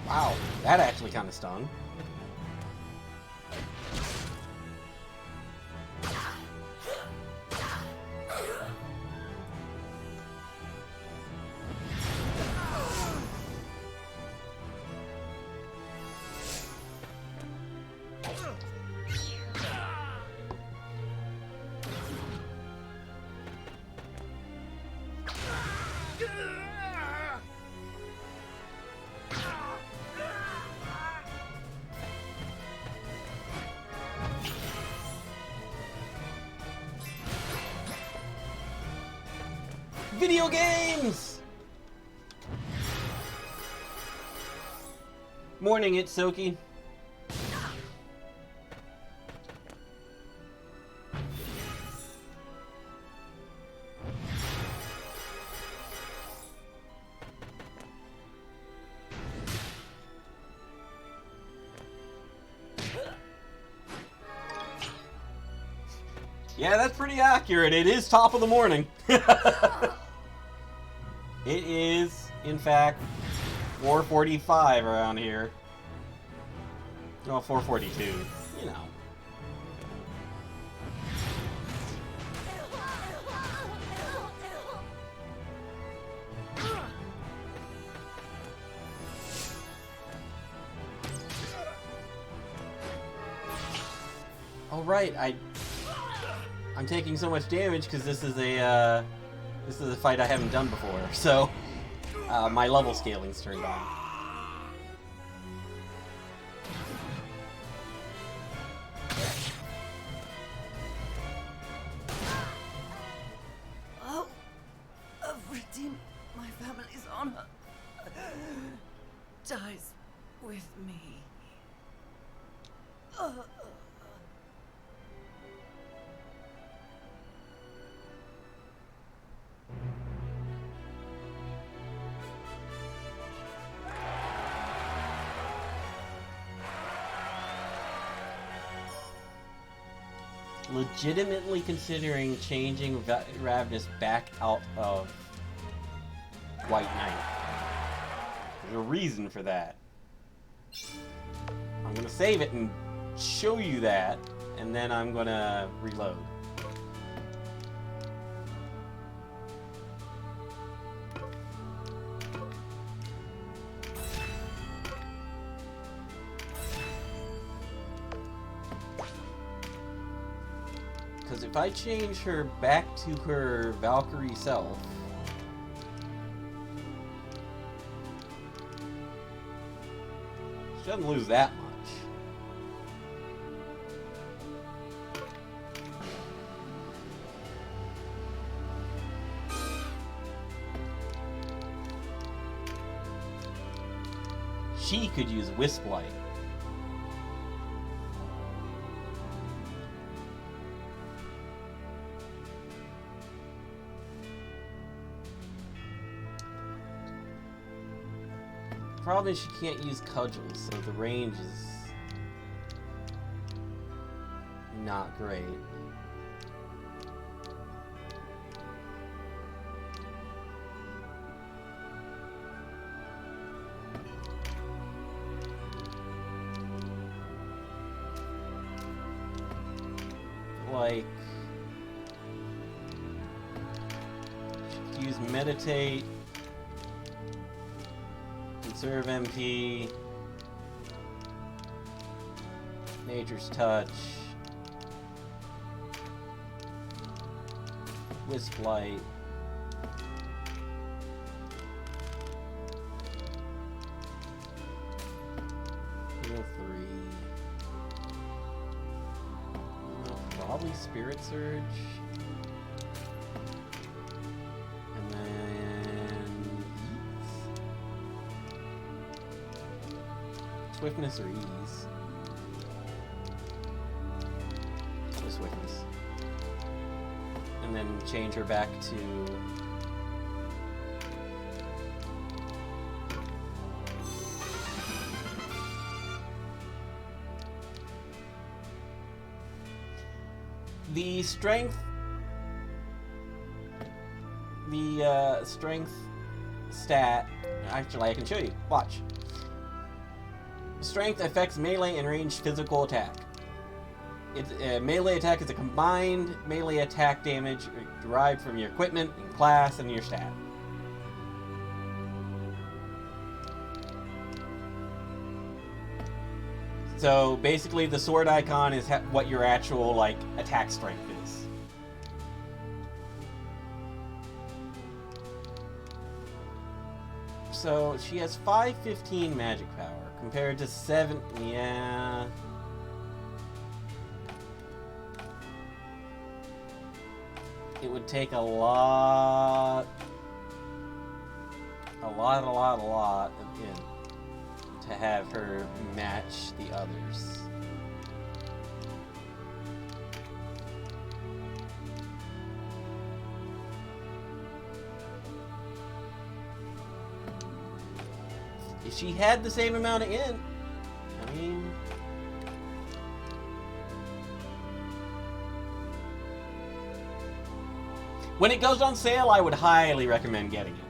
Wow, that actually kind of stung. Video games! Morning, it's Soki. Yeah, that's pretty accurate. It is top of the morning. It is, in fact, 4:45 around here. Well, 4:42, you know. Oh right, I'm taking so much damage because this is a fight I haven't done before, so my level scaling's turned on. I've redeemed my family's honor. Dies with me. Legitimately considering changing Ravnus back out of White Knight. There's a reason for that. I'm gonna save it and show you that, and then I'm gonna reload. Because if I change her back to her Valkyrie self, she doesn't lose that much. She could use Wisp Light. Problem is she can't use cudgels, so the range is not great. Like, she could use Meditate, Conserve MP, Nature's Touch, Wisp Light, Heal 3, probably Spirit Surge, and then Swiftness or Ease? Or Swiftness. And then change her back to... The strength... strength stat... Actually, I can show you. Watch. Strength affects melee and ranged physical attack. Melee attack is a combined melee attack damage derived from your equipment and class and your stat. So basically, the sword icon is what your actual like attack strength is. So she has 515 magic power compared to 7. Yeah. It would take a lot of int to have her match the others. If she had the same amount of int, I mean... When it goes on sale, I would highly recommend getting it.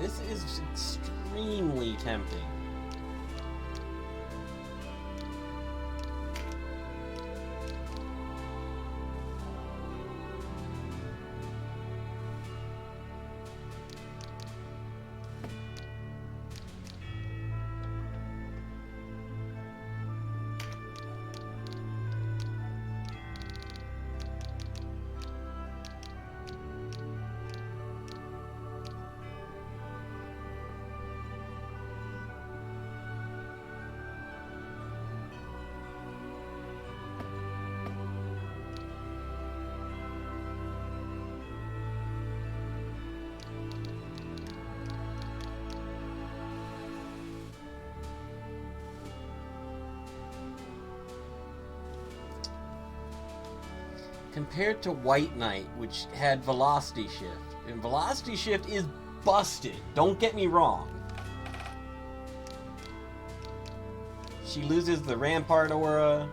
This is extremely tempting. Compared to White Knight, which had Velocity Shift. And Velocity Shift is busted, don't get me wrong. She loses the Rampart Aura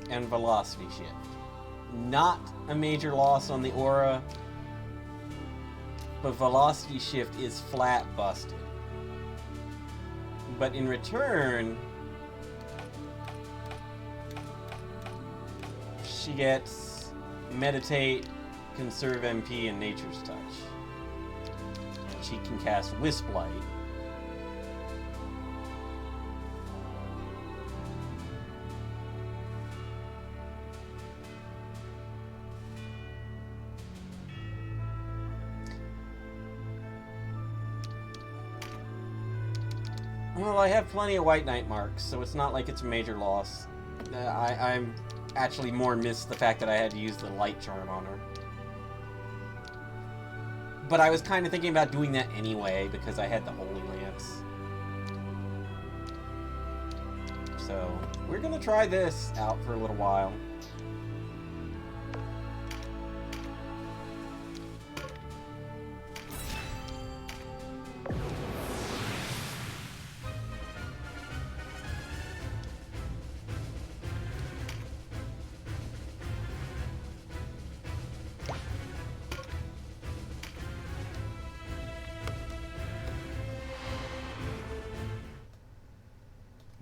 and Velocity Shift. Not a major loss on the Aura, but Velocity Shift is flat busted. But in return, she gets Meditate, Conserve MP, and Nature's Touch. And she can cast Wisp Light. Well, I have plenty of White Knight marks, so it's not like it's a major loss. I'm actually more missed the fact that I had to use the Light Charm on her. But I was kind of thinking about doing that anyway, because I had the Holy Lance. So, we're gonna try this out for a little while.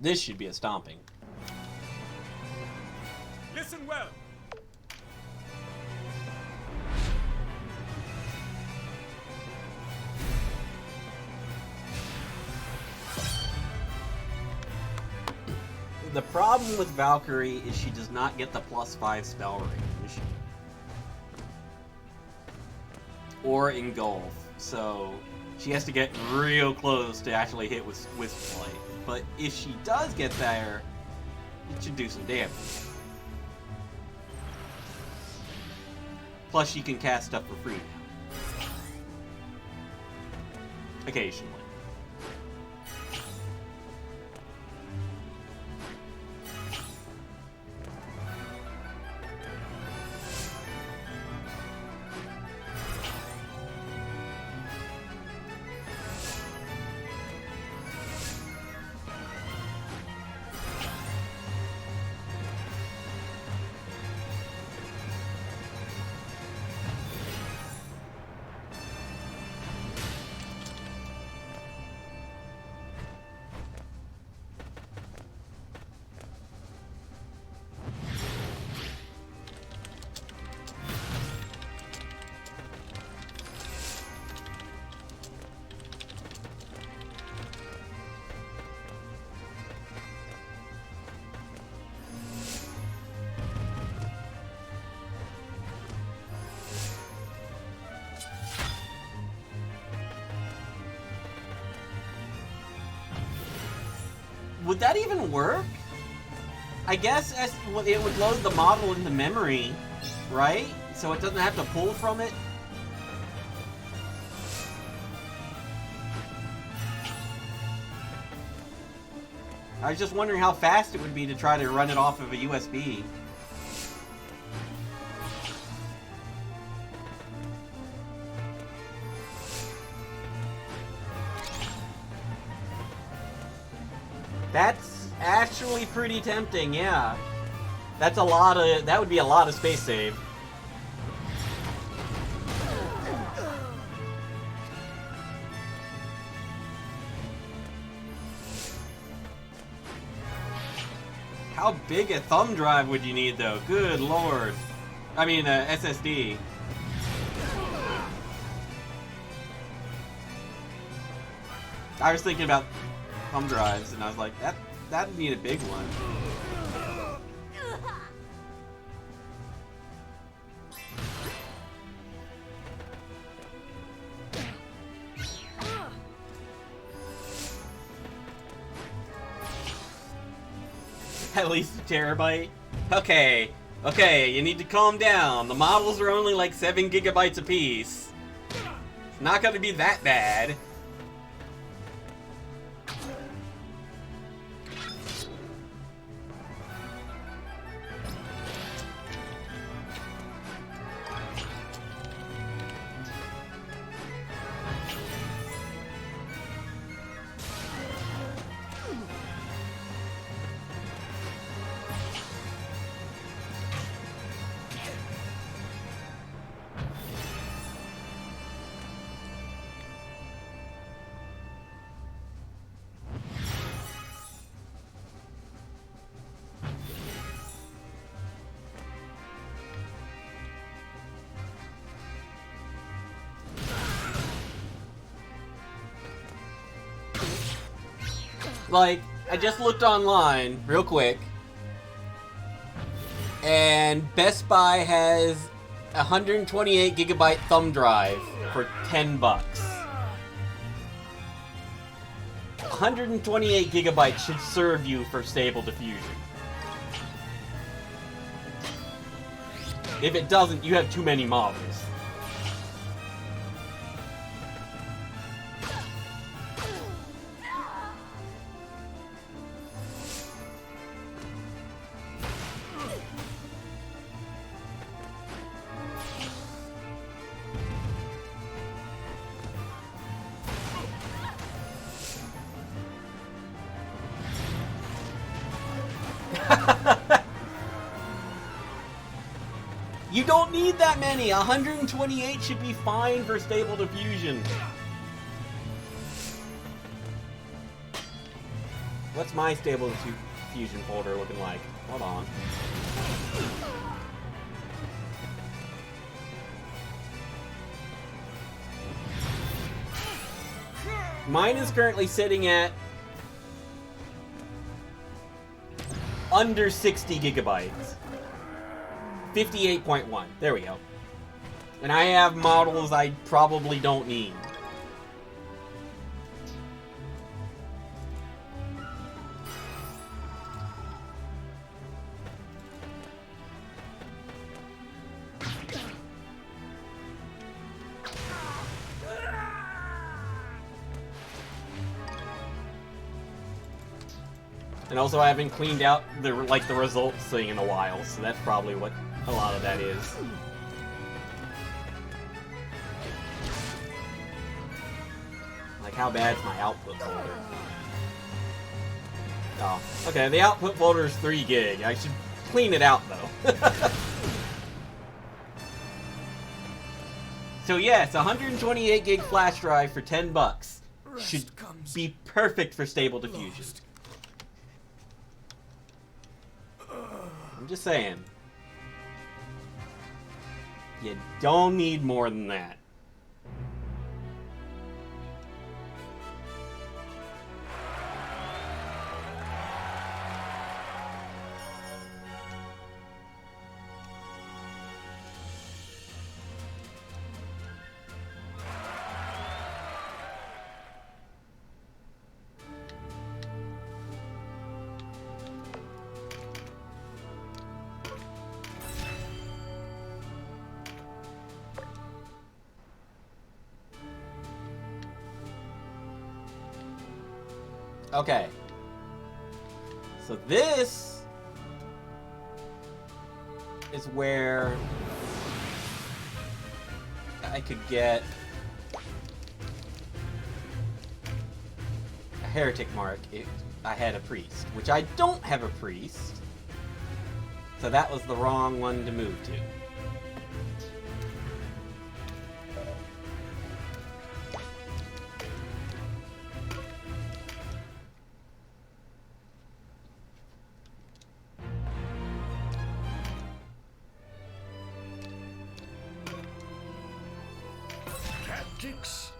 This should be a stomping. Listen well. The problem with Valkyrie is she does not get the +5 spell range. Or engulf. So she has to get real close to actually hit with Flight. But if she does get there, it should do some damage. Plus she can cast stuff for free now. Occasionally. Would that even work? I guess it would load the model into memory, right? So it doesn't have to pull from it? I was just wondering how fast it would be to try to run it off of a USB. That's actually pretty tempting, yeah. That would be a lot of space save. How big a thumb drive would you need, though? Good lord. I mean, SSD. I was thinking about thumb drives, and I was like, that'd need a big one. At least a terabyte? Okay, you need to calm down. The models are only like 7 gigabytes apiece. It's not gonna be that bad. Like, I just looked online, real quick, and Best Buy has a 128 gigabyte thumb drive for $10. 128 gigabytes should serve you for Stable Diffusion. If it doesn't, you have too many models. You don't need that many. 128 should be fine for Stable Diffusion. What's my Stable Diffusion folder looking like? Hold on. Mine is currently sitting at under 60 gigabytes. 58.1. There we go. And I have models I probably don't need. And also, I haven't cleaned out the results thing in a while, so that's probably what a lot of that is. Like, how bad's my output folder? Oh, okay. The output folder is 3 gig. I should clean it out though. So yes, 128 gig flash drive for $10 should be perfect for Stable Diffusion. I'm just saying. You don't need more than that. Okay. So this is where I could get a heretic mark if I had a priest, which I don't have a priest. So that was the wrong one to move to.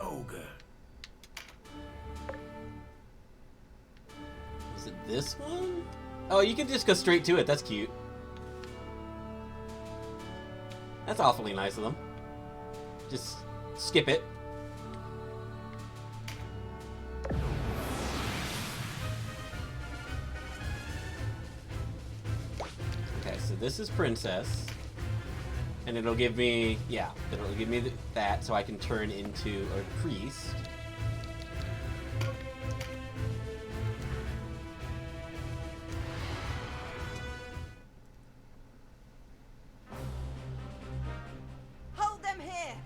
Ogre. Is it this one? Oh, you can just go straight to it. That's cute. That's awfully nice of them. Just skip it. Okay, so this is Princess. And it'll give me, yeah, it'll give me that so I can turn into a priest. Hold them here!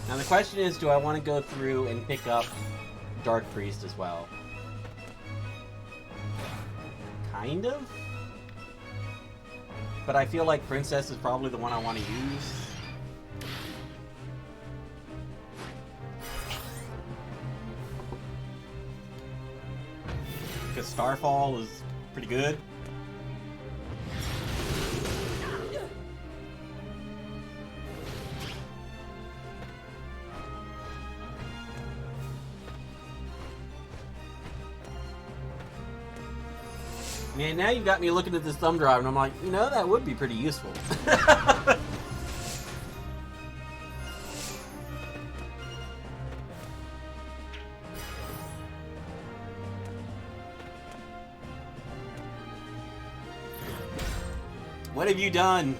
Now the question is, do I want to go through and pick up Dark Priest as well? Kind of? But I feel like Princess is probably the one I want to use. Because Starfall is pretty good. Man, now you've got me looking at this thumb drive, and I'm like, you know, that would be pretty useful. What have you done?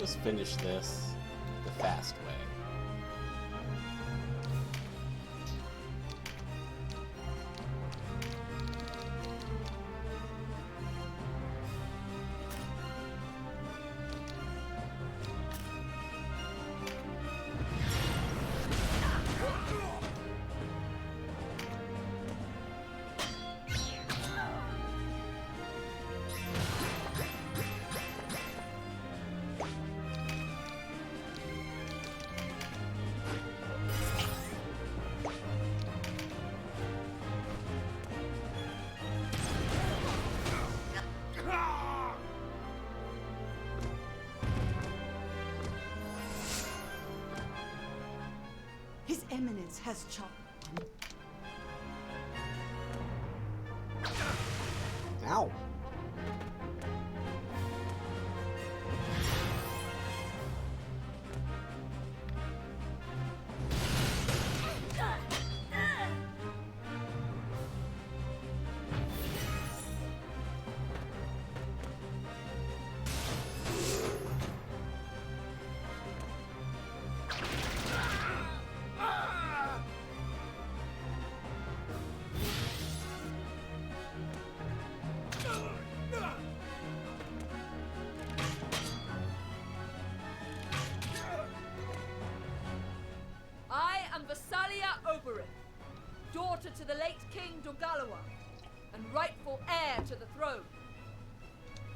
just finish this the fast way. His Eminence has charm. Ow. I am Vassalia Ogre, daughter to the late King Dogalawa, and rightful heir to the throne.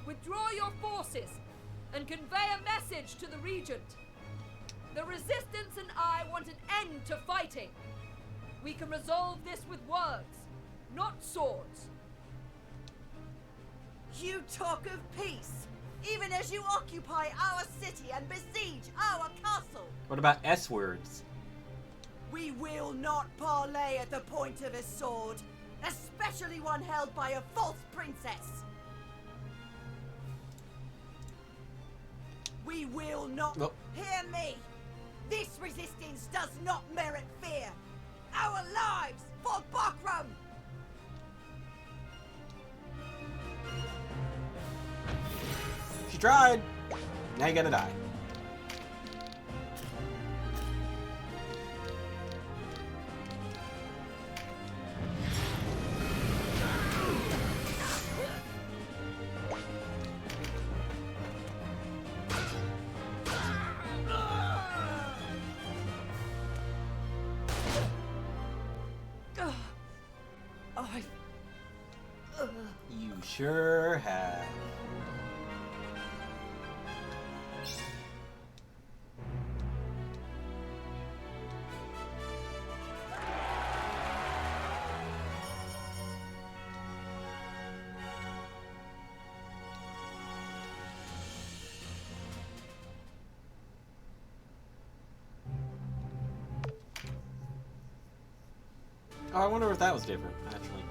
Withdraw your forces and convey a message to the Regent. The Resistance and I want an end to fighting. We can resolve this with words, not swords. You talk of peace, even as you occupy our city and besiege our castle. What about S words? We will not parley at the point of a sword, especially one held by a false princess. We will not. Nope. Hear me. This resistance does not merit fear. Our lives for Bokram. She tried. Now you gotta die. You sure have. Oh, I wonder if that was different, actually.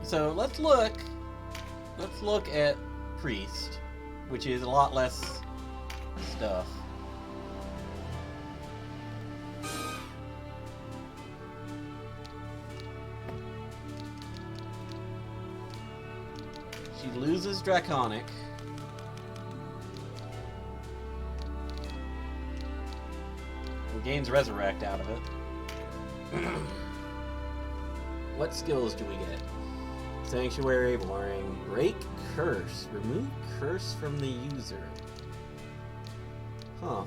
So let's look at Priest, which is a lot less stuff. She loses Draconic. And gains Resurrect out of it. What skills do we get? Sanctuary, boring. Break Curse. Remove Curse from the user. Huh.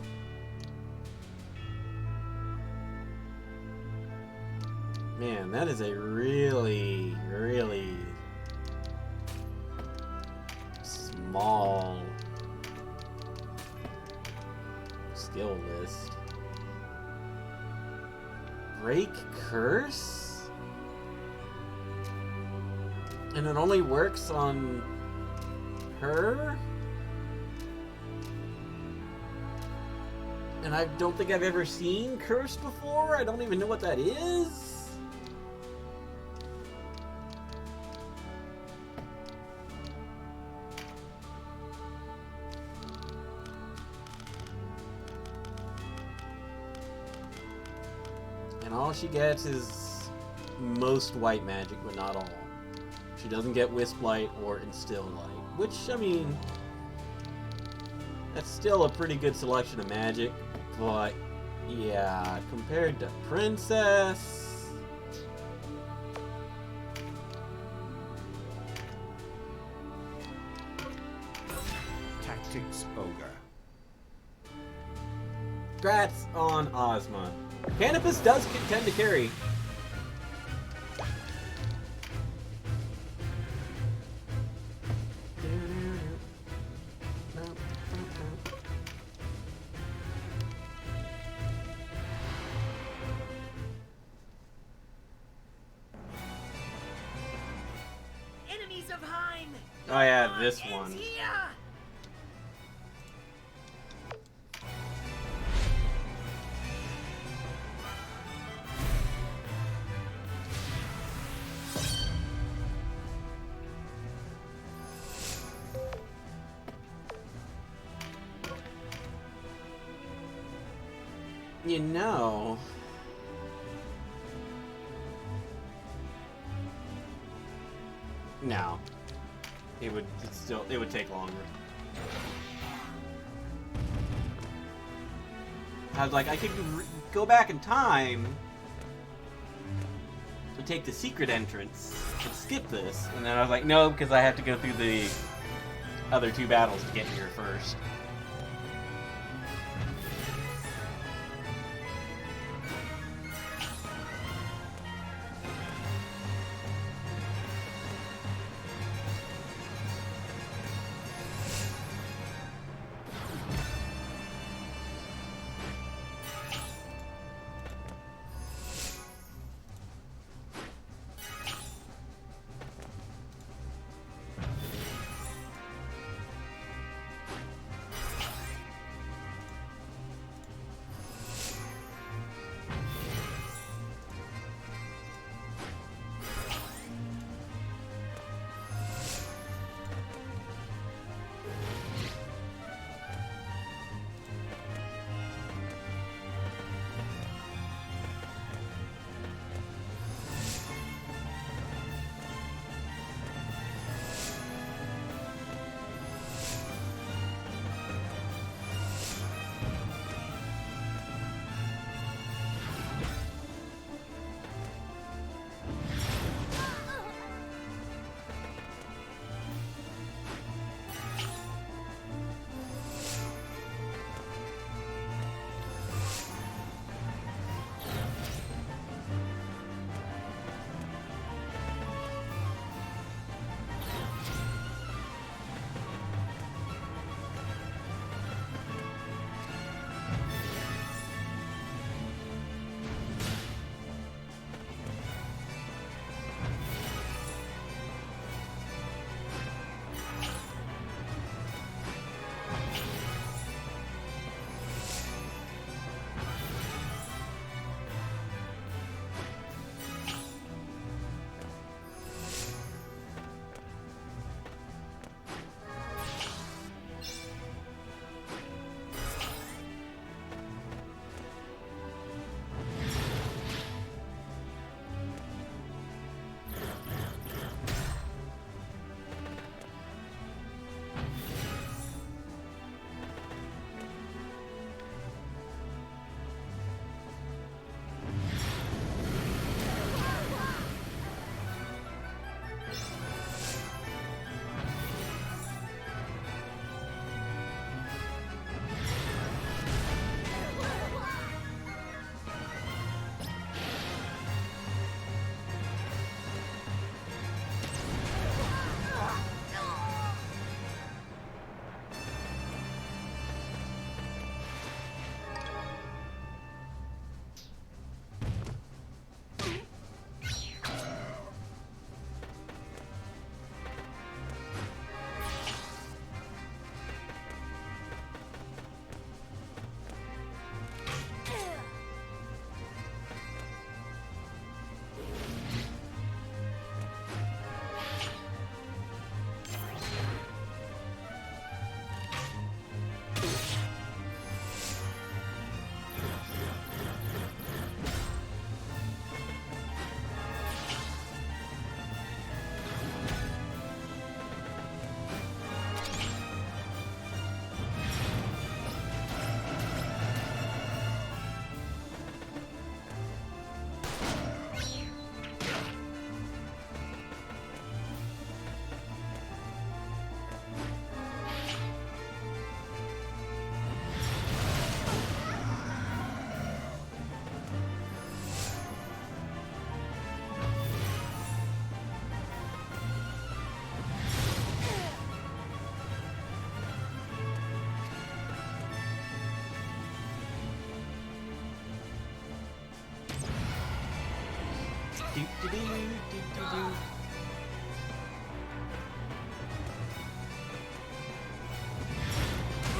Man, that is a really, really small skill list. Break Curse? And it only works on her? And I don't think I've ever seen Curse before? I don't even know what that is? And all she gets is most white magic, but not all. She doesn't get Wisp Light or Instill Light, which, I mean, that's still a pretty good selection of magic, but yeah, compared to Princess... Tactics Ogre. Congrats on Ozma. Canopus does tend to carry. Enemies of Heim! Oh yeah, this one. Here! You know... No. It would take longer. I was like, I could go back in time to take the secret entrance and skip this. And then I was like, no, because I have to go through the other two battles to get here first.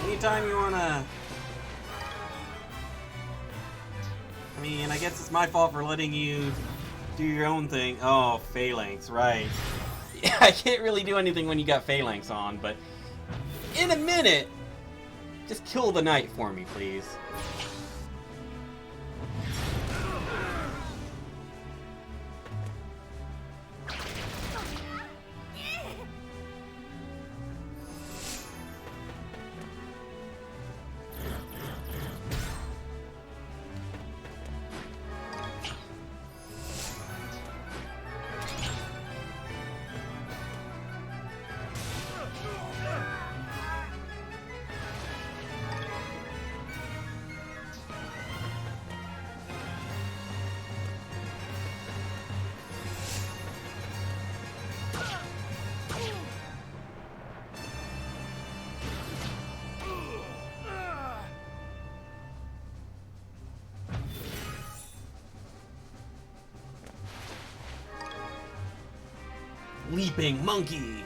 Anytime you wanna... I mean, I guess it's my fault for letting you do your own thing. Oh, phalanx, right. Yeah, I can't really do anything when you got phalanx on, but in a minute, just kill the knight for me, please. Leaping monkey.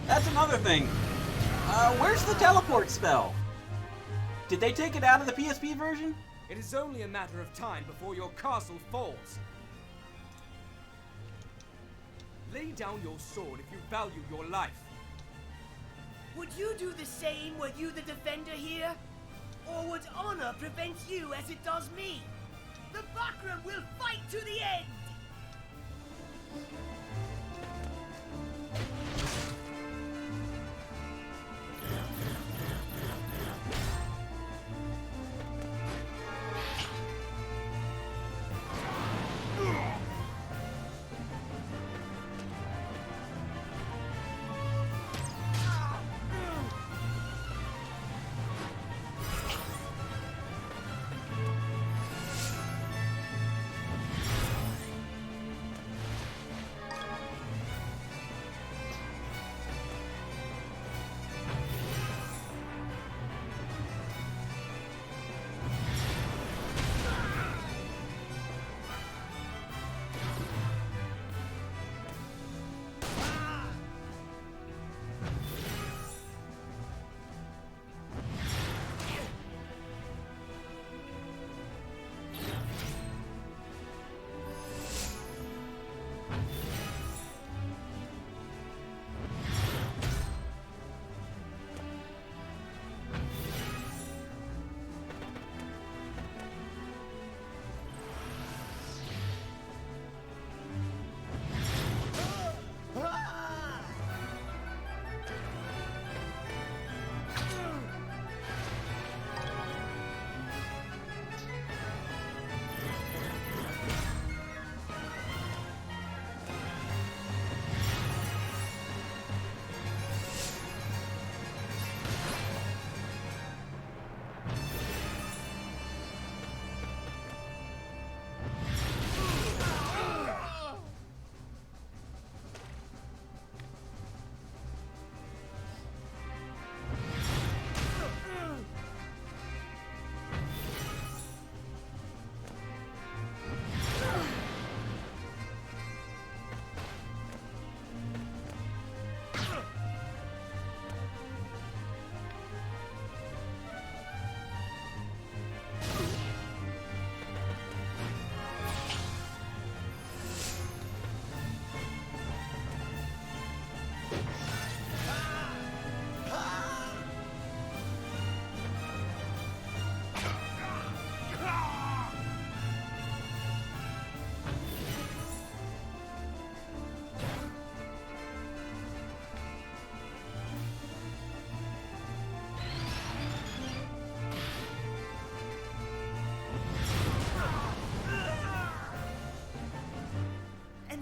That's another thing. Where's the teleport spell? Did they take it out of the PSP version? It is only a matter of time before your castle falls. Lay down your sword if you value your life. Would you do the same were you the defender here? Or would honor prevent you as it does me? The Bakram will fight to the end!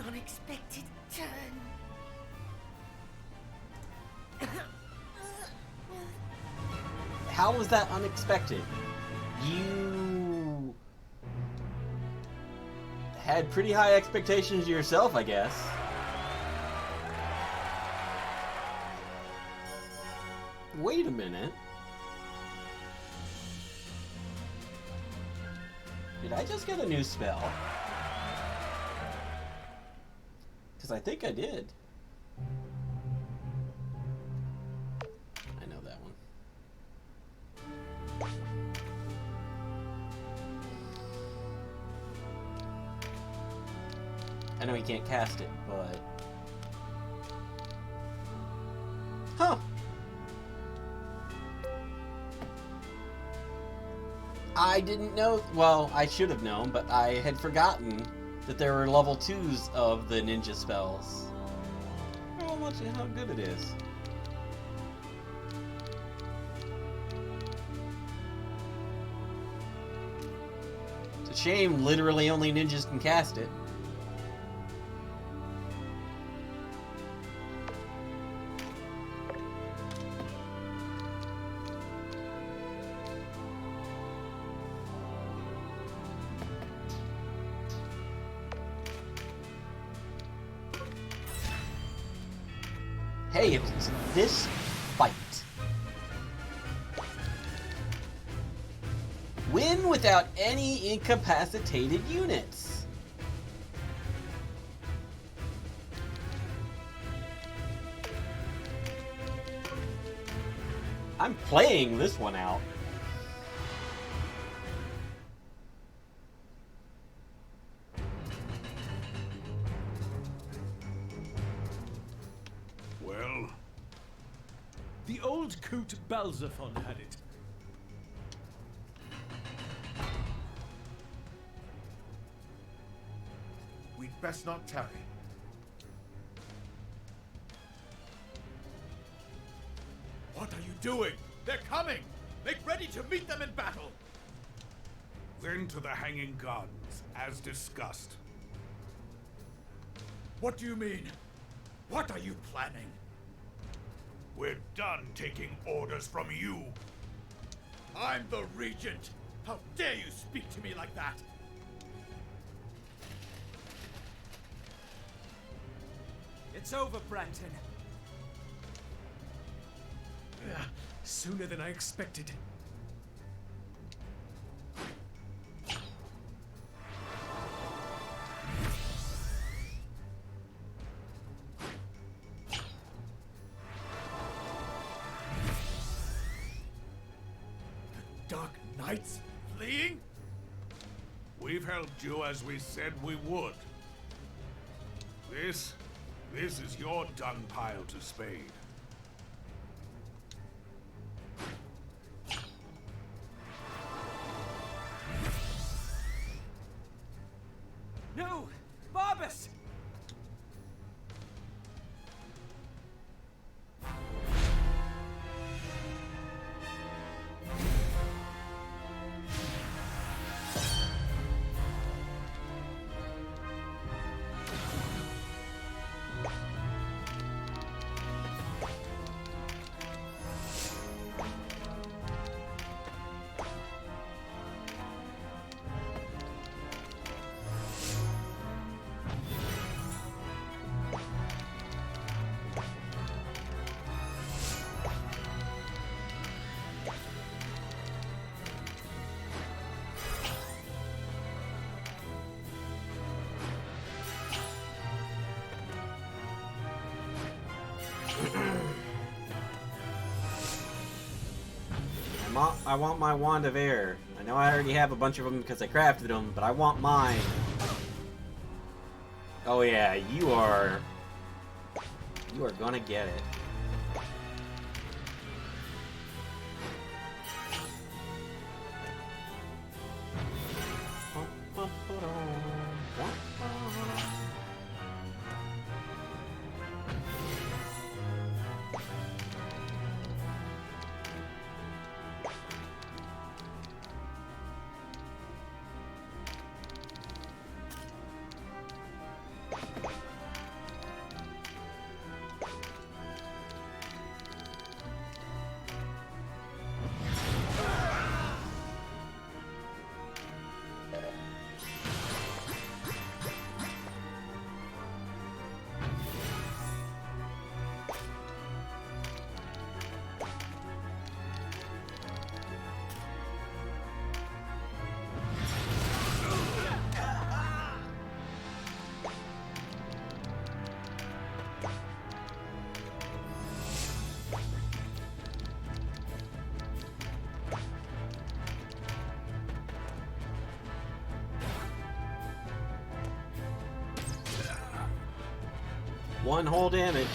Unexpected turn. How was that unexpected? You had pretty high expectations yourself, I guess. Wait a minute. Did I just get a new spell? Because I think I did. I know that one. I know he can't cast it, but... Huh! I didn't know... Well, I should have known, but I had forgotten that there were level 2s of the ninja spells. Oh, watch how good it is. It's a shame literally only ninjas can cast it. Hey, it's this fight. Win without any incapacitated units. I'm playing this one out. Well, The old coot Balzaphon had it. we'd best not tarry. What are you doing? They're coming! Make ready to meet them in battle! Then to the Hanging Gardens, as discussed. What do you mean? What are you planning? We're done taking orders from you. I'm the Regent. How dare you speak to me like that? It's over, Branton. Sooner than I expected. Dark Knights fleeing? We've helped you as we said we would. This is your dung pile to spade. No! Barbas! I want my Wand of Air. I know I already have a bunch of them because I crafted them, but I want mine. Oh yeah, you are gonna get it. One whole damage.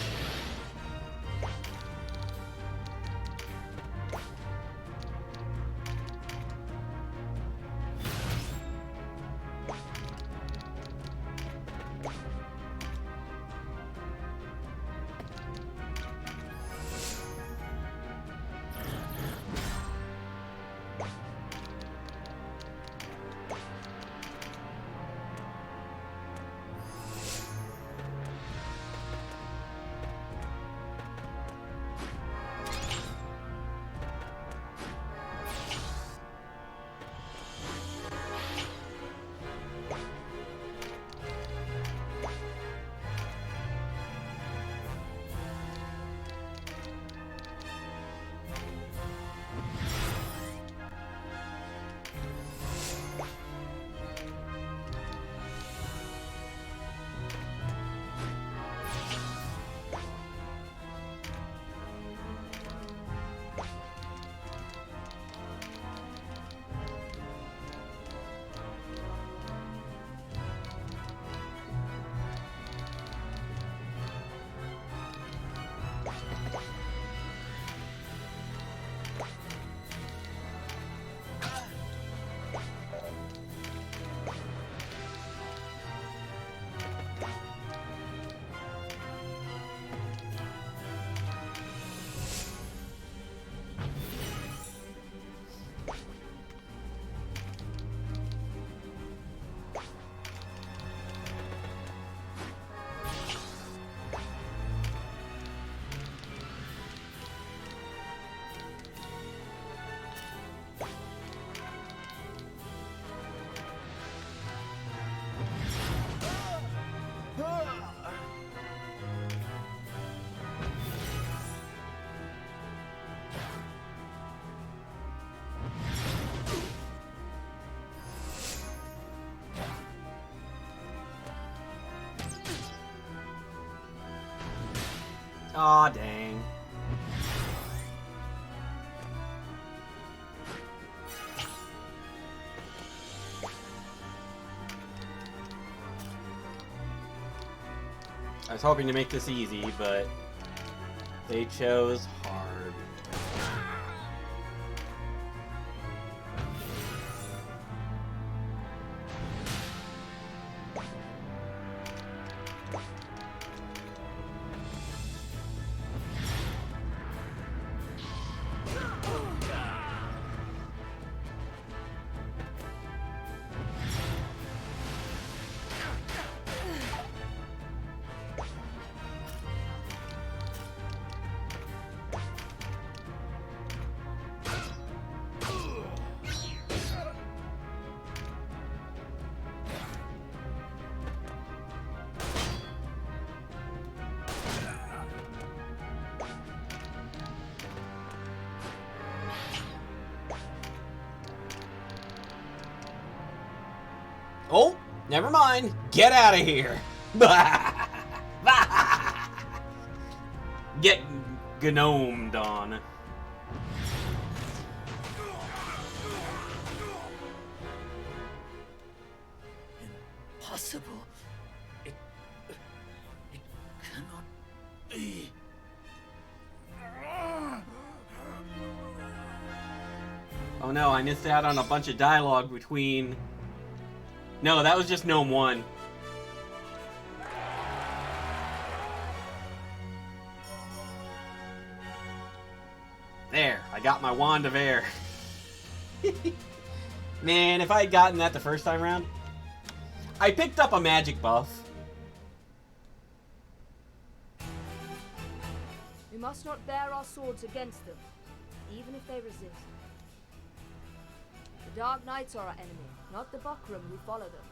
Aw, dang. I was hoping to make this easy, but they chose hard. Oh, never mind. Get out of here. Get gnomed on. Impossible. It cannot be. Oh no, I missed out on a bunch of dialogue between... No, that was just Gnome 1. There, I got my Wand of Air. Man, if I had gotten that the first time around... I picked up a magic buff. We must not bare our swords against them, even if they resist. The Dark Knights are our enemy, not the Buckram who follow them.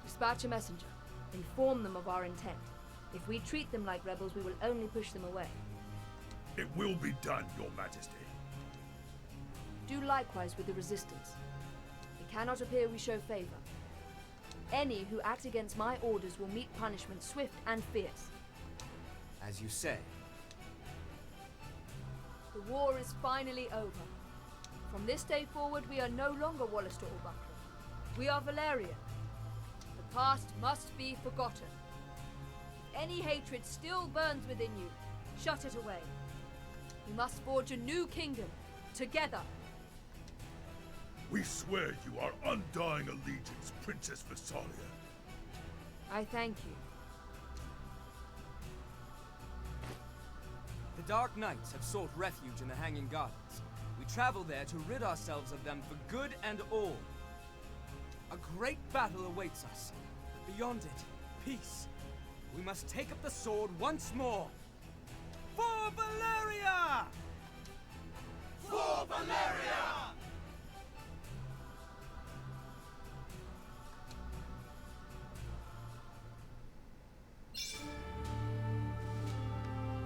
Dispatch a messenger. Inform them of our intent. If we treat them like rebels, we will only push them away. It will be done, Your Majesty. Do likewise with the resistance. It cannot appear we show favor. Any who act against my orders will meet punishment swift and fierce. As you say. The war is finally over. From this day forward, we are no longer Wallister or Buckram. We are Valerian. The past must be forgotten. Any hatred still burns within you. Shut it away. We must forge a new kingdom, together. We swear you our undying allegiance, Princess Visalia. I thank you. The Dark Knights have sought refuge in the Hanging Gardens. We travel there to rid ourselves of them for good and all. A great battle awaits us. Beyond it, peace. We must take up the sword once more. For Valeria! For Valeria!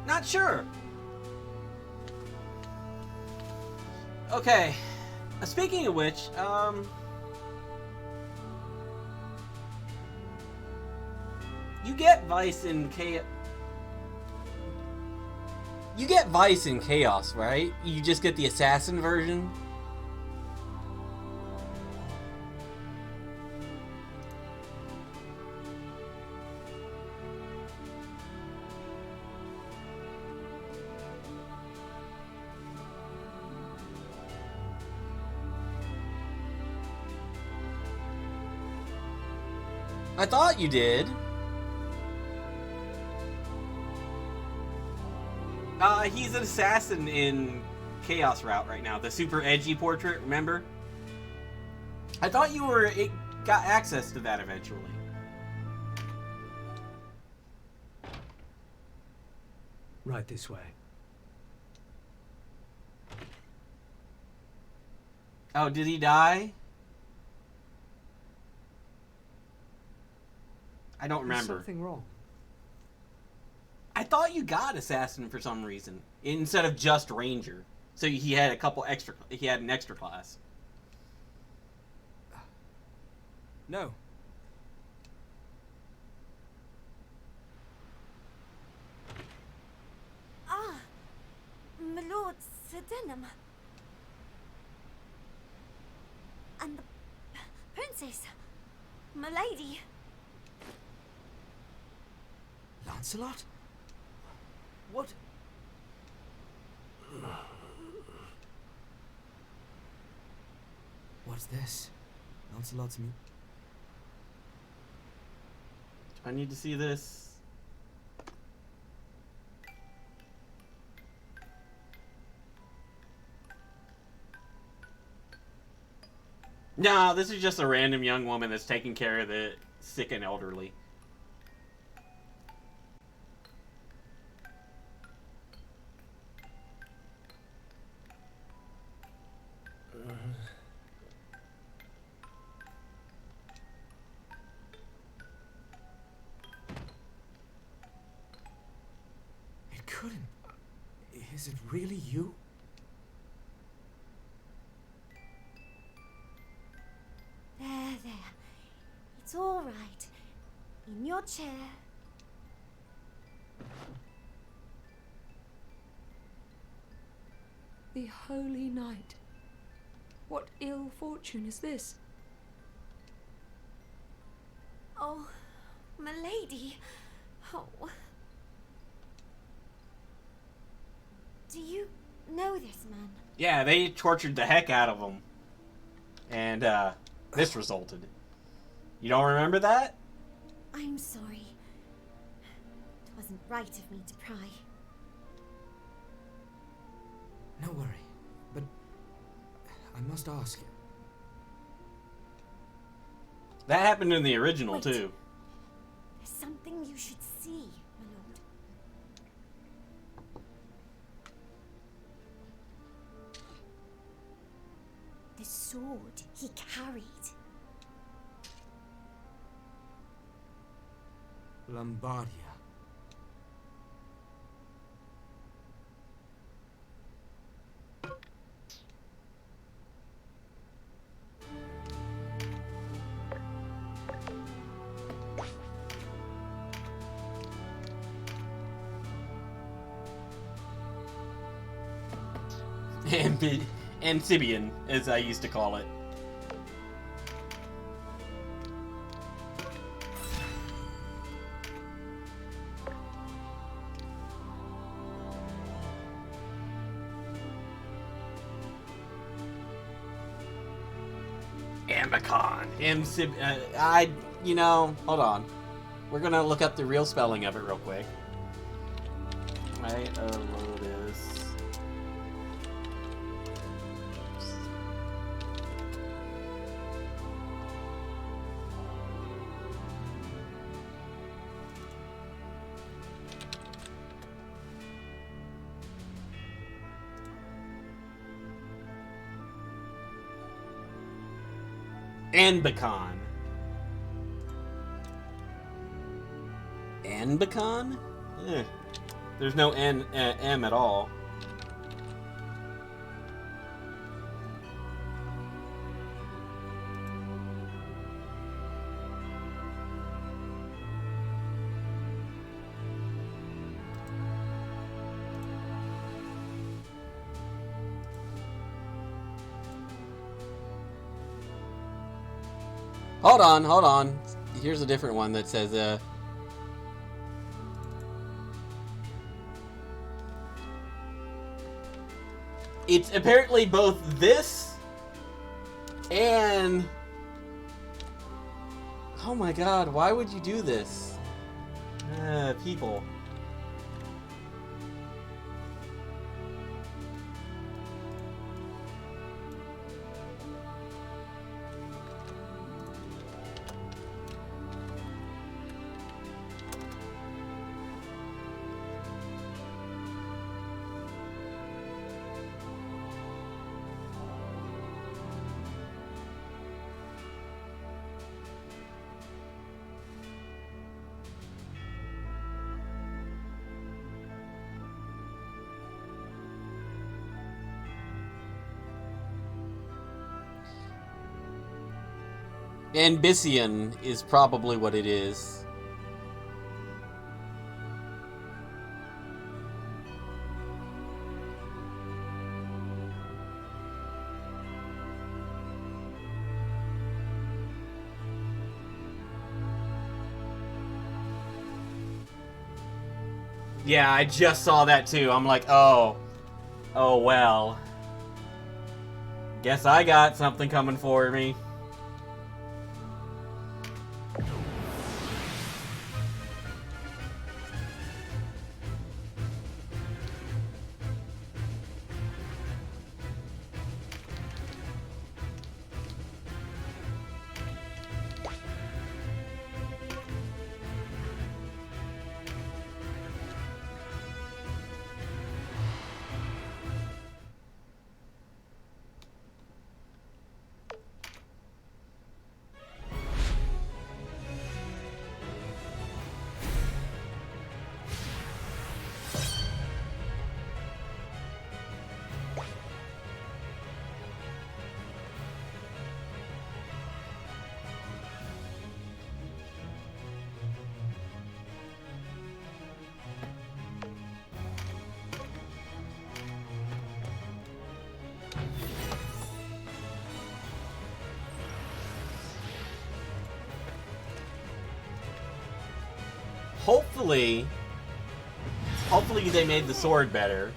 Not sure. Okay. Speaking of which, you get Vice in Chaos. You get Vice in Chaos, right? You just get the assassin version. I thought you did. He's an assassin in Chaos Route right now. The super edgy portrait, remember? I thought you got access to that eventually. Right this way. Oh, did he die? I don't There's remember. something wrong. I thought you got assassin for some reason instead of just ranger. So he had a couple extra. He had an extra class. No. Ah, my lord Sir Denham. And the princess, my lady. Lancelot? What? What's this? Lancelot's me. I need to see this. No, this is just a random young woman that's taking care of the sick and elderly. It couldn't. Is it really you? There. It's all right. In your chair. The Holy Night. What ill fortune is this? Oh, my lady. Oh. Do you know this man? Yeah, they tortured the heck out of him. And, this resulted. You don't remember that? I'm sorry. It wasn't right of me to pry. No worry. But I must ask. That happened in the original, Wait. too. There's something you should see, my lord. The sword he carried. Lombardia. Amphibian, as I used to call it. you know, hold on. We're gonna look up the real spelling of it real quick. Lotus. Anbacon. Anbacon? There's no M at all. Hold on. Here's a different one that says, it's apparently both this and... Oh my god, why would you do this? People. Ambicion is probably what it is. Yeah, I just saw that too. I'm like, oh well. Guess I got something coming for me. Hopefully they made the sword better.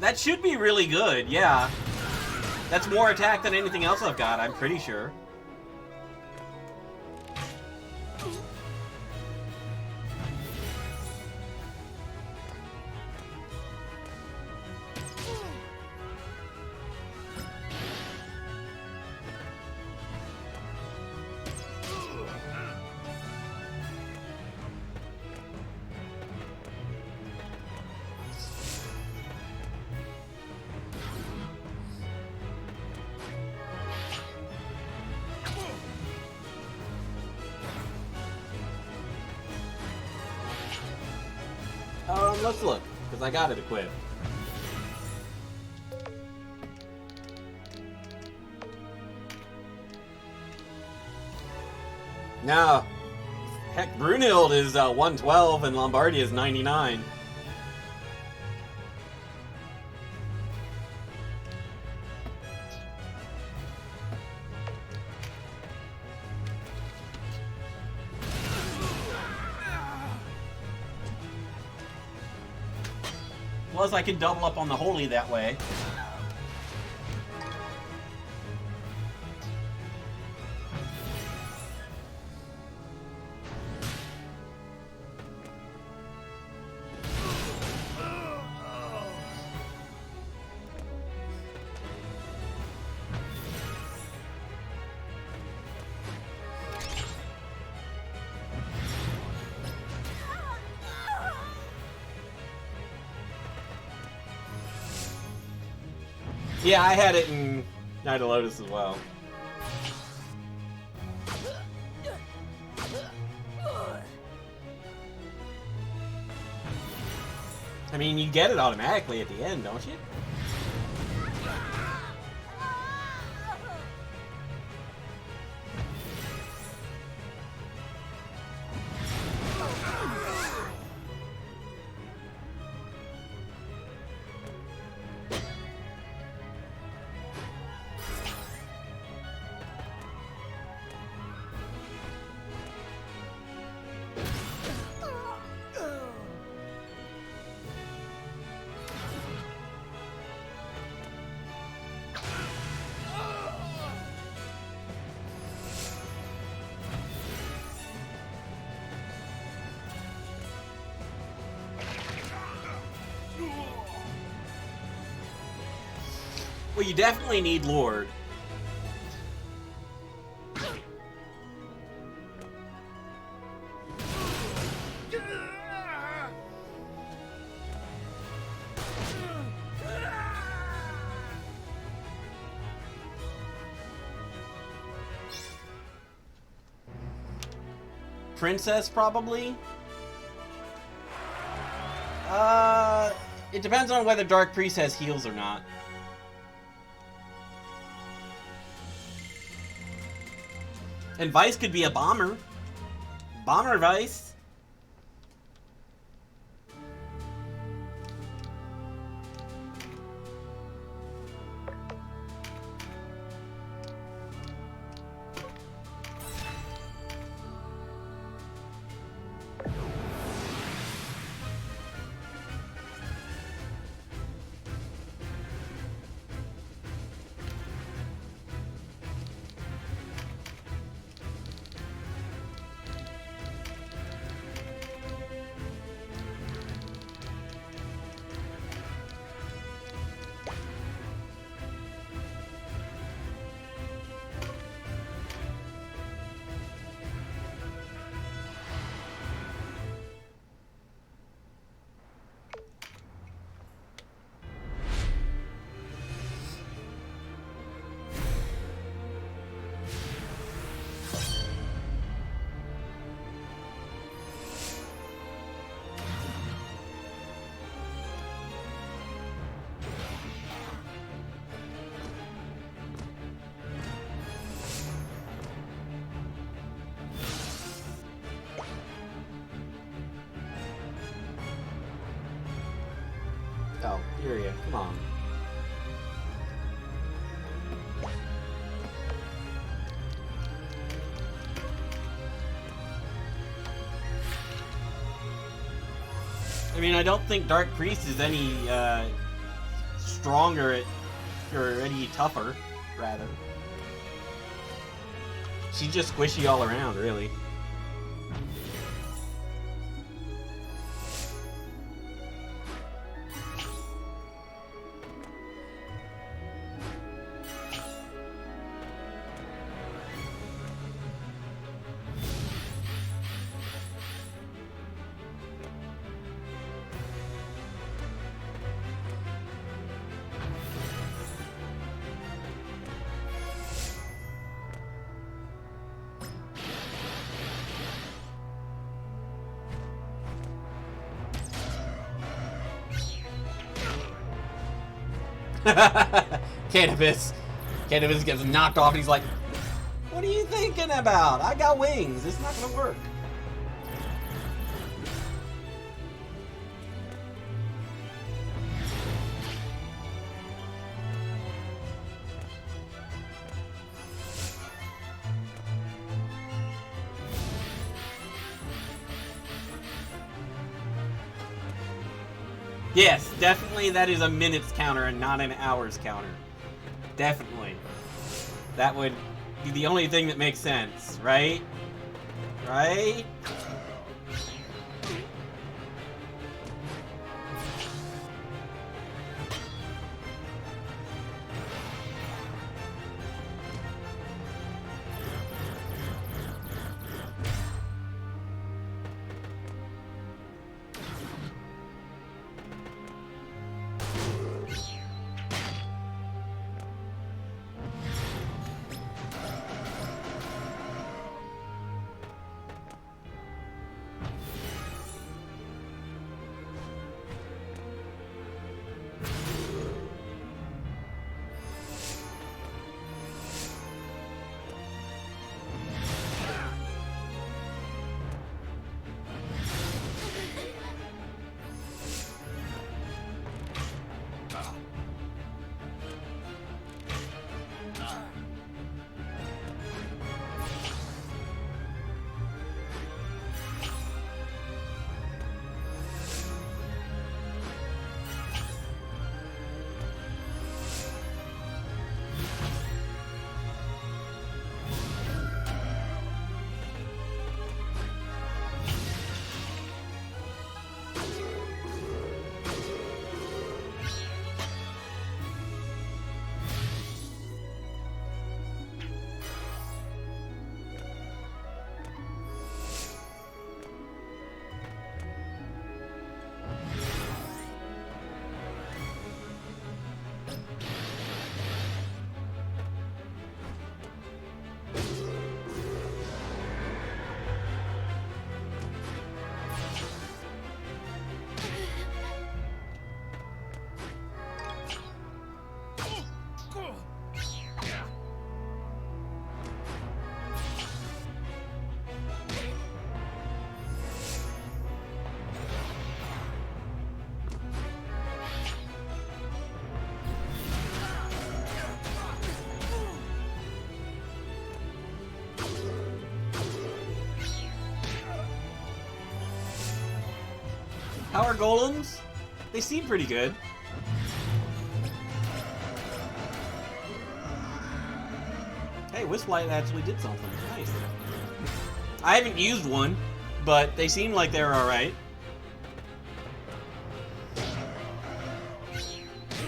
That should be really good, yeah. That's more attack than anything else I've got, I'm pretty sure. Let's look, because I got it equipped. Now, heck, Brunhild is 112 and Lombardia is 99. Plus, I can double up on the holy that way. Yeah, I had it in Night of Lotus as well. I mean, you get it automatically at the end, don't you? Well, you definitely need Lord. Princess, probably? It depends on whether Dark Priest has heals or not. And Vice could be a bomber. Bomber Vice. Oh, Furia, come on. I mean, I don't think Dark Priest is any stronger or any tougher, rather. She's just squishy all around, really. Cannabis gets knocked off and he's like, what are you thinking about? I got wings. It's not gonna work. Yes, definitely that is a minutes counter and not an hours counter. Definitely. That would be the only thing that makes sense, right? Right? Power golems? They seem pretty good. Hey, Wisplight actually did something. Nice. I haven't used one, but they seem like they're alright.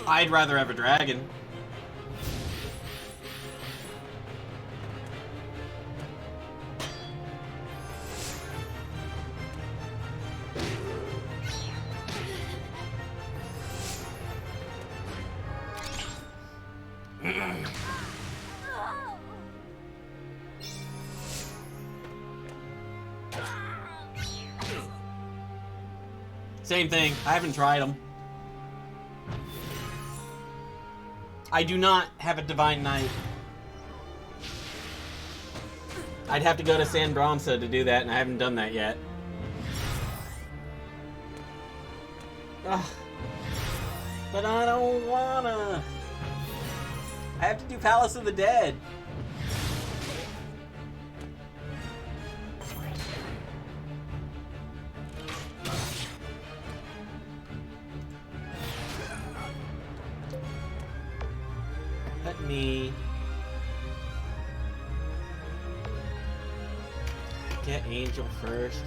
I'd rather have a dragon. Same thing. I haven't tried them. I do not have a Divine Knight. I'd have to go to San Bronsa to do that, and I haven't done that yet. Ugh. But I don't wanna. I have to do Palace of the Dead. Let me get Angel first.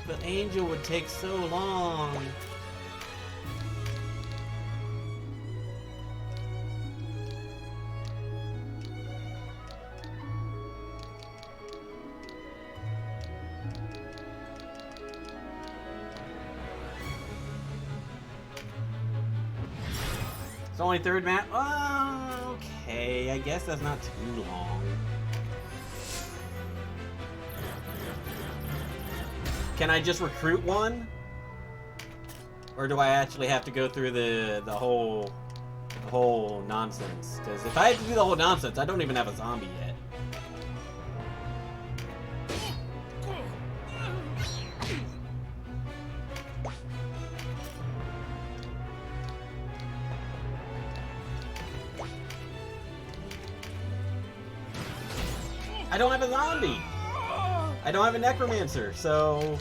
But Angel would take so long. It's only third map? Oh, Okay, I guess that's not too long. Can I just recruit one? Or do I actually have to go through the whole nonsense? Because if I have to do the whole nonsense, I don't even have a zombie yet. I don't have a zombie! I don't have a necromancer, so...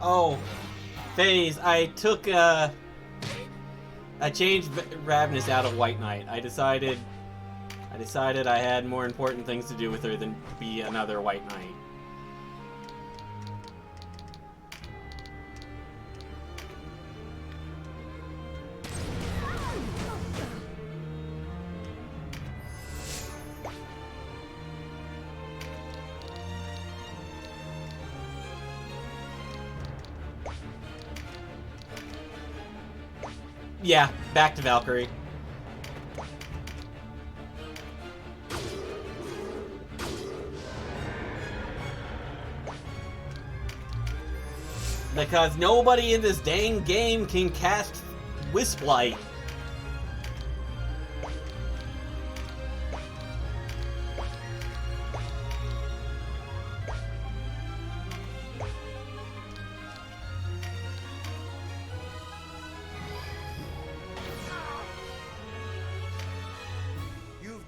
Oh, phase. I took, I changed Ravenous out of White Knight. I decided I had more important things to do with her than be another White Knight. Yeah, back to Valkyrie. Because nobody in this dang game can cast Wisp Light.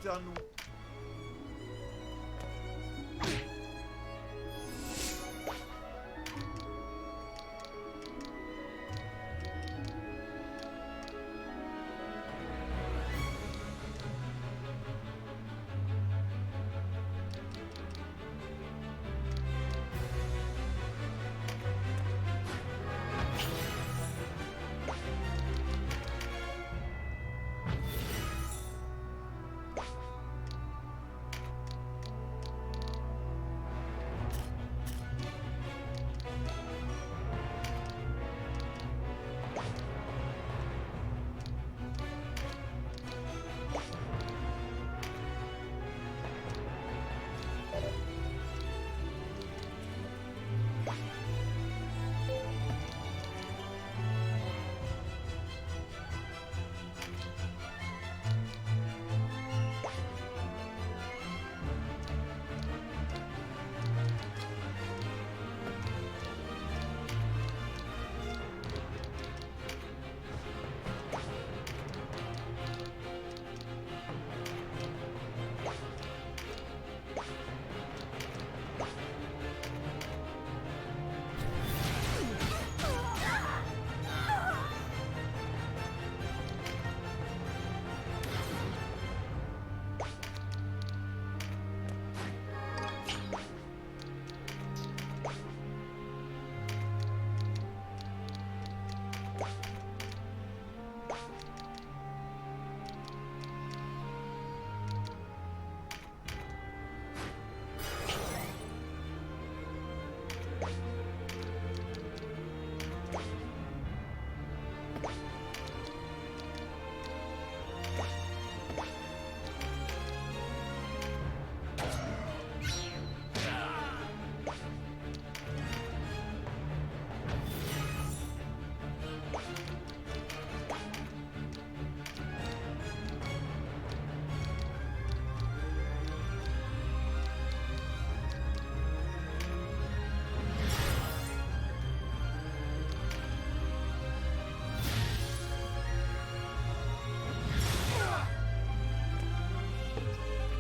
Done.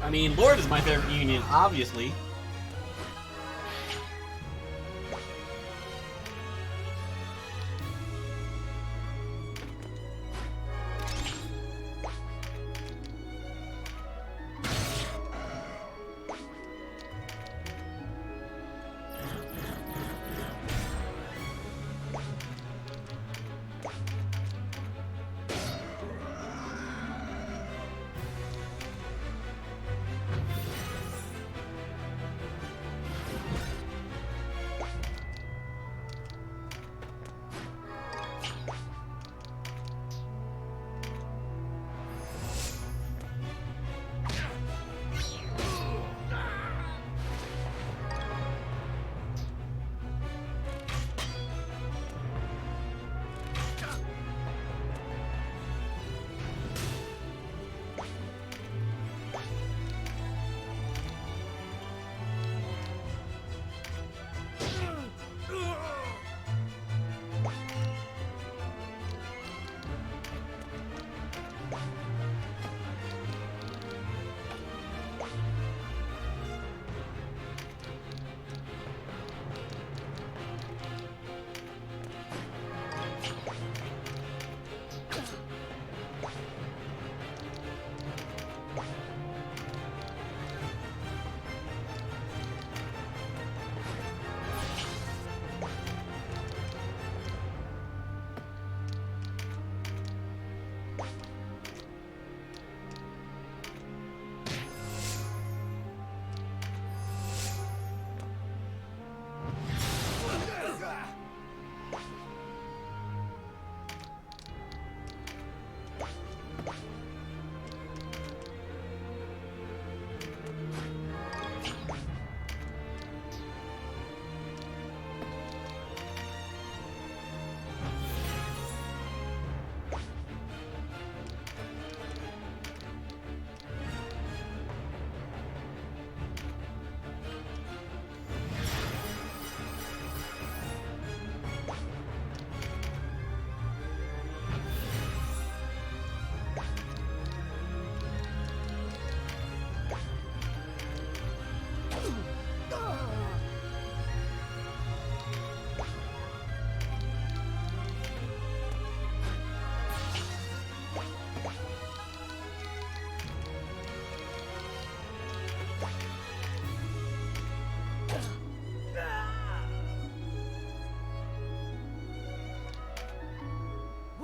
I mean, Lord is my favorite union, obviously.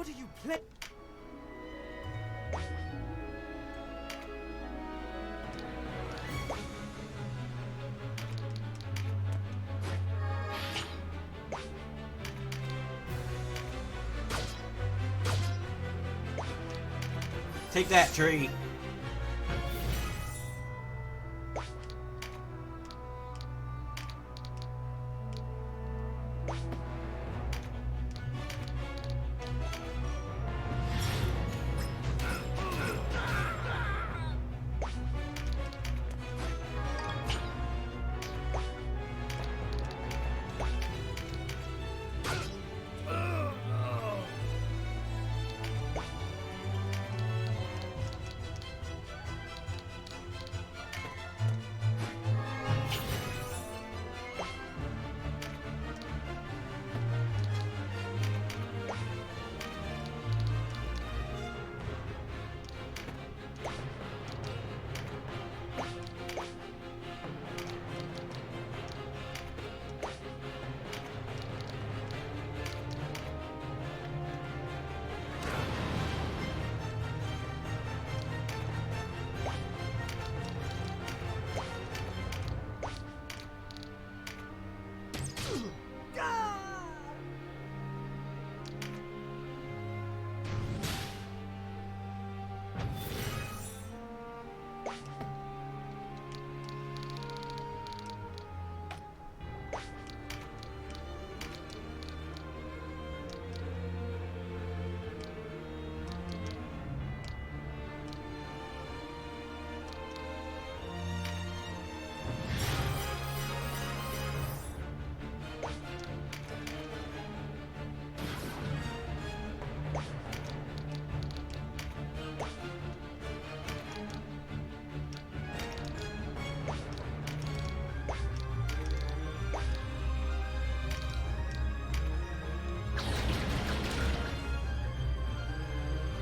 What are you playing? Take that, tree.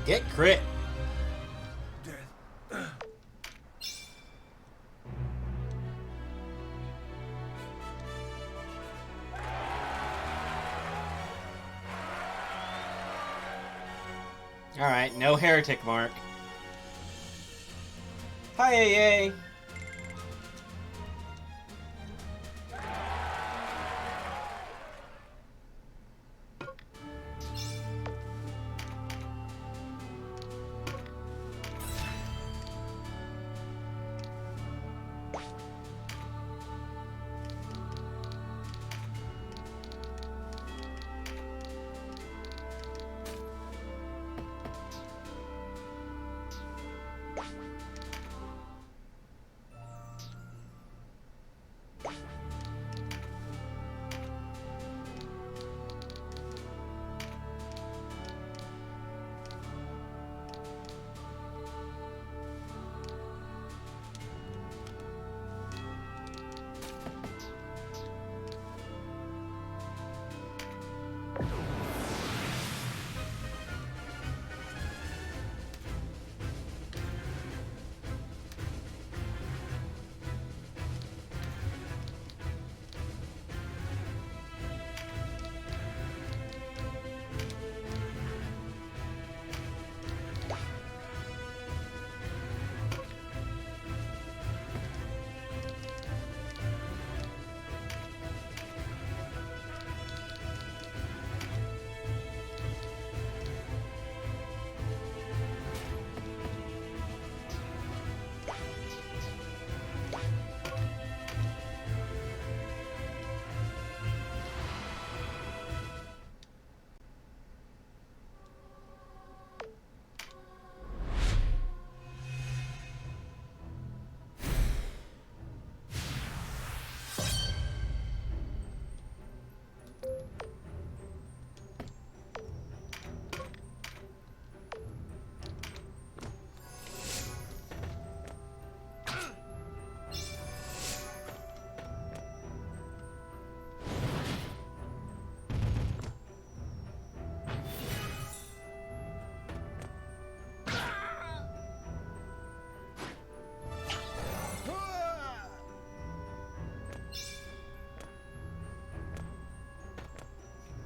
Get crit. Alright, no heretic mark. Hi, AA.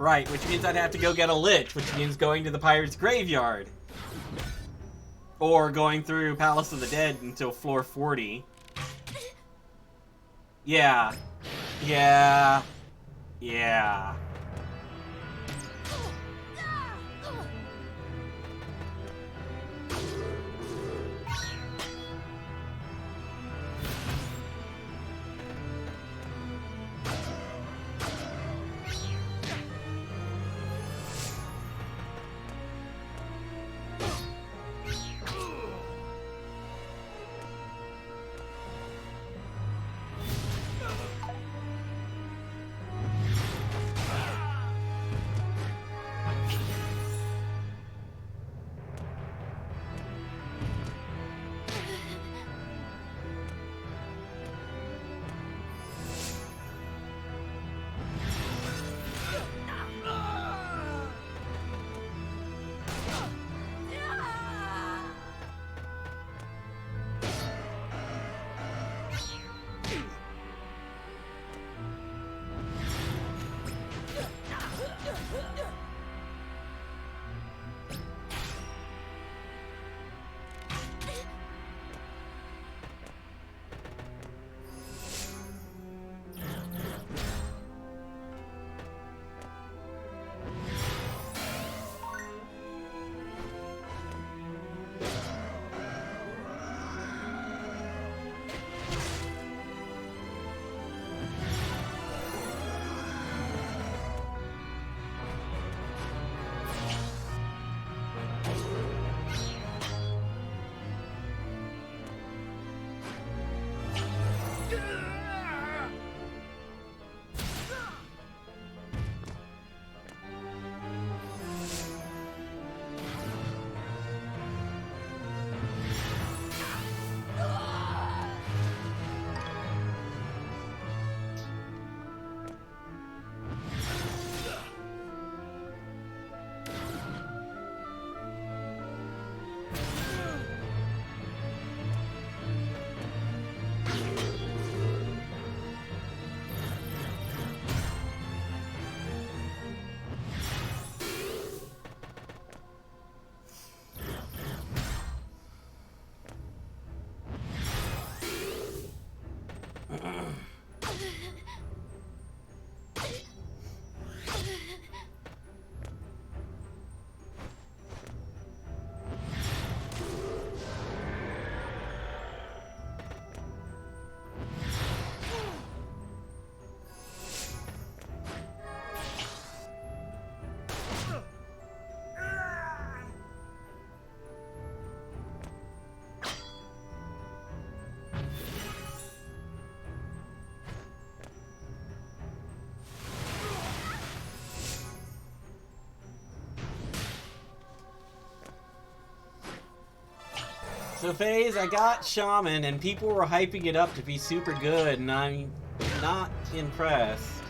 Right, which means I'd have to go get a Lich, which means going to the Pirate's Graveyard. Or going through Palace of the Dead until floor 40. Yeah. Yeah. Yeah. So phase, I got Shaman and people were hyping it up to be super good and I'm not impressed.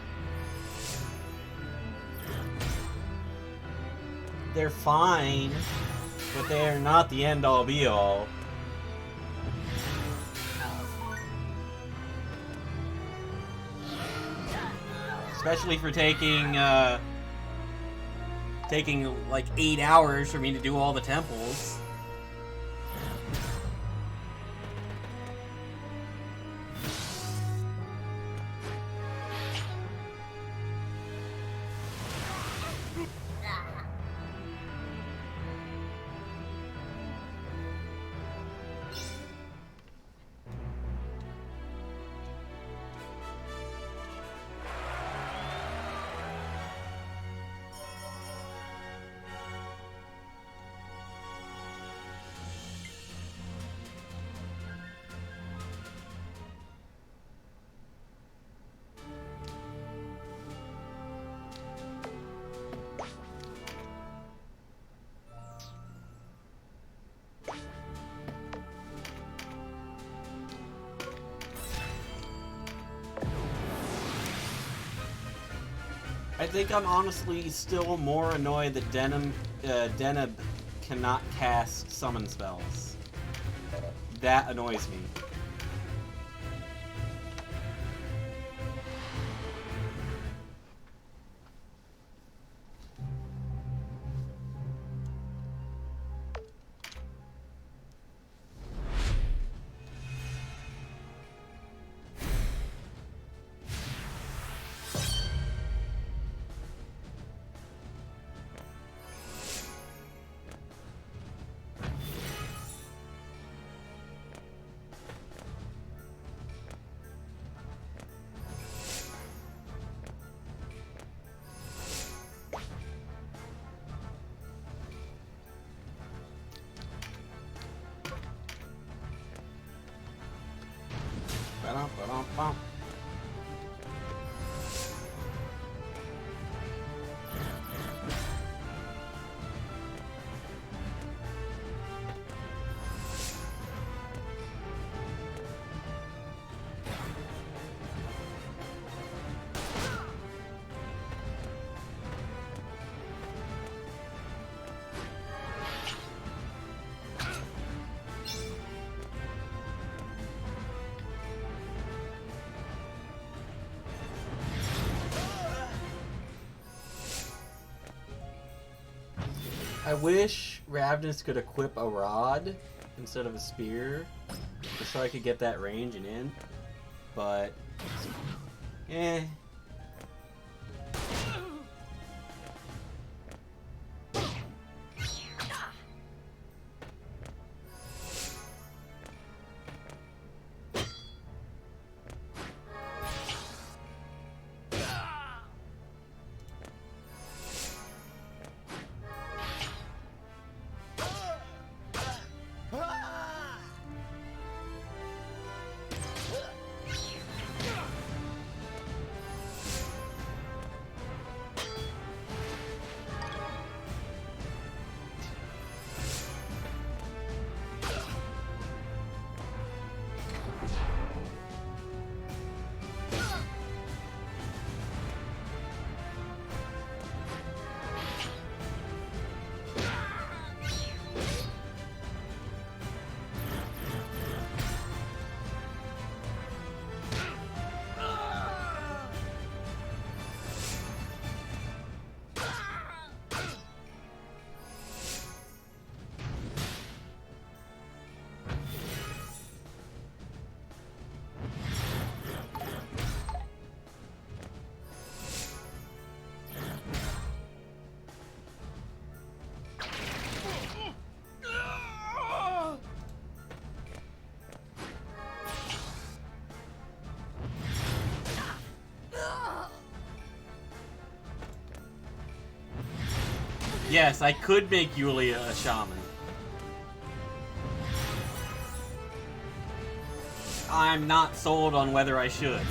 They're fine, but they're not the end-all be-all. Especially for taking like 8 hours for me to do all the temples. I think I'm honestly still more annoyed that Deneb cannot cast summon spells. That annoys me. I wish Ravnus could equip a rod instead of a spear, just so I could get that range and in. But, eh. Yes, I could make Yulia a shaman. I'm not sold on whether I should.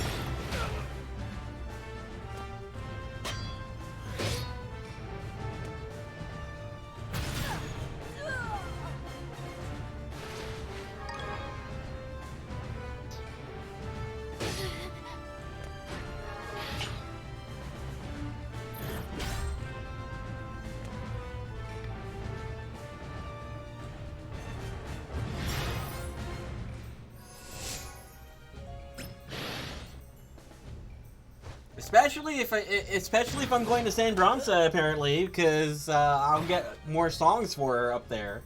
Especially if I'm going to San Bronsa, apparently, because I'll get more songs for her up there.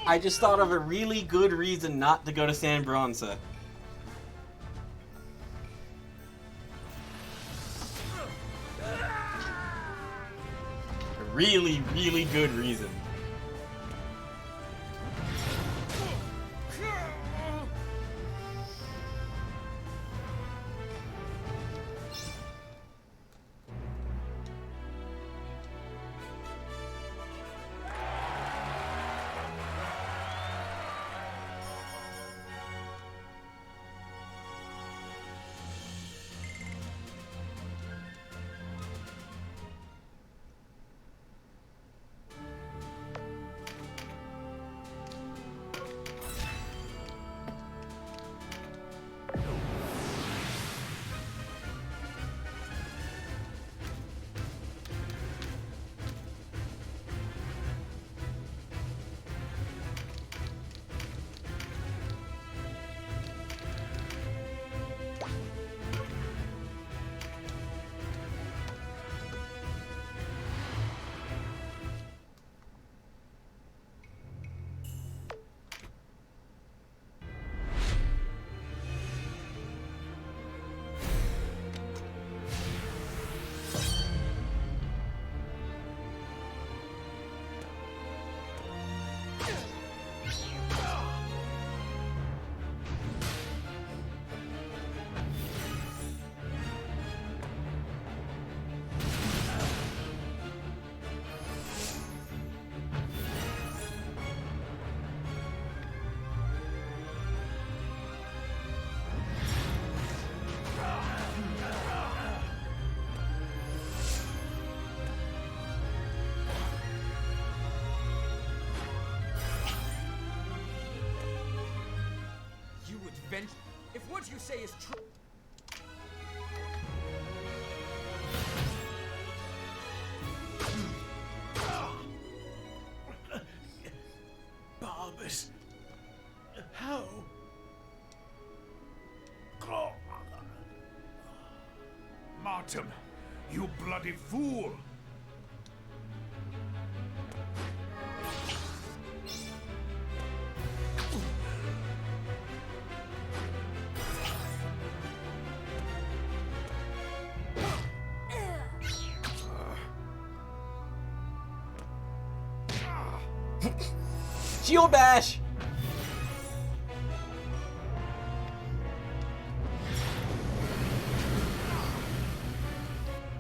I just thought of a really good reason not to go to San Bronsa. A really, really good reason. What you say is true. Barbus. How? Martin, you bloody fool! Shield bash!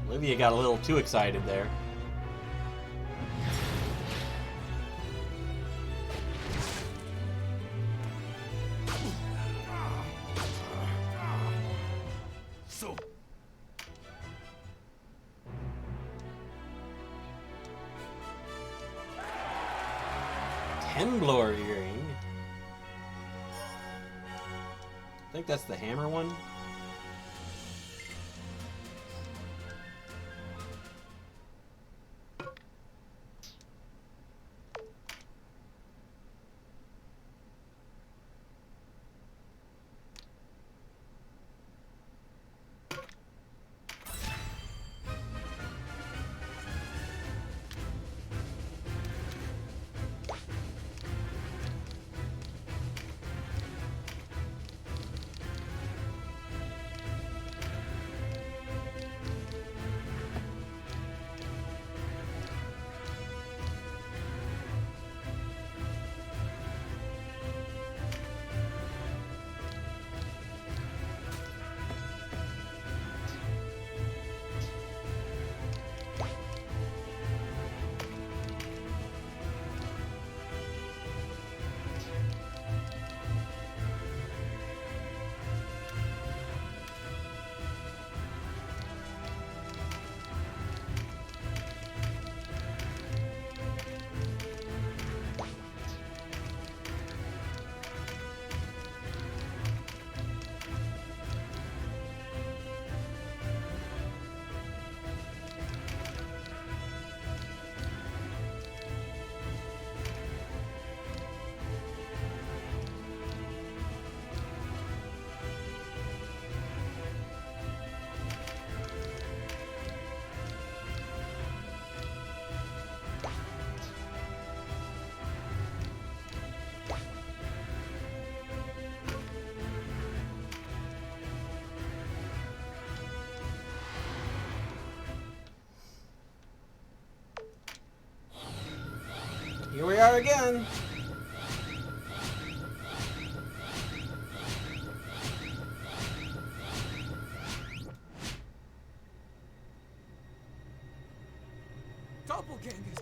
Olivia got a little too excited there. So... Tembloor earring. I think that's the hammer one. Here we are again. Doppelgangers.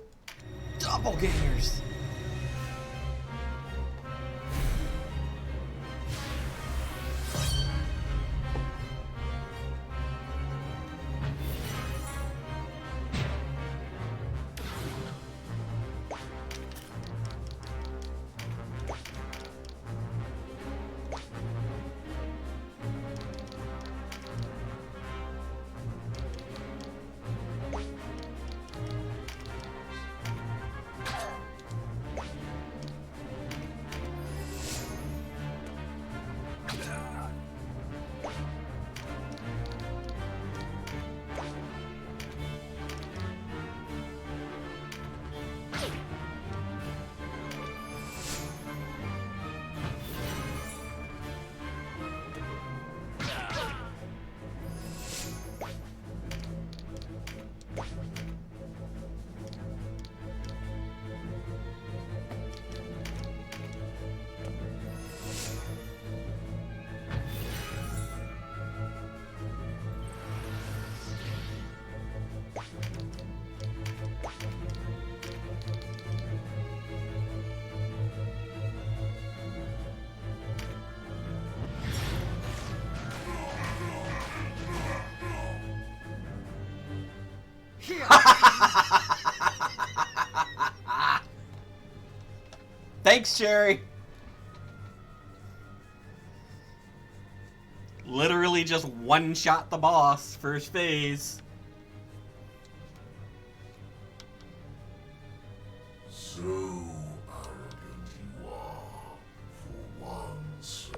Doppelgangers. Thanks, Sherry. literally just one-shot the boss first phase. So arrogant you are, for once.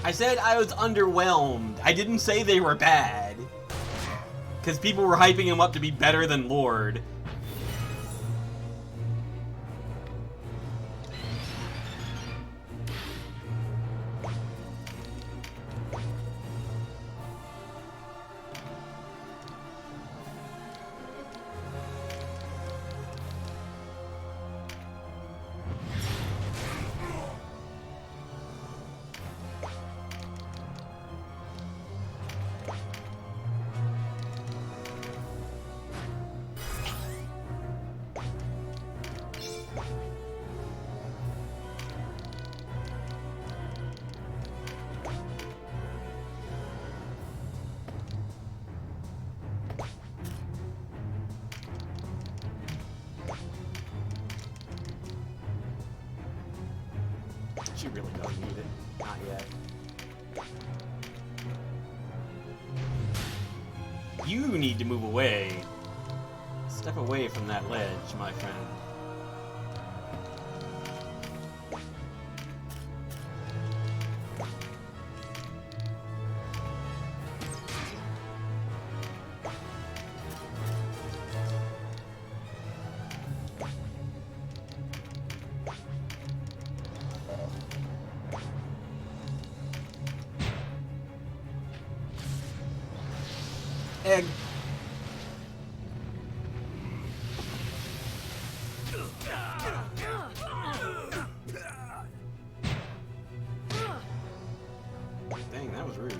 I said I was underwhelmed. I didn't say they were bad. Because people were hyping him up to be better than Lord. She really doesn't need it. Not yet. You need to move away. Step away from that ledge, my friend. Egg. Dang, that was rude.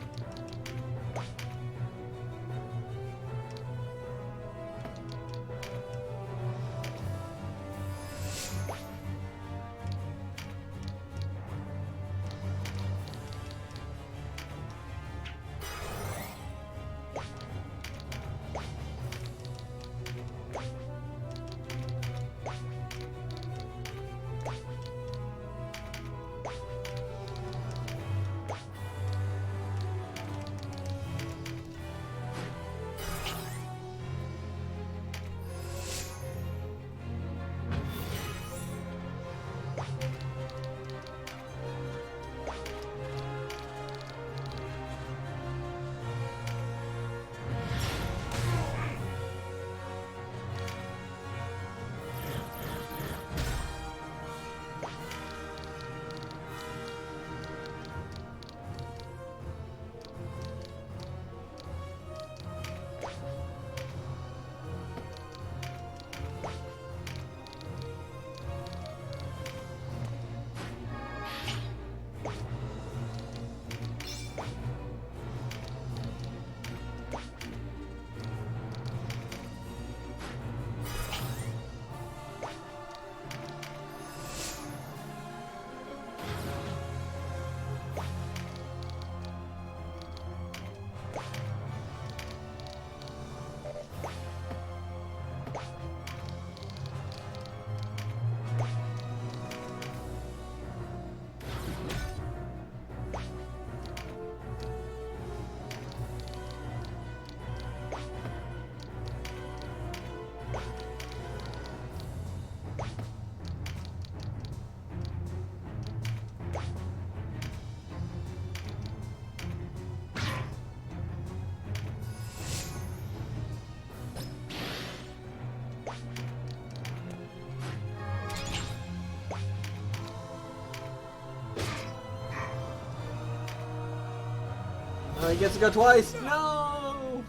He gets to go twice. No.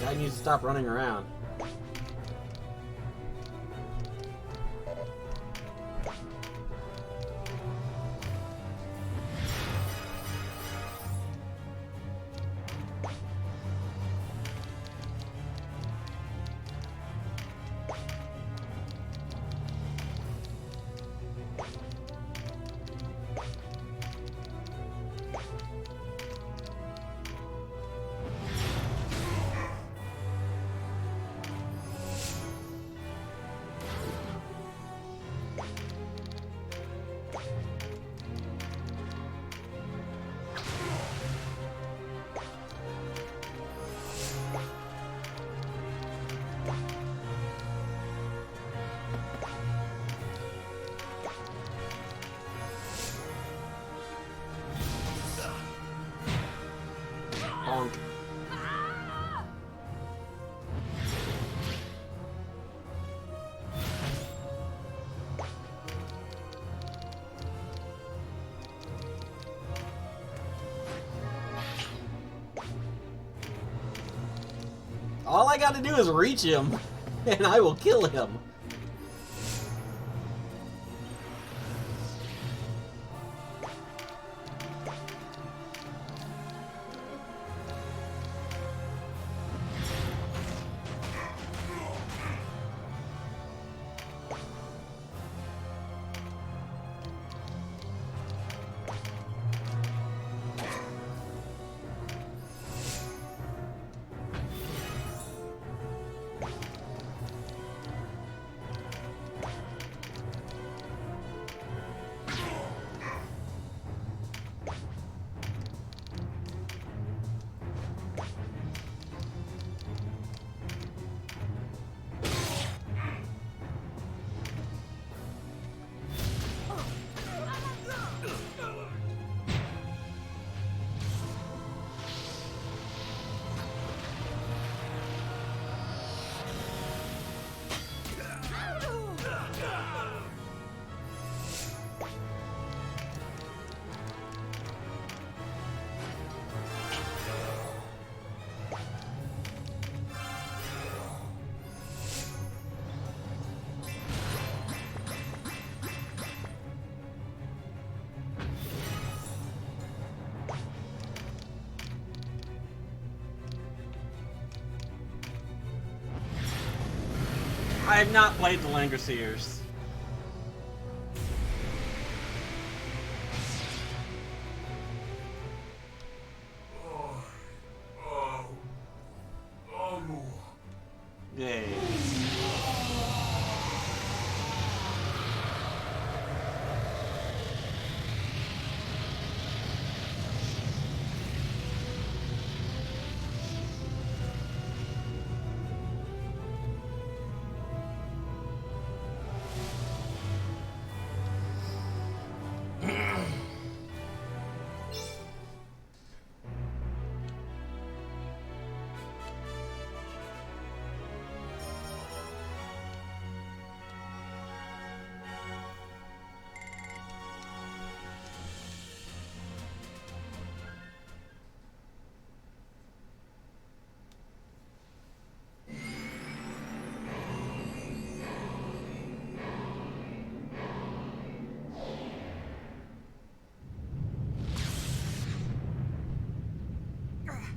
I need to stop running around. All I gotta do is reach him, and I will kill him. I have not played the Langrisseers. Yay.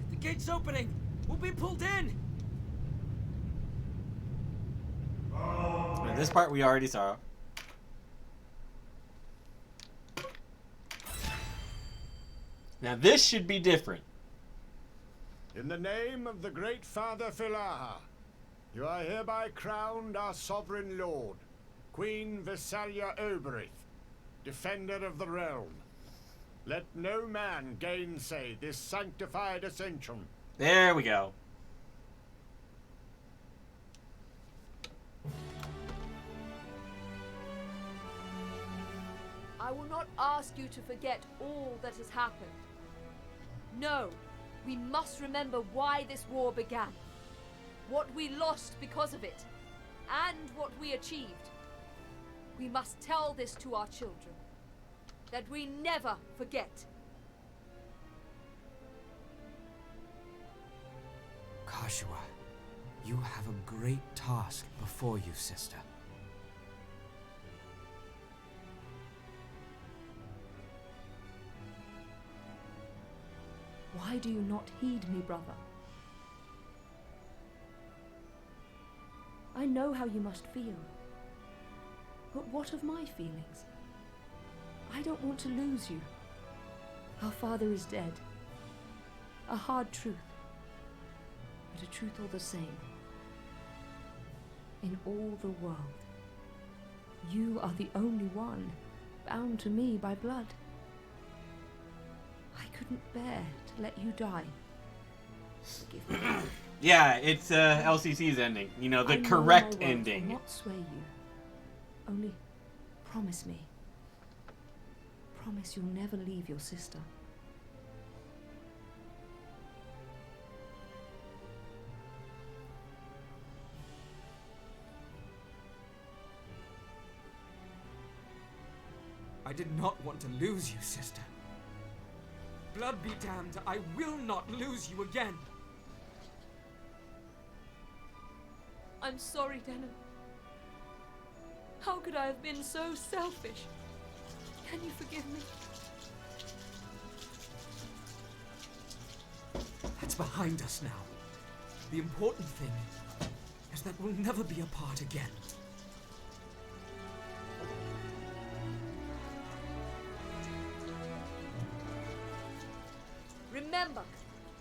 The gate's opening! We'll be pulled in! And this part we already saw. Now this should be different. In the name of the great Father Philaha, you are hereby crowned our sovereign lord, Queen Visalia Oberith, defender of the realm. Let no man gainsay this sanctified ascension. There we go. I will not ask you to forget all that has happened. No, we must remember why this war began. What we lost because of it, and what we achieved. We must tell this to our children, that we never forget. Kashua, you have a great task before you, sister. Why do you not heed me, brother? I know how you must feel. But what of my feelings? I don't want to lose you. Our father is dead. A hard truth, but a truth all the same. In all the world, you are the only one bound to me by blood. I couldn't bear to let you die. Forgive me. Yeah, it's LCC's ending. You know, the I know correct my words ending. will not sway you. Only promise me. Promise you'll never leave your sister. I did not want to lose you, sister. Blood be damned, I will not lose you again. I'm sorry, Denim. How could I have been so selfish? Can you forgive me? That's behind us now. The important thing is that we'll never be apart again. Remember,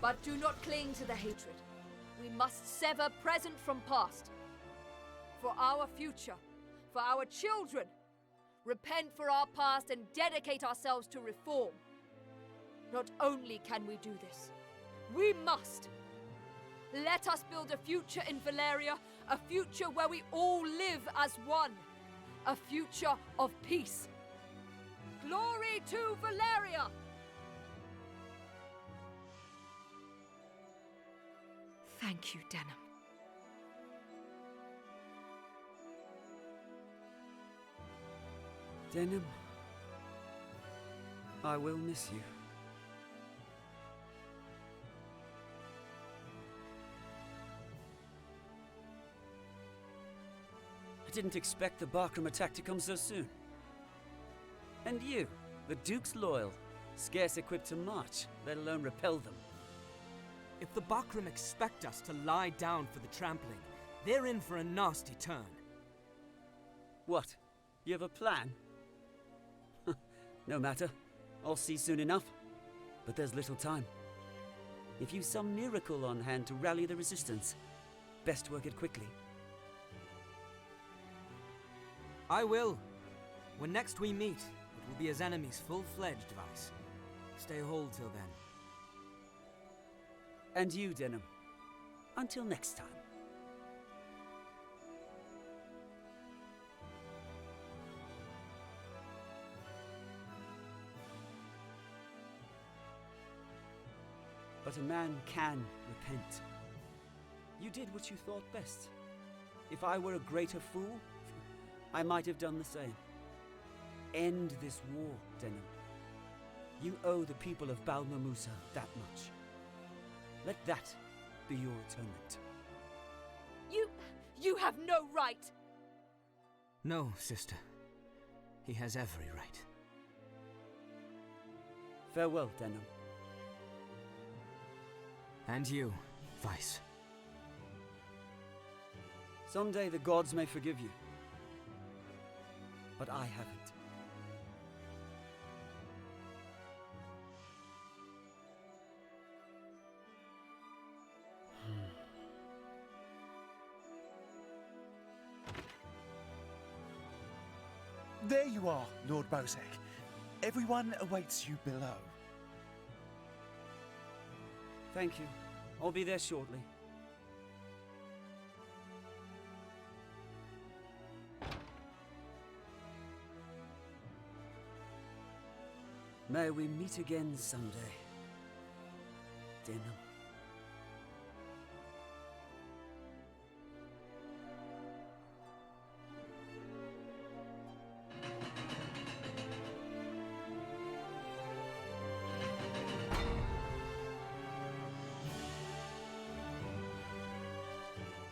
but do not cling to the hatred. We must sever present from past. For our future, for our children. Repent for our past and dedicate ourselves to reform. Not only can we do this, we must. Let us build a future in Valeria, a future where we all live as one. A future of peace. Glory to Valeria! Thank you, Denim. Denim, I will miss you. I didn't expect the Barkram attack to come so soon. And you, the Duke's loyal, scarce equipped to march, let alone repel them. If the Bakram expect us to lie down for the trampling, they're in for a nasty turn. What? You have a plan? No matter. I'll see soon enough. But there's little time. If you've some miracle on hand to rally the resistance, best work it quickly. I will. When next we meet, it will be as enemies full-fledged, Vice. Stay whole till then. And you, Denim. Until next time. But a man can repent. You did what you thought best. If I were a greater fool, I might have done the same. End this war, Denim. You owe the people of Balmamusa that much. Let that be your atonement. You have no right! No, sister. He has every right. Farewell, Denim. And you, Vice. Someday the gods may forgive you. But I haven't. There you are, Lord Bozek. Everyone awaits you below. Thank you. I'll be there shortly. May we meet again someday, Denim.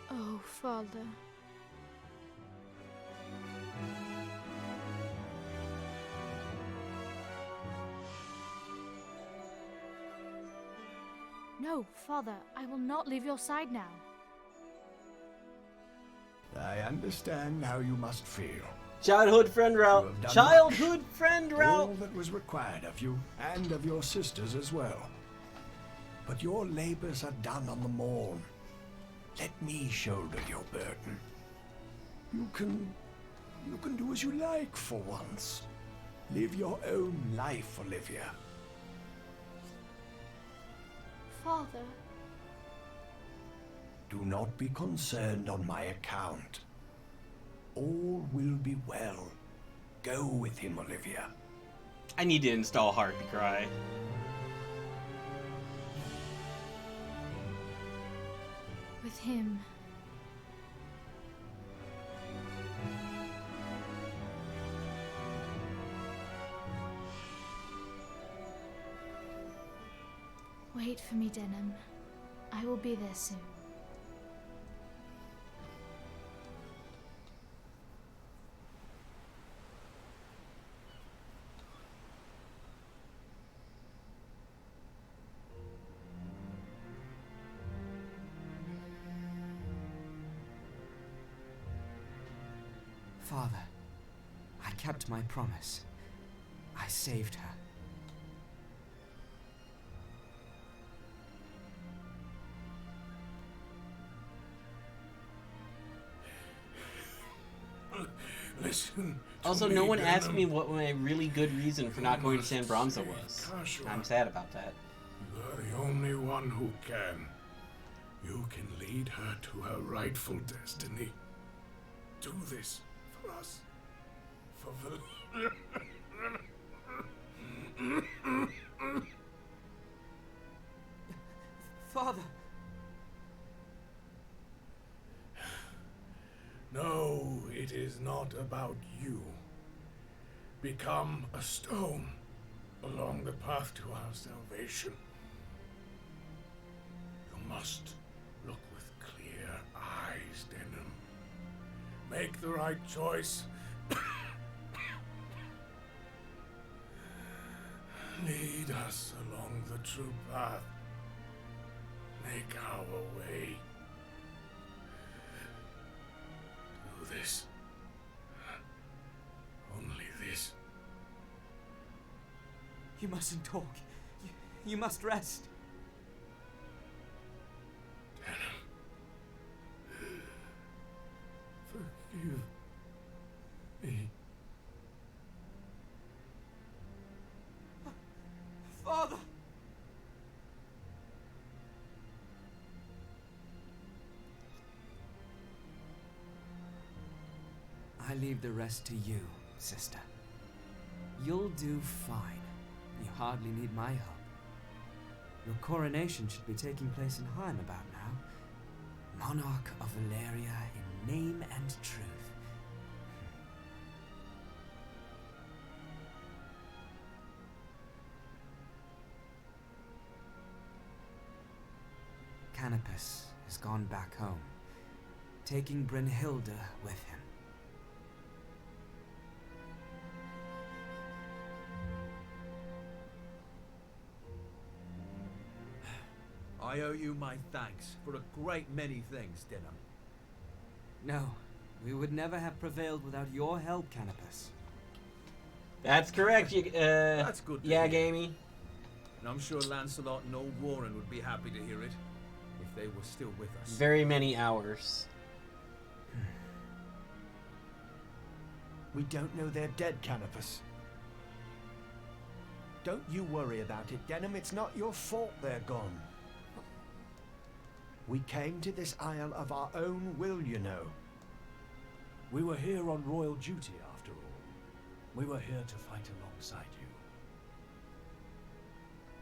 Oh, Father. No, Father, I will not leave your side now. I understand how you must feel. Childhood friend route. You have done Childhood much. friend route. All that was required of you, and of your sisters as well. But your labors are done on the morn. Let me shoulder your burden. You can do as you like for once. Live your own life, Olivia. Father. Do not be concerned on my account. All will be well. Go with him, Olivia. I need to install Heart to Cry. With him. Wait for me, Denim. I will be there soon. Father, I kept my promise. I saved her. Listen. Also, no one asked me what my really good reason for not going to San Bronzo was. I'm sad about that. You're the only one who can. You can lead her to her rightful destiny. Do this for us. For Father! No, it is not about you. Become a stone along the path to our salvation. You must look with clear eyes, Denim. Make the right choice. Lead us along the true path. Make our way. Do this. Only this. You mustn't talk. You must rest. Forgive me. Father! I leave the rest to you, sister. You'll do fine. You hardly need my help. Your coronation should be taking place in Heim about now. Monarch of Valeria in name and truth. Canopus has gone back home, taking Brynhilde with him. I owe you my thanks for a great many things, Denim. No, we would never have prevailed without your help, Canopus. That's correct, That's good to yeah, hear. Gamey. And I'm sure Lancelot and old Warren would be happy to hear it, if they were still with us. Very many hours. We don't know they're dead, Canopus. Don't you worry about it, Denim. It's not your fault they're gone. We came to this isle of our own will, you know. We were here on royal duty, after all. We were here to fight alongside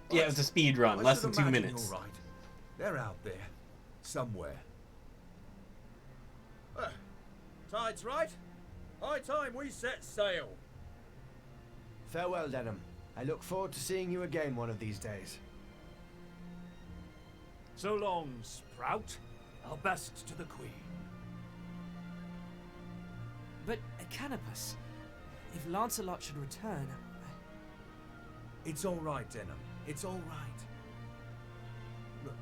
you. Yeah, it was a speed run, I less should than 2 imagine minutes. You're right. They're out there, somewhere. Tide's right. High time we set sail. Farewell, Denim. I look forward to seeing you again one of these days. So long, Sprout. Our best to the Queen. But, Canopus, if Lancelot should return... It's all right, Denim. It's all right. Look,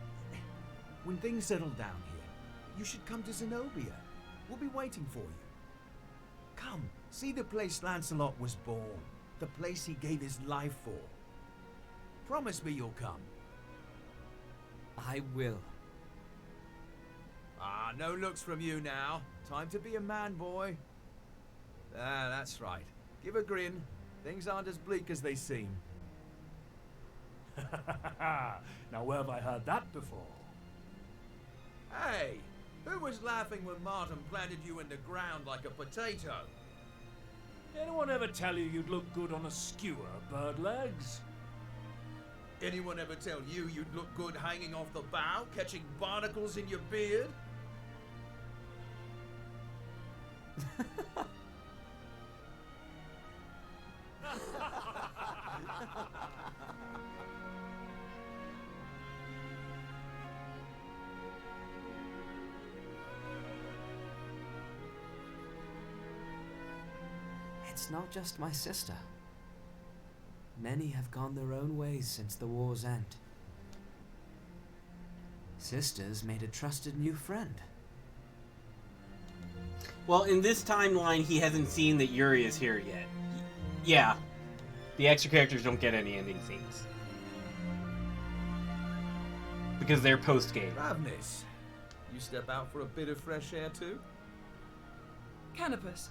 when things settle down here, you should come to Zenobia. We'll be waiting for you. Come, see the place Lancelot was born. The place he gave his life for. Promise me you'll come. I will. Ah, no looks from you now. Time to be a man, boy. Ah, that's right. Give a grin. Things aren't as bleak as they seem. Now where have I heard that before? Hey, who was laughing when Martin planted you in the ground like a potato? Anyone ever tell you you'd look good on a skewer, bird legs? Anyone ever tell you you'd look good hanging off the bough, catching barnacles in your beard? It's not just my sister. Many have gone their own ways since the war's end. Sisters made a trusted new friend. Well, in this timeline, he hasn't seen that Yuri is here yet. Yeah. The extra characters don't get any ending scenes. Because they're post-game. Ravnis, you step out for a bit of fresh air too? Canopus.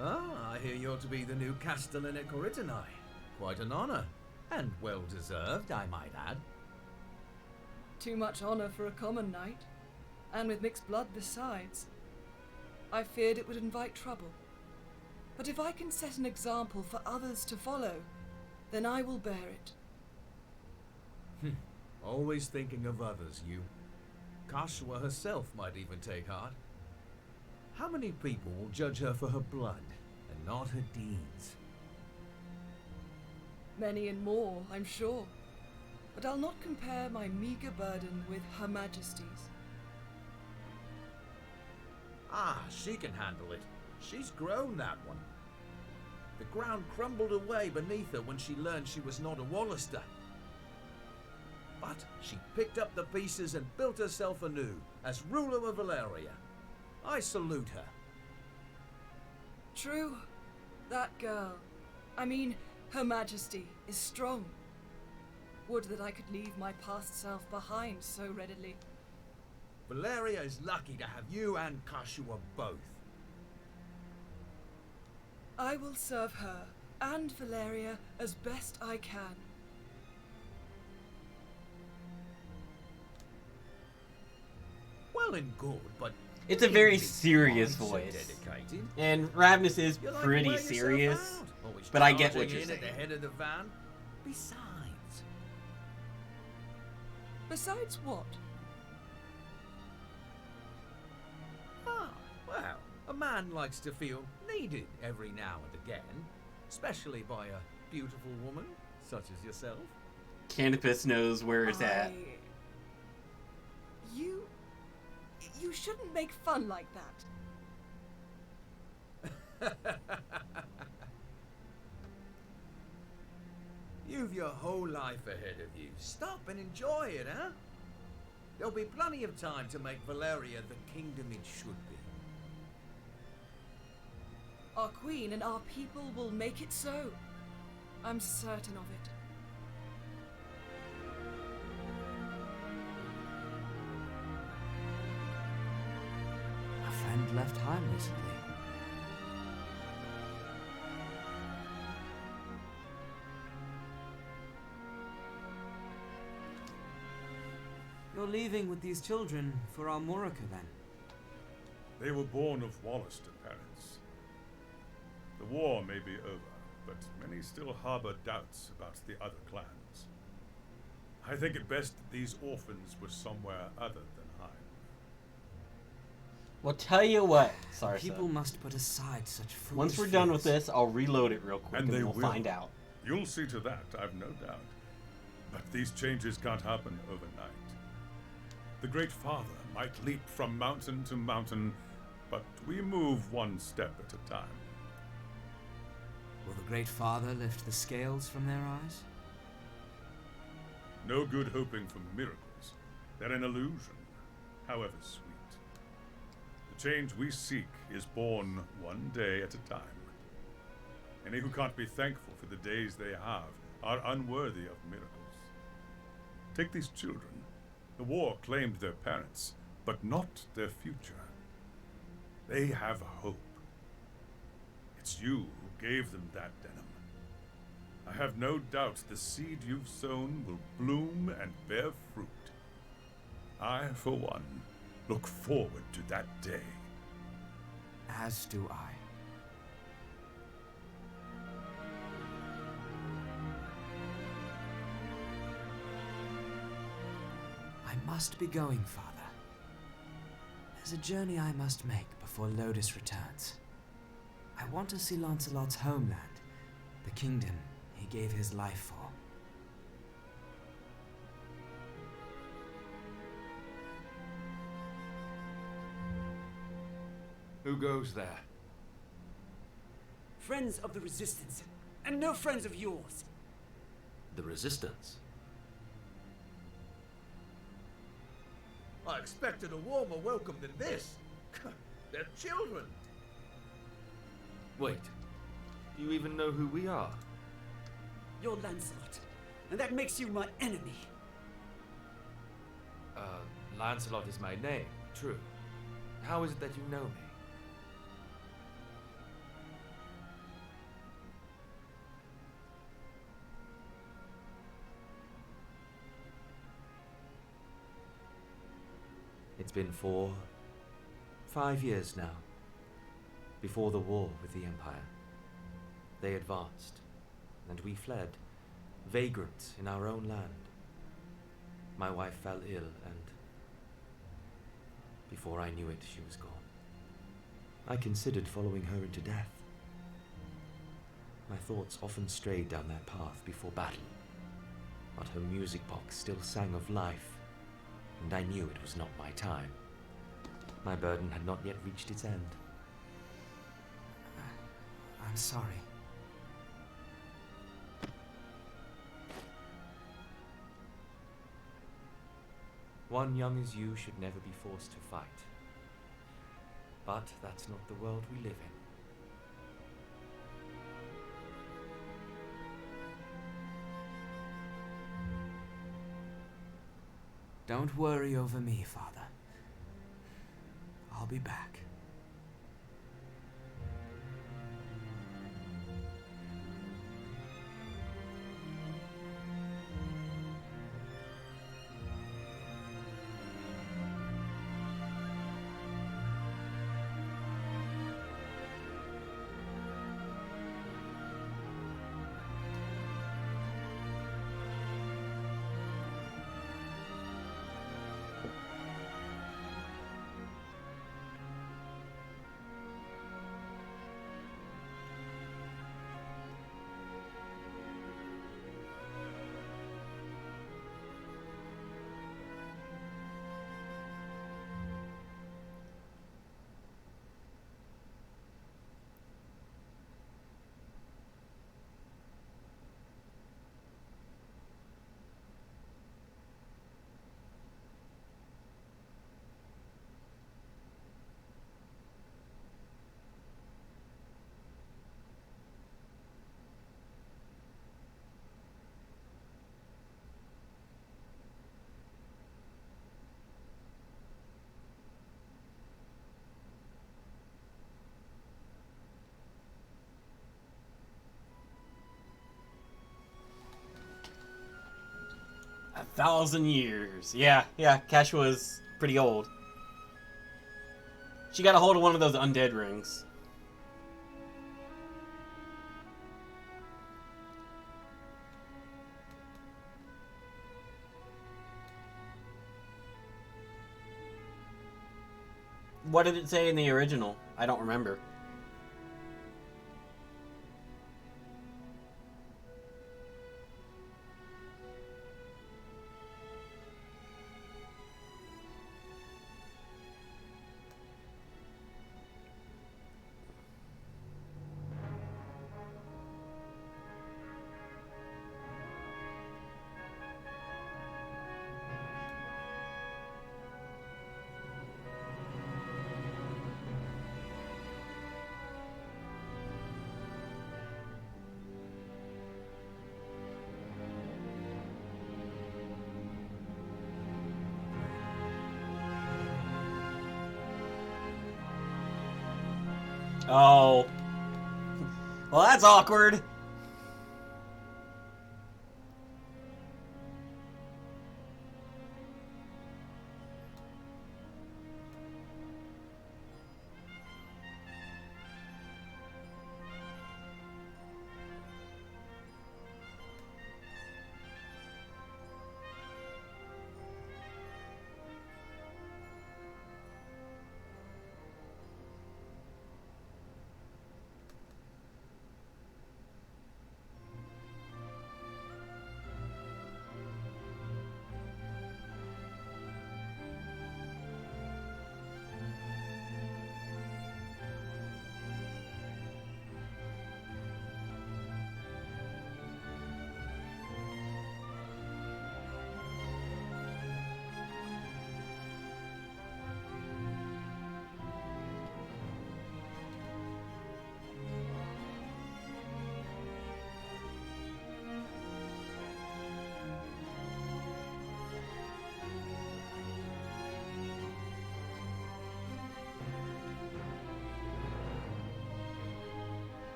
Ah, I hear you're to be the new Castellan at Coritani. Quite an honor. And well deserved, I might add. Too much honor for a common knight. And with mixed blood besides. I feared it would invite trouble. But if I can set an example for others to follow, then I will bear it. Always thinking of others, you. Kashua herself might even take heart. How many people will judge her for her blood, and not her deeds? Many and more, I'm sure. But I'll not compare my meager burden with Her Majesty's. Ah, she can handle it. She's grown, that one. The ground crumbled away beneath her when she learned she was not a Wallister. But she picked up the pieces and built herself anew as ruler of Valeria. I salute her. True. That girl, I mean, Her Majesty, is strong. Would that I could leave my past self behind so readily. Valeria is lucky to have you and Kashua both. I will serve her and Valeria as best I can. Well and good, but It's a very serious voice. And Ravnis is You like pretty to wear yourself serious, out. Always but I get what charging you're in saying. at the head of the van. Besides what? Ah, well, a man likes to feel needed every now and again, especially by a beautiful woman such as yourself. Canopus knows where it's at. You shouldn't make fun like that. You've your whole life ahead of you. Stop and enjoy it, huh? There'll be plenty of time to make Valeria the kingdom it should be. Our queen and our people will make it so. I'm certain of it. A friend left home recently. You're leaving with these children for Almorica, then? They were born of Wallister parents. The war may be over, but many still harbor doubts about the other clans. I think it best that these orphans were somewhere other than Heim. Well, tell you what, Sarsa. People must put aside such foolish Once we're done with fears. this, I'll reload it real quick and they we'll will. find out. You'll see to that, I've no doubt. But these changes can't happen overnight. The Great Father might leap from mountain to mountain, but we move one step at a time. Will the Great Father lift the scales from their eyes? No good hoping for miracles. They're an illusion, however sweet. The change we seek is born one day at a time. Any who can't be thankful for the days they have are unworthy of miracles. Take these children. The war claimed their parents, but not their future. They have hope. It's you who gave them that, Denim. I have no doubt the seed you've sown will bloom and bear fruit. I, for one, look forward to that day. As do I. I must be going, Father. There's a journey I must make before Lodis returns. I want to see Lancelot's homeland, the kingdom he gave his life for. Who goes there? Friends of the Resistance, and no friends of yours. The Resistance? I expected a warmer welcome than this. They're children. Wait, do you even know who we are? You're Lancelot, and that makes you my enemy. Lancelot is my name, true. How is it that you know me? It's been 5 years now. Before the war with the Empire. They advanced, and we fled, vagrants in our own land. My wife fell ill, and before I knew it, she was gone. I considered following her into death. My thoughts often strayed down that path before battle, but her music box still sang of life, and I knew it was not my time. My burden had not yet reached its end. I'm sorry. One young as you should never be forced to fight. But that's not the world we live in. Don't worry over me, Father. I'll be back. A 1,000 years. Yeah, Cash was pretty old. She got a hold of one of those undead rings. What did it say in the original? I don't remember. Oh. Well, that's awkward.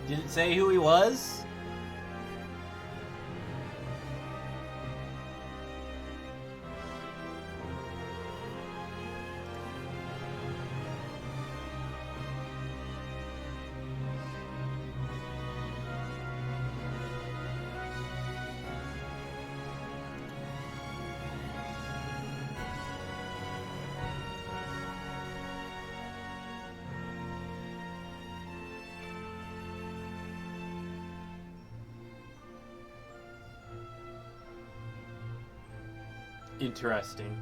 Did it say who he was? Interesting.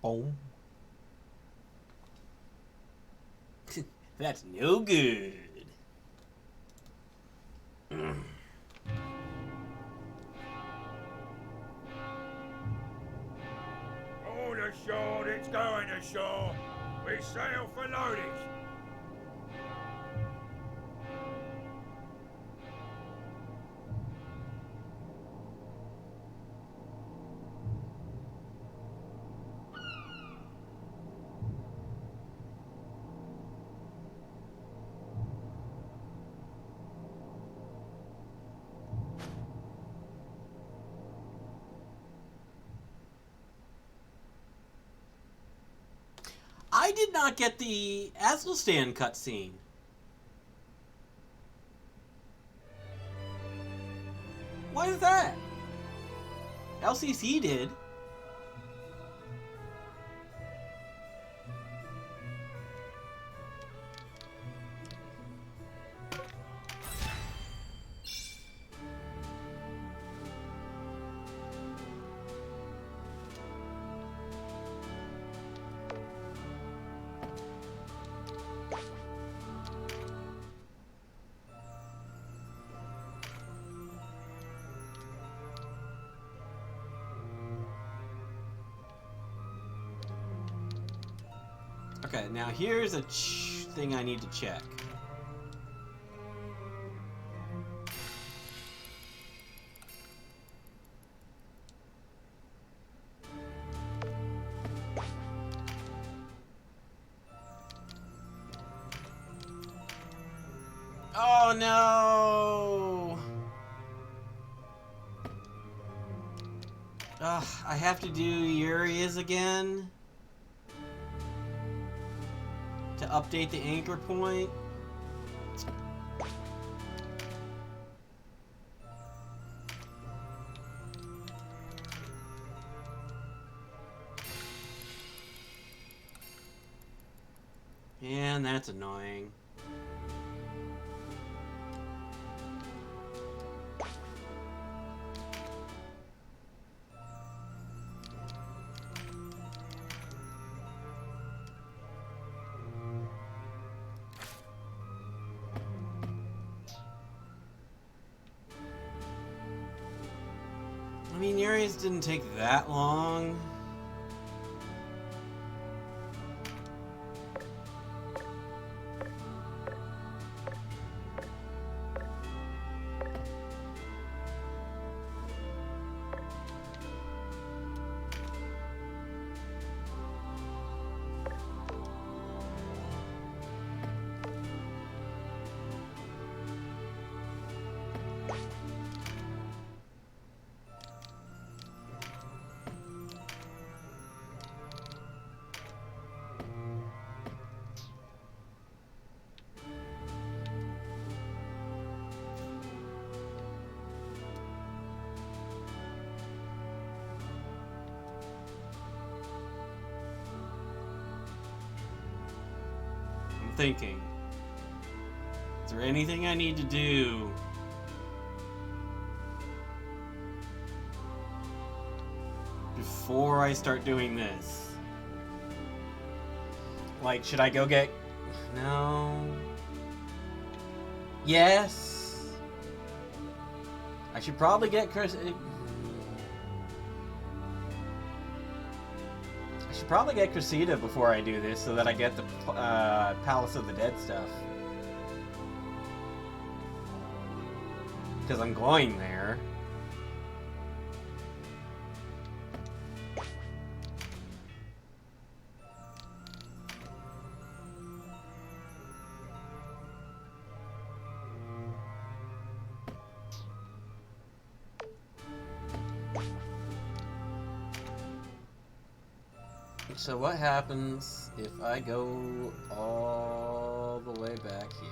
Boom. That's no good. All ashore that's going ashore. We sail for Lodi's. I did not get the Azulstan cutscene. Why is that? LCC did. Okay, now here's a thing I need to check. Oh no! Ugh, I have to do Urias again to update the anchor point. And that's annoying. I mean, Urias didn't take that long. thinking. Is there anything I need to do before I start doing this? Like, should I go get... No. Yes. I should probably get Chris... I should probably get Cressida before I do this so that I get the Palace of the Dead stuff. Because I'm going there. So what happens if I go all the way back here?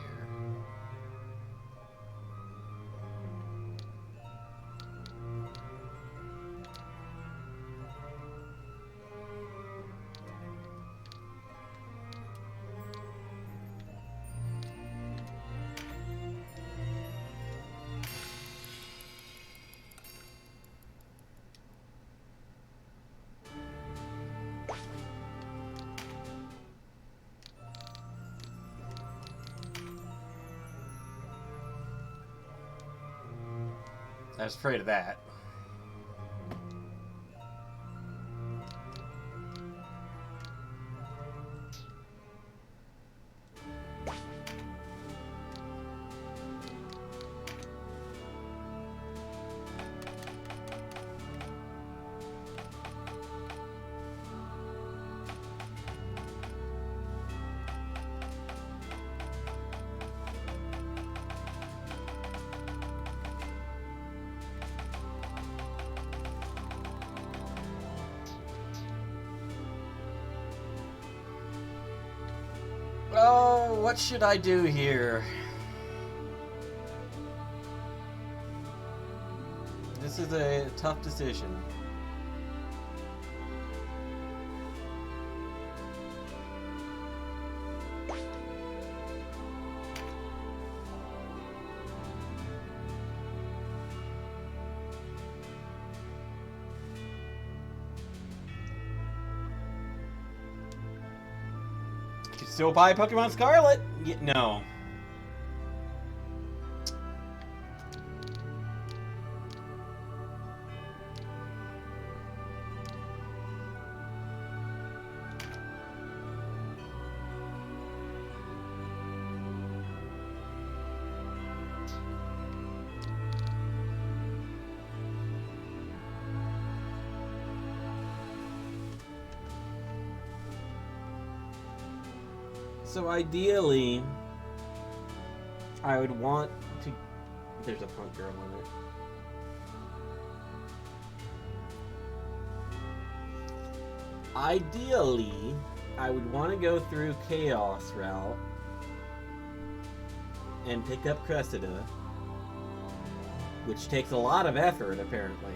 I was afraid of that. Oh, what should I do here? This is a tough decision. Still buy Pokemon Scarlet? No. So ideally, I would want to... There's a punk girl on it. Ideally, I would want to go through Chaos route and pick up Cressida, which takes a lot of effort, apparently.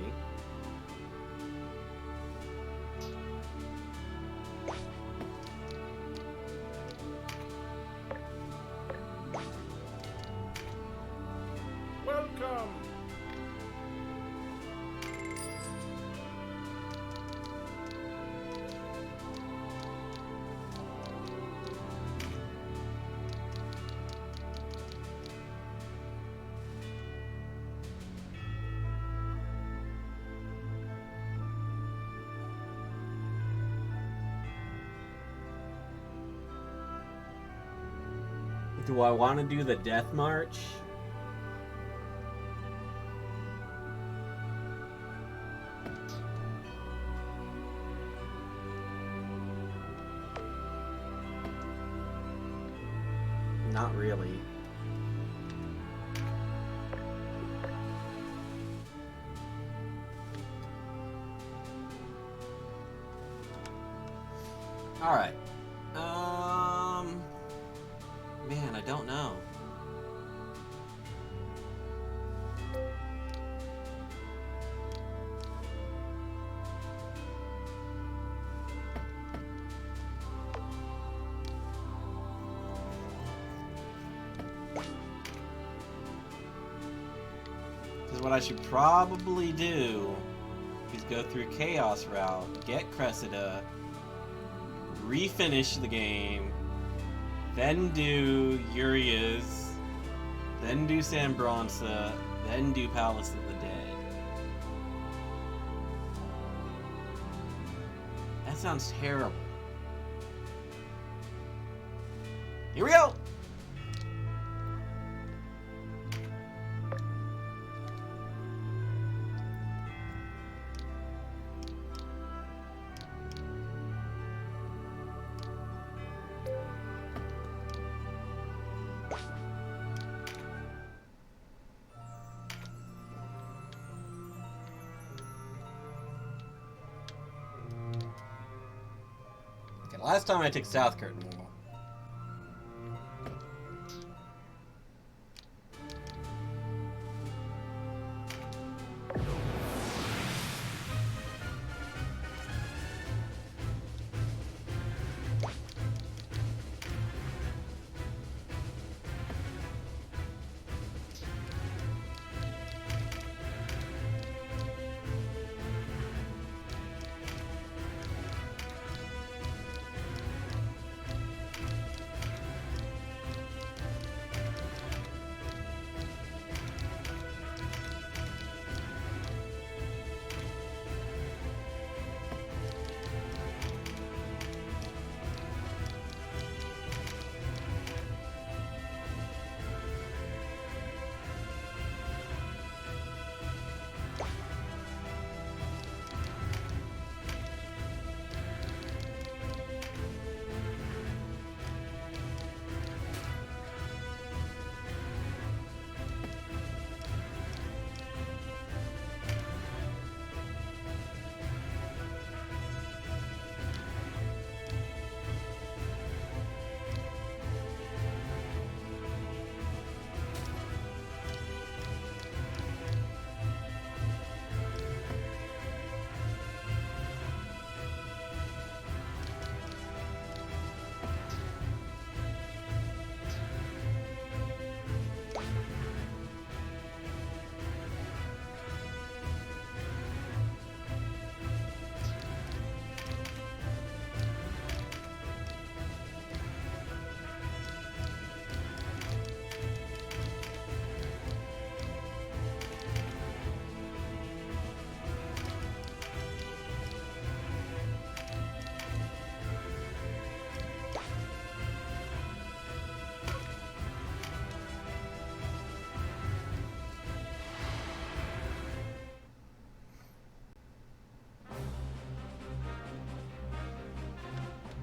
Do I want to do the Death March? Not really. All right. Man, I don't know. So what I should probably do is go through Chaos route, get Cressida, refinish the game, then do Uria's, then do Sambronsa, then do Palace of the Dead. That sounds terrible. Here we go! Okay, last time I took South Curtain Wall.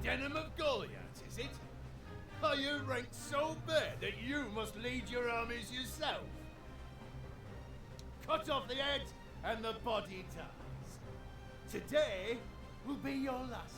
Denim of Goliath, is it? Are you ranked so bad that you must lead your armies yourself? Cut off the head and the body dies. Today will be your last.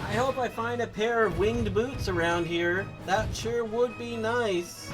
I hope I find a pair of winged boots around here. That sure would be nice.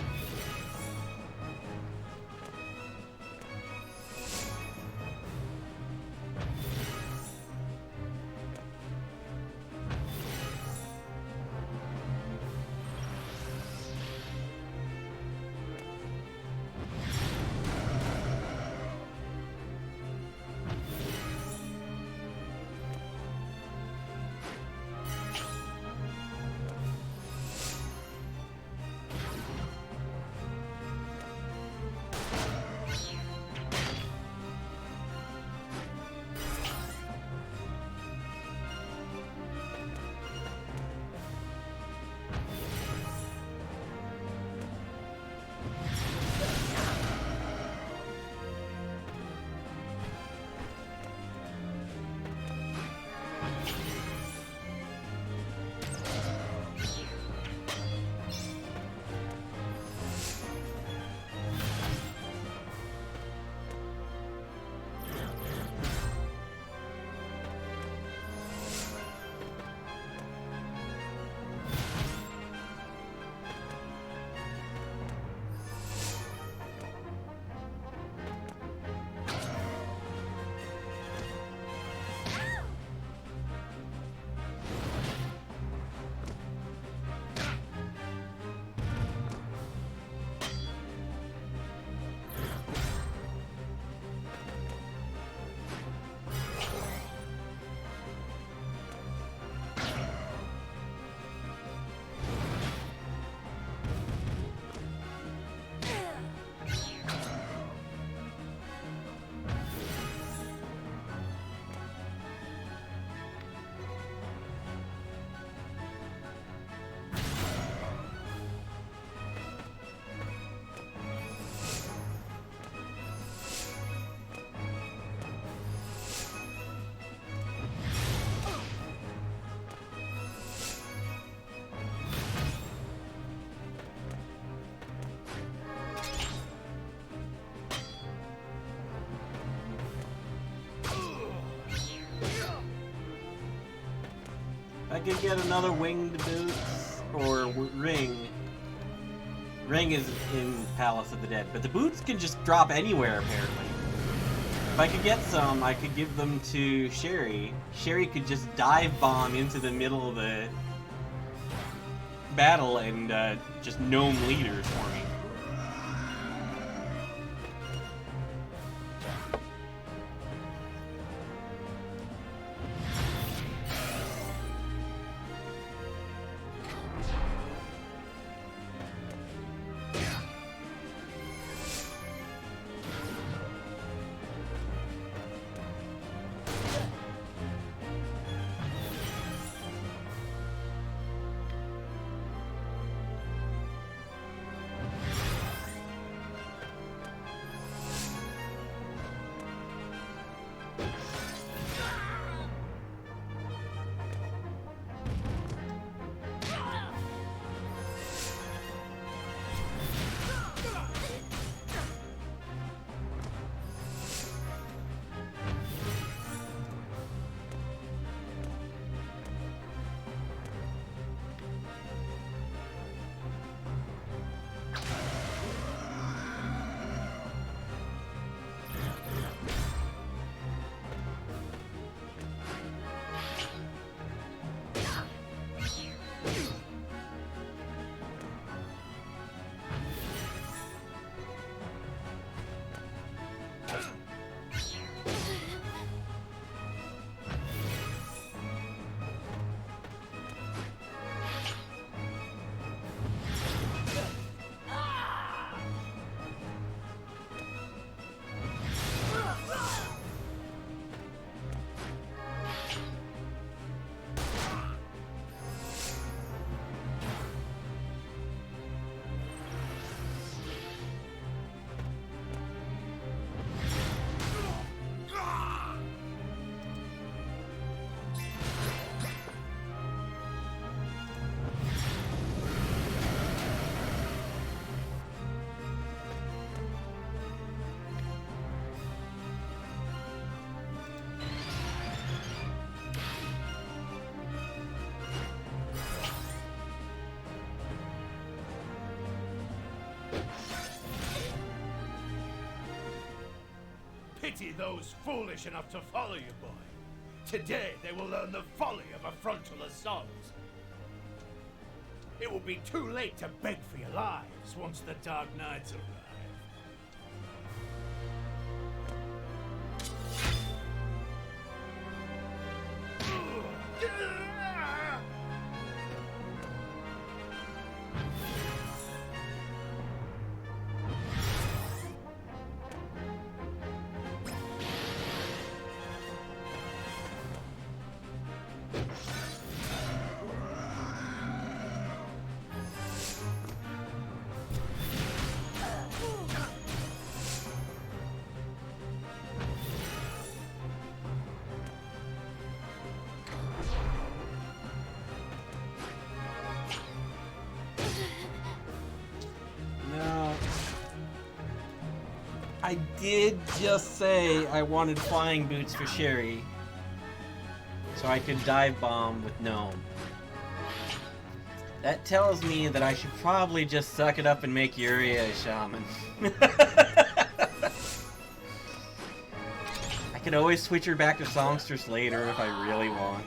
I could get another winged boots or ring. Ring is in Palace of the Dead, but the boots can just drop anywhere apparently. If I could get some, I could give them to Sherry. Sherry could just dive bomb into the middle of the battle and just gnome leaders for me. Pity those foolish enough to follow you, boy. Today they will learn the folly of a frontal assault. It will be too late to beg for your lives once the Dark Knights arrive. I did just say I wanted flying boots for Sherry, so I could dive bomb with Gnome. That tells me that I should probably just suck it up and make Yuria a shaman. I could always switch her back to songstress later if I really want.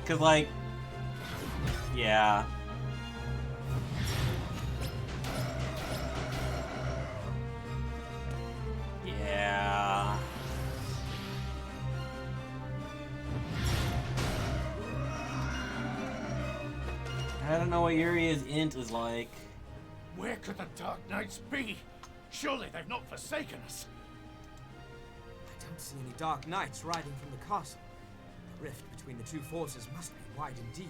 Cause like, yeah. Yeah. I don't know what Yuria's int is like. Where could the Dark Knights be? Surely they've not forsaken us. I don't see any Dark Knights riding from the castle. The rift between the two forces must be wide indeed.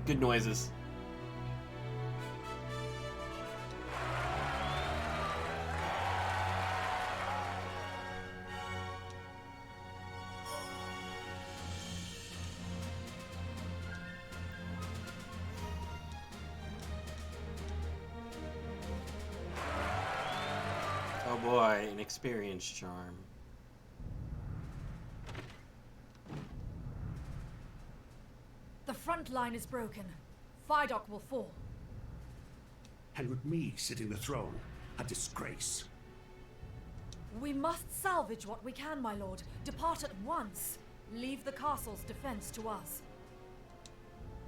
Good noises. Oh boy, an experience charm. The front line is broken. Vidocq will fall. And with me sitting the throne, a disgrace. We must salvage what we can, my lord. Depart at once. Leave the castle's defense to us.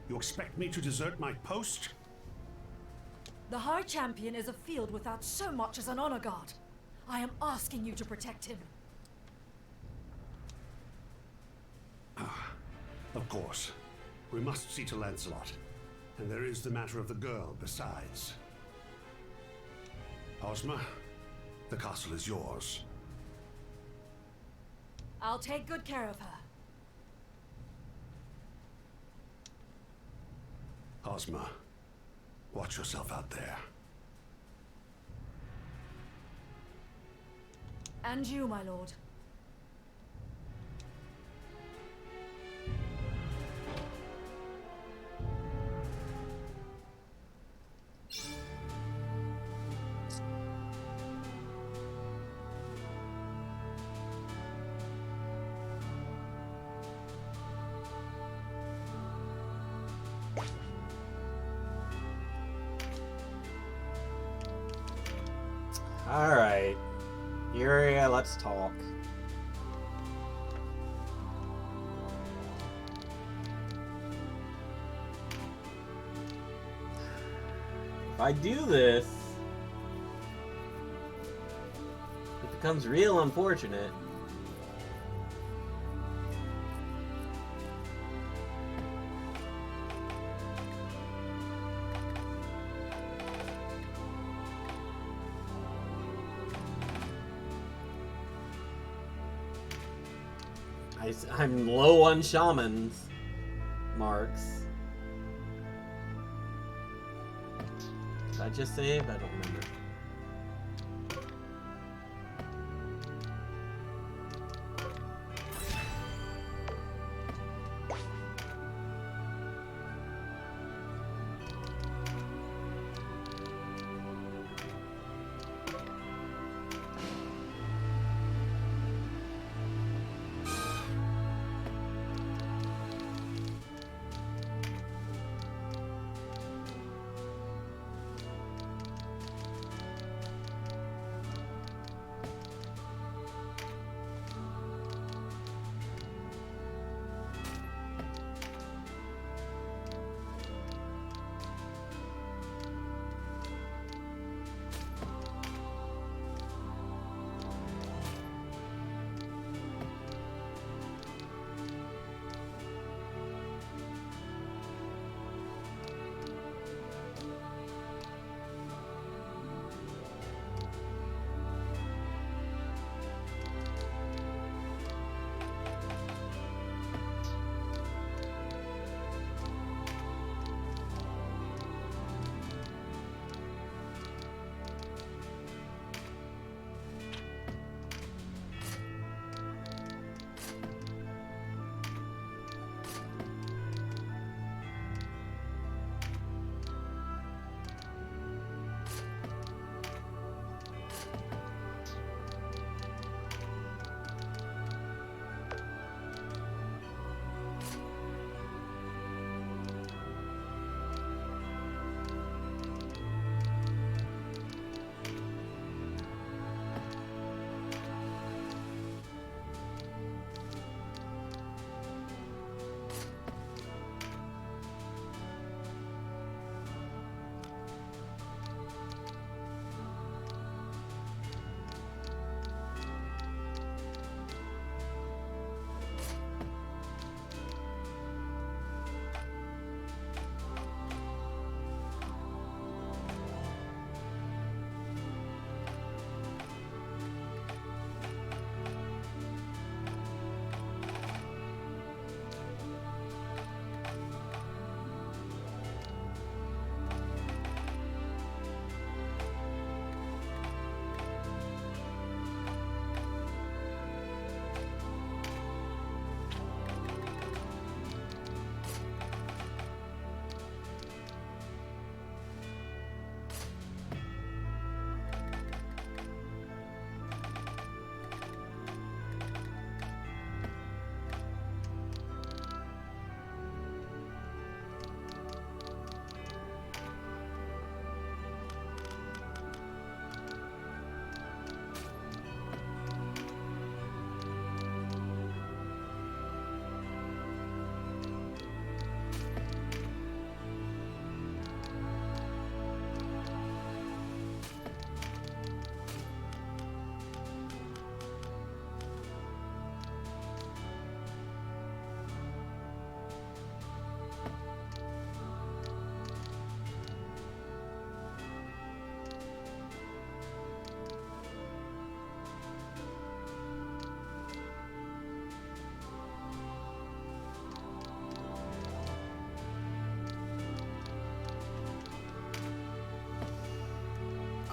You expect me to desert my post? The High Champion is a field without so much as an honor guard. I am asking you to protect him. Of course. We must see to Lancelot. And there is the matter of the girl besides. Ozma, the castle is yours. I'll take good care of her. Ozma, watch yourself out there. And you, my lord. Alright. Yuria, let's talk. If I do this, it becomes real unfortunate. I'm low on shamans marks. Did I just save? I don't remember.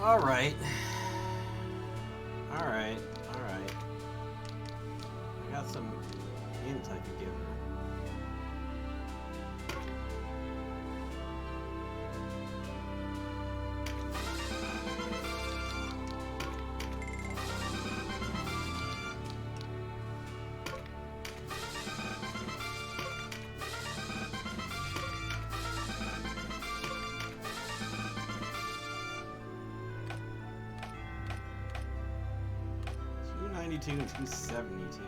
Alright. Alright. Alright. I got some hints I could give her. And 272.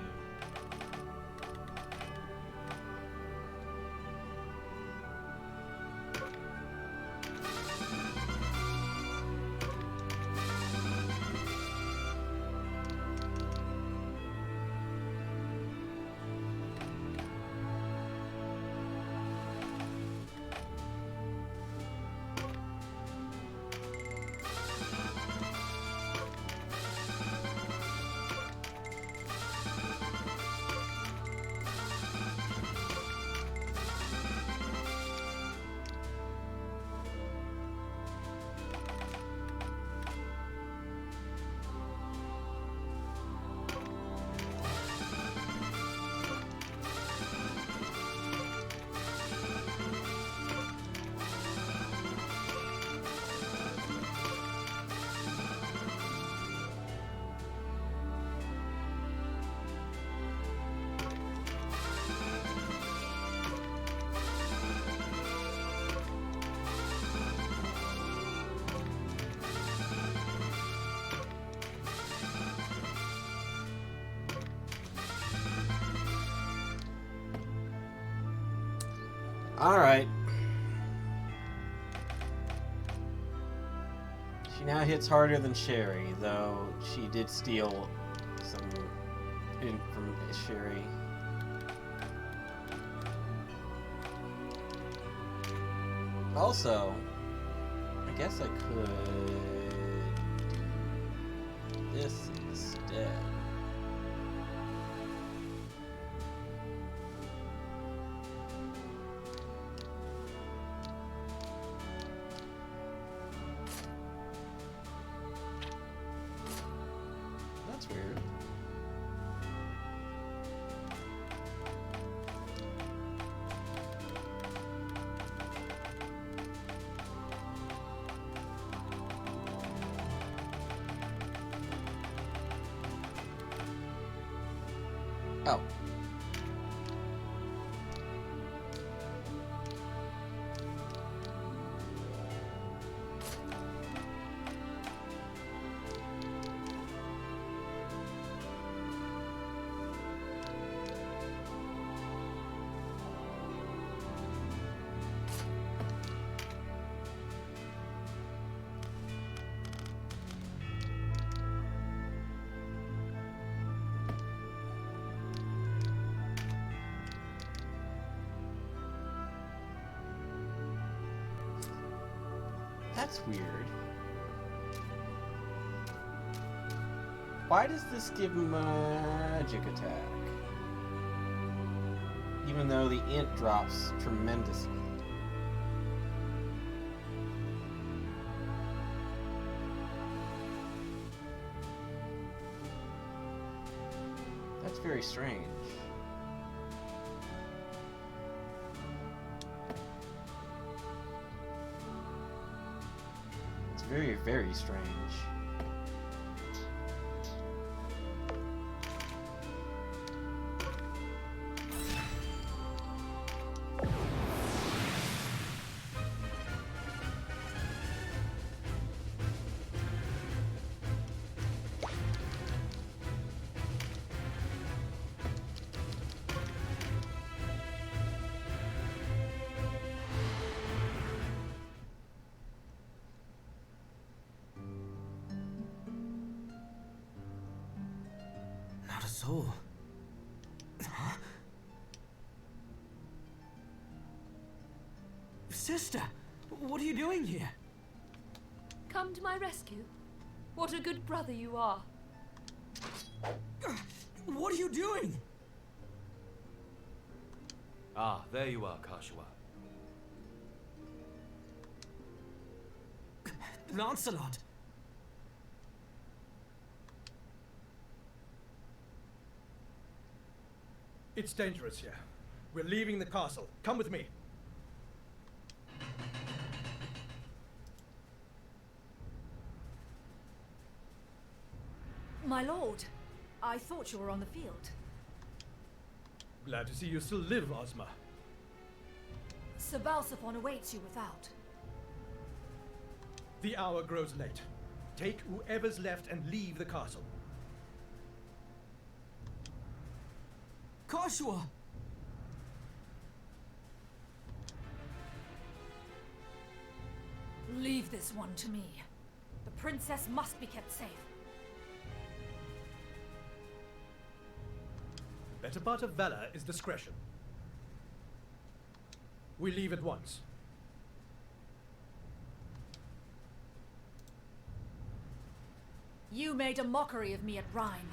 Alright. She now hits harder than Sherry, though she did steal some in from Sherry. Also, I guess I could do this instead. That's weird. Oh. That's weird. Why does this give magic attack? Even though the int drops tremendously. That's very strange. Very, very strange. Not a soul. Huh? Sister, what are you doing here? Come to my rescue? What a good brother you are. What are you doing? Ah, there you are, Kashua. Lancelot, It's dangerous here. We're leaving the castle. Come with me. My lord, I thought you were on the field. Glad to see you still live, Ozma. Sir Balsaphon awaits you without. The hour grows late. Take whoever's left and leave the castle. Koshua! Leave this one to me. The princess must be kept safe. The better part of valor is discretion. We leave at once. You made a mockery of me at Rhyme.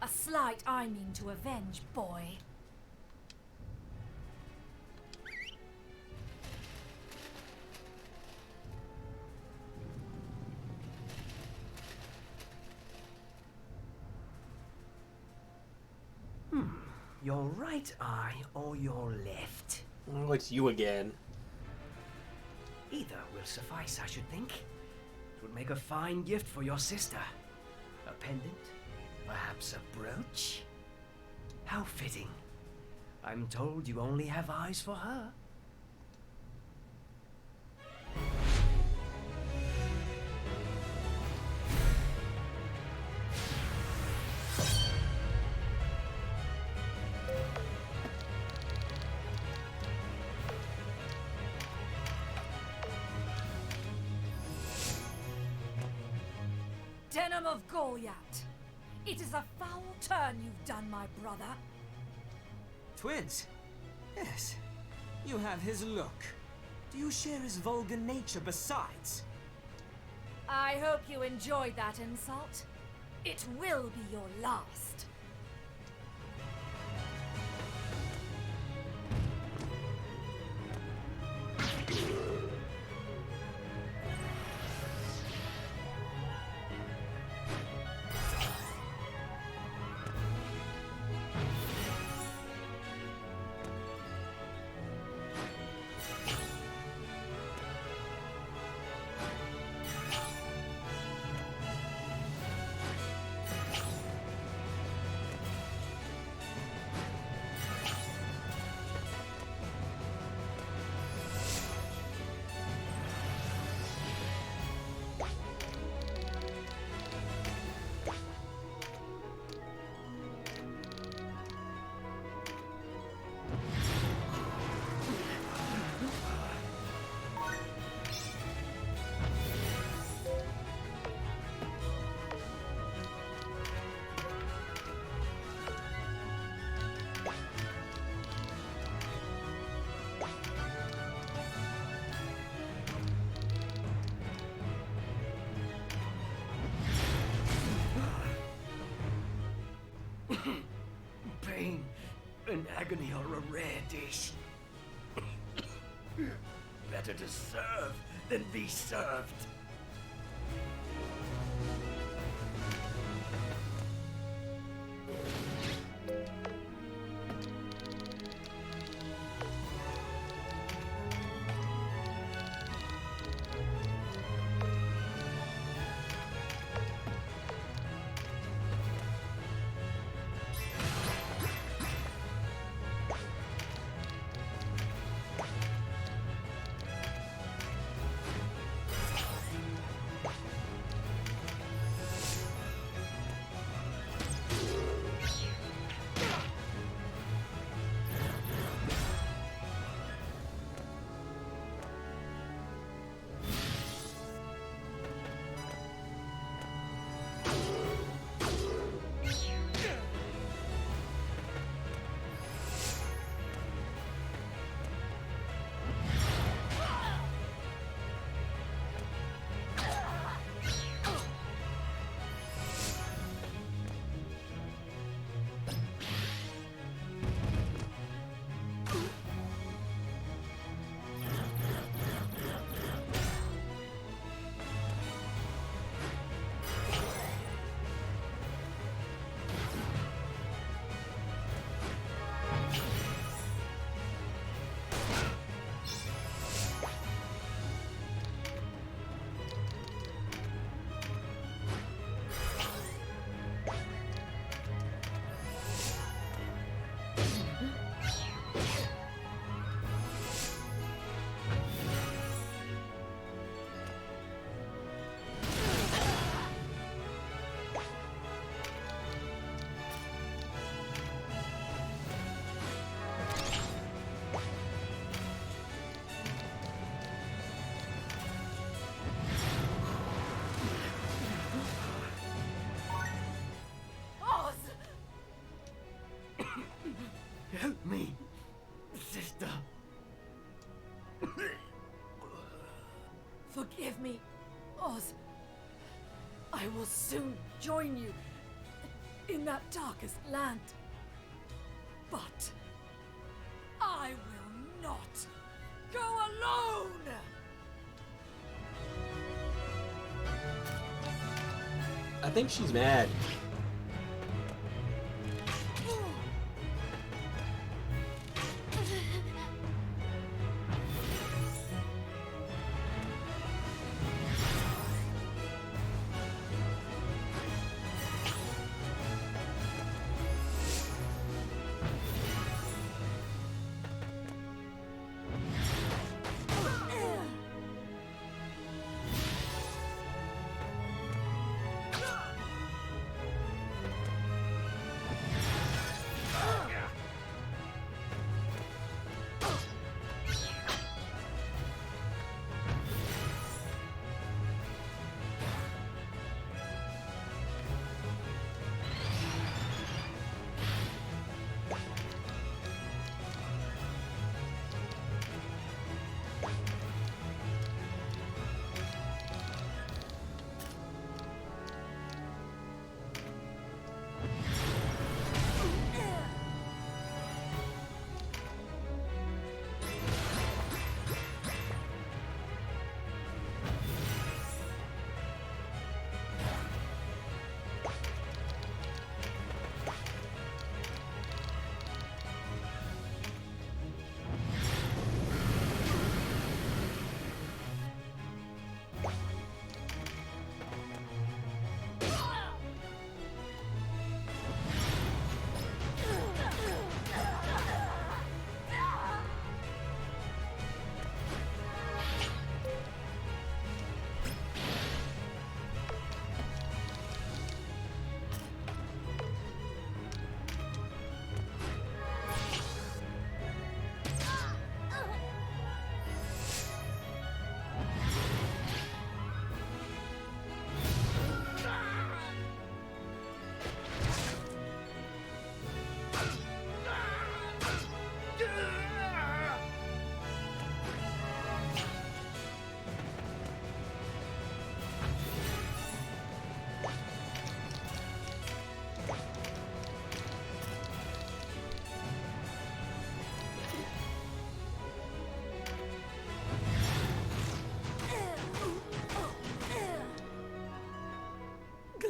A slight I mean to avenge, boy. Your right eye or your left? Oh, it's you again. Either will suffice, I should think. It would make a fine gift for your sister. A pendant? Perhaps a brooch? How fitting. I'm told you only have eyes for her. Denim of Goliath! It is a foul turn you've done, my brother. Twins? Yes. You have his look. Do you share his vulgar nature besides? I hope you enjoyed that insult. It will be your last. Pain and agony are a rare dish. Better to serve than be served. Help me, sister. Forgive me, Oz. I will soon join you in that darkest land. But I will not go alone! I think she's mad.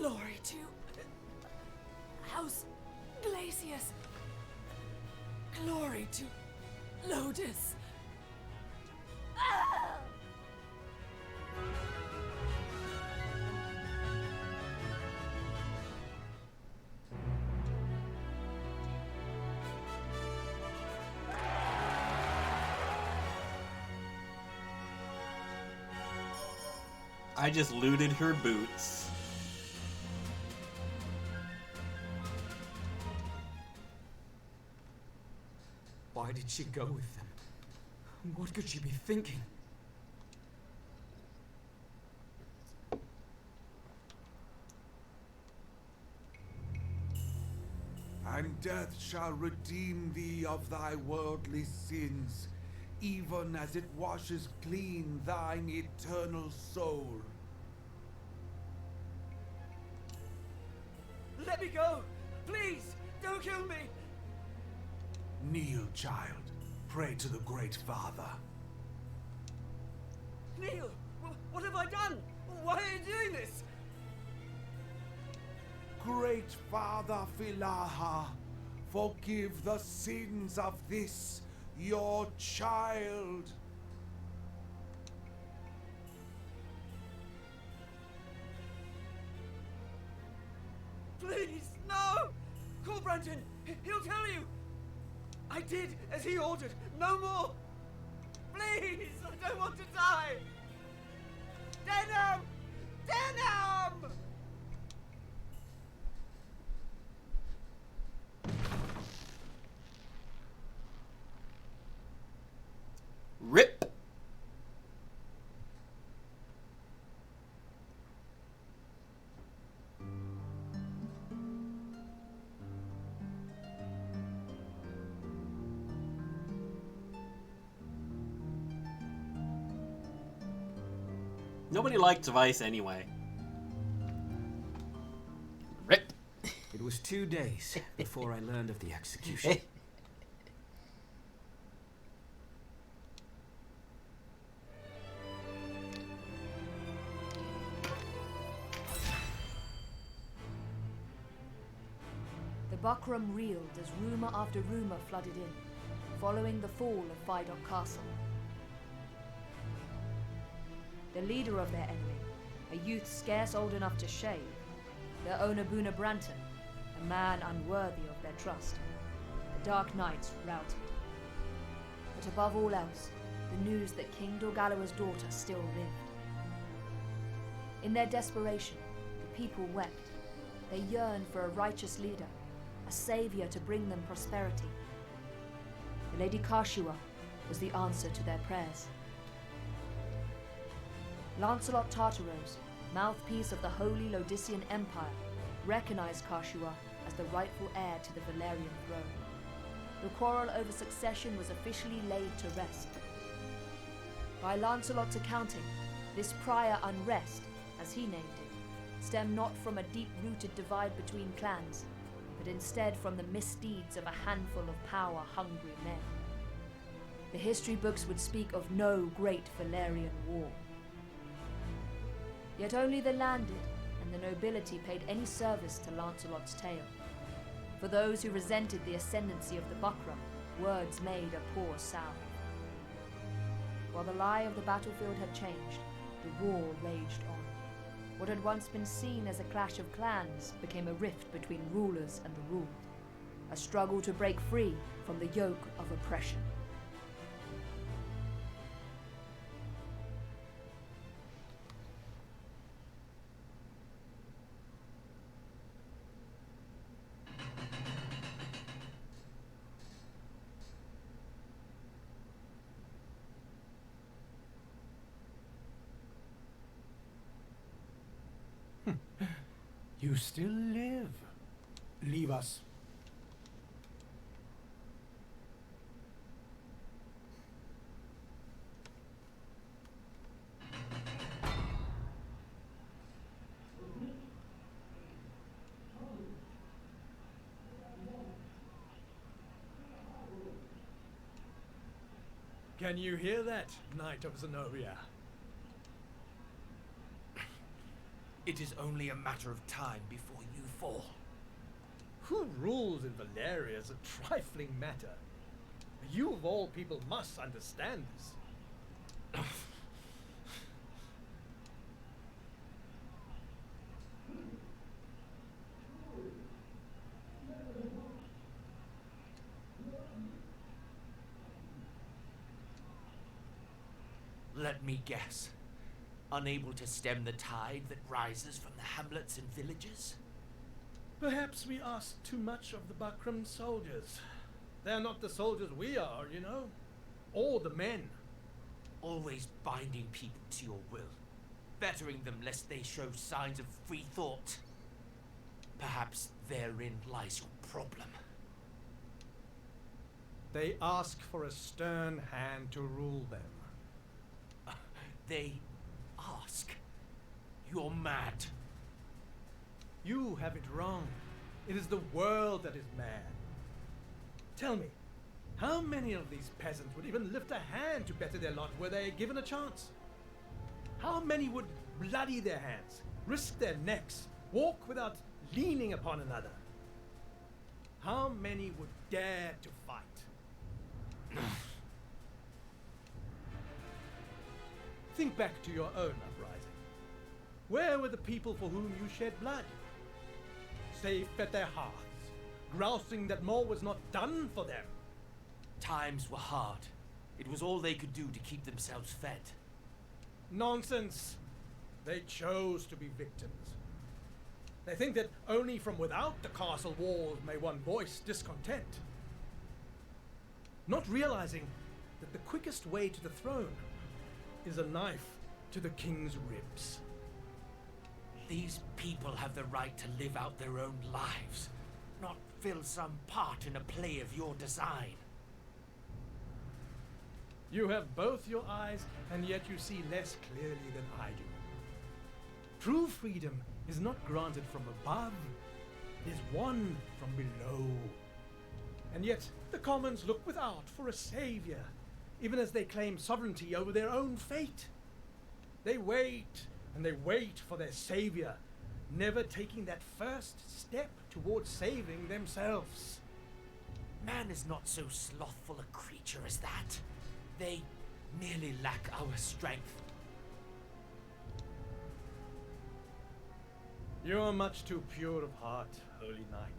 Glory to House Glacius. Glory to Lotus. I just looted her boots. Why did she go with them? What could she be thinking? And death shall redeem thee of thy worldly sins, even as it washes clean thine eternal soul. Let me go! Please, don't kill me! Kneel, child. Pray to the Great Father. Neil, what have I done? Why are you doing this? Great Father Philaha, forgive the sins of this, your child. Please, no! Call Branton! He'll tell you! I did as he ordered, no more! Please, I don't want to die! Denham! Denham! Rip. Nobody liked Vice anyway. Rip. It was 2 days before I learned of the execution. The buckram reeled as rumour after rumour flooded in, following the fall of Fidok Castle. The leader of their enemy, a youth scarce old enough to shave, their owner Boona Branton, a man unworthy of their trust, the Dark Knights routed. But above all else, the news that King Dorgalawa's daughter still lived. In their desperation, the people wept. They yearned for a righteous leader, a savior to bring them prosperity. The Lady Karshua was the answer to their prayers. Lancelot Tartaros, mouthpiece of the Holy Lodician Empire, recognized Karshua as the rightful heir to the Valerian throne. The quarrel over succession was officially laid to rest. By Lancelot's accounting, this prior unrest, as he named it, stemmed not from a deep-rooted divide between clans, but instead from the misdeeds of a handful of power-hungry men. The history books would speak of no great Valerian war. Yet only the landed and the nobility paid any service to Lancelot's tale. For those who resented the ascendancy of the buckram, words made a poor sound. While the lie of the battlefield had changed, the war raged on. What had once been seen as a clash of clans became a rift between rulers and the ruled, a struggle to break free from the yoke of oppression. You still live. Leave us. Can you hear that, Knight of Zenobia? It is only a matter of time before you fall. Who rules in Valeria is a trifling matter. You of all people must understand this. Let me guess. Unable to stem the tide that rises from the hamlets and villages? Perhaps we ask too much of the buckram soldiers. They're not the soldiers we are, you know. Or the men. Always binding people to your will. Fettering them lest they show signs of free thought. Perhaps therein lies your problem. They ask for a stern hand to rule them. They ask? You're mad. You have it wrong. It is the world that is mad. Tell me, how many of these peasants would even lift a hand to better their lot were they given a chance? How many would bloody their hands, risk their necks, walk without leaning upon another? How many would dare to fight? Think back to your own uprising. Where were the people for whom you shed blood? Safe at their hearths, grousing that more was not done for them. Times were hard. It was all they could do to keep themselves fed. Nonsense. They chose to be victims. They think that only from without the castle walls may one voice discontent. Not realizing that the quickest way to the throne is a knife to the king's ribs. These people have the right to live out their own lives, not fill some part in a play of your design. You have both your eyes, and yet you see less clearly than I do. True freedom is not granted from above, it is won from below. And yet, the commons look without for a savior, even as they claim sovereignty over their own fate. They wait, and they wait for their savior, never taking that first step towards saving themselves. Man is not so slothful a creature as that. They merely lack our strength. You are much too pure of heart, Holy Knight.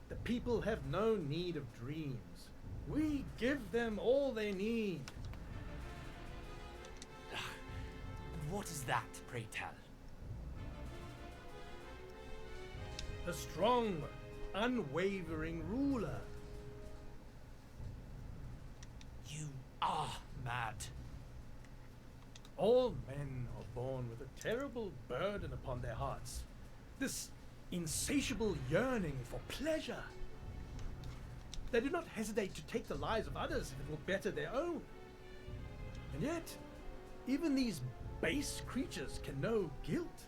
The people have no need of dreams. We give them all they need. What is that, pray tell? A strong, unwavering ruler. You are mad. All men are born with a terrible burden upon their hearts. This insatiable yearning for pleasure. They do not hesitate to take the lives of others if it will better their own. And yet, even these base creatures can know guilt.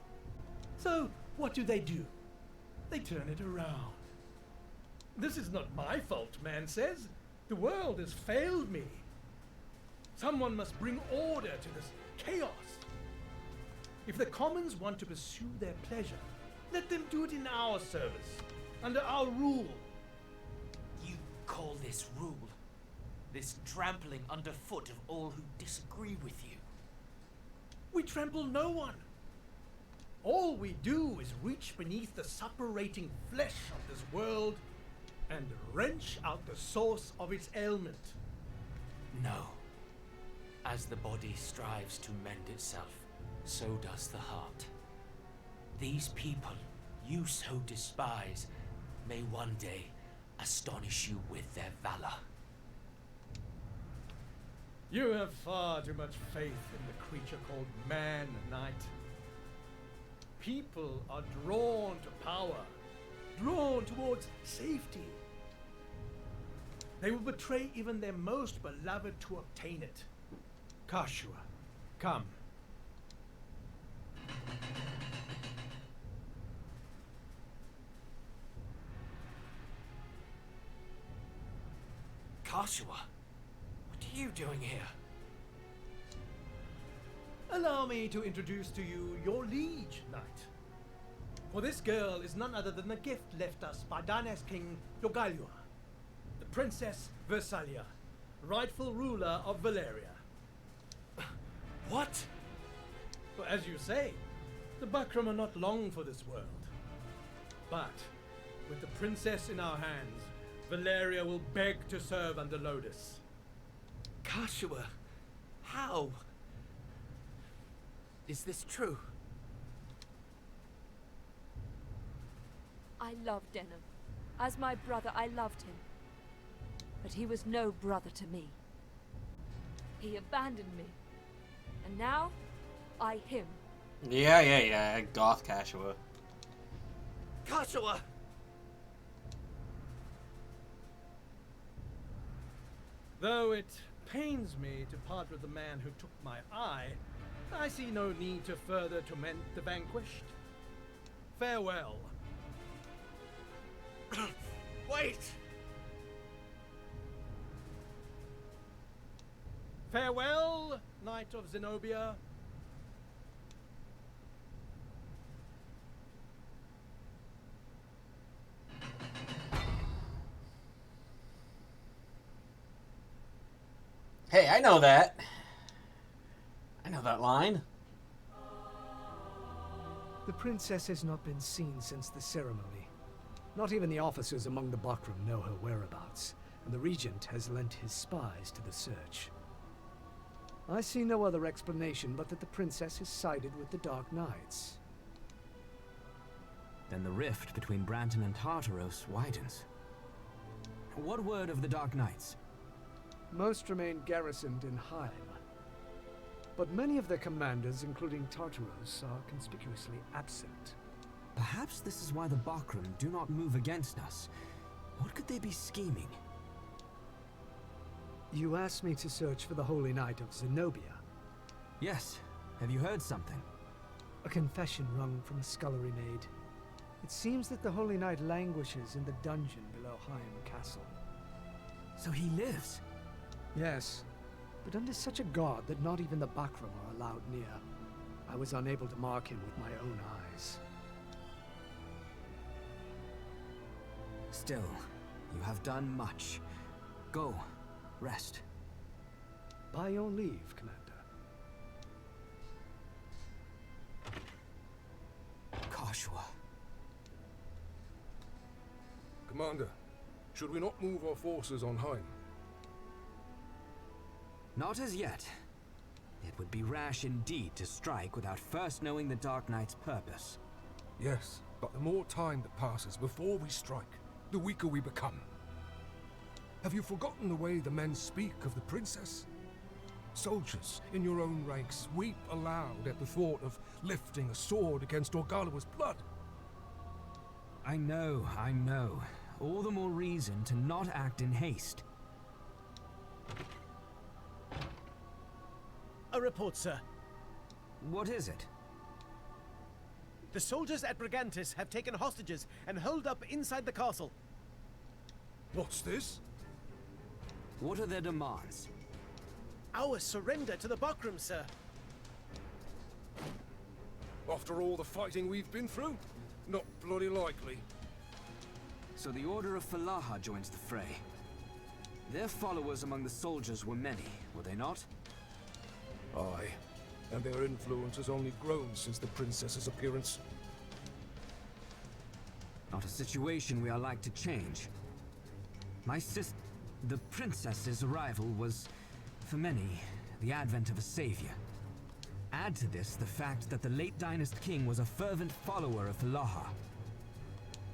So, what do? They turn it around. This is not my fault, man says. The world has failed me. Someone must bring order to this chaos. If the commons want to pursue their pleasure, let them do it in our service, under our rule. You call this rule? This trampling underfoot of all who disagree with you? We trample no one. All we do is reach beneath the suppurating flesh of this world and wrench out the source of its ailment. No. As the body strives to mend itself, so does the heart. These people you so despise may one day astonish you with their valor. You have far too much faith in the creature called man, Knight. People are drawn to power, drawn towards safety. They will betray even their most beloved to obtain it. Kashua, come. Kashua, what are you doing here? Allow me to introduce to you your liege, Knight. For this girl is none other than the gift left us by Dynast King Dogalua, the Princess Versalia, rightful ruler of Valeria. What? Well, as you say, the Bakram are not long for this world. But, with the princess in our hands, Valeria will beg to serve under Lodis. Kashua, how? Is this true? I loved Denham. As my brother, I loved him. But he was no brother to me. He abandoned me. And now, I him. Yeah, goth Kashua. Kashua! Though it pains me to part with the man who took my eye, I see no need to further torment the vanquished. Farewell. Wait! Farewell, Knight of Zenobia. Hey, I know that. I know that line. The princess has not been seen since the ceremony. Not even the officers among the Bakram know her whereabouts, and the regent has lent his spies to the search. I see no other explanation but that the princess has sided with the Dark Knights. Then the rift between Branton and Tartaros widens. What word of the Dark Knights? Most remain garrisoned in Heim. But many of their commanders, including Tartaros, are conspicuously absent. Perhaps this is why the Bakram do not move against us. What could they be scheming? You asked me to search for the Holy Knight of Zenobia. Yes. Have you heard something? A confession wrung from a scullery maid. It seems that the Holy Knight languishes in the dungeon below Higham Castle. So he lives? Yes, but under such a guard that not even the Bakram are allowed near. I was unable to mark him with my own eyes. Still, you have done much. Go, rest. By your leave, Commander. Kashua. Commander, should we not move our forces on Heim? Not as yet. It would be rash indeed to strike without first knowing the Dark Knight's purpose. Yes, but the more time that passes before we strike, the weaker we become. Have you forgotten the way the men speak of the princess? Soldiers in your own ranks weep aloud at the thought of lifting a sword against Orgalawa's blood. I know. All the more reason to not act in haste. A report, sir. What is it? The soldiers at Brigantis have taken hostages and holed up inside the castle. What's this? What are their demands? Our surrender to the Bakram, sir. After all the fighting we've been through? Not bloody likely. So the Order of Falaha joins the fray. Their followers among the soldiers were many, were they not? Aye, and their influence has only grown since the princess's appearance. Not a situation we are like to change. The princess's arrival was, for many, the advent of a savior. Add to this the fact that the late Dynast king was a fervent follower of Falaha.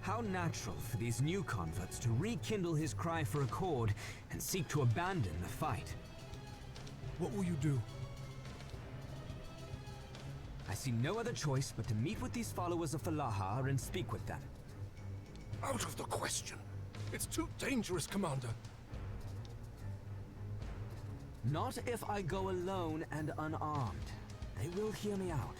How natural for these new converts to rekindle his cry for accord and seek to abandon the fight. What will you do? I see no other choice but to meet with these followers of Falaha and speak with them. Out of the question. It's too dangerous, Commander. Not if I go alone and unarmed. They will hear me out.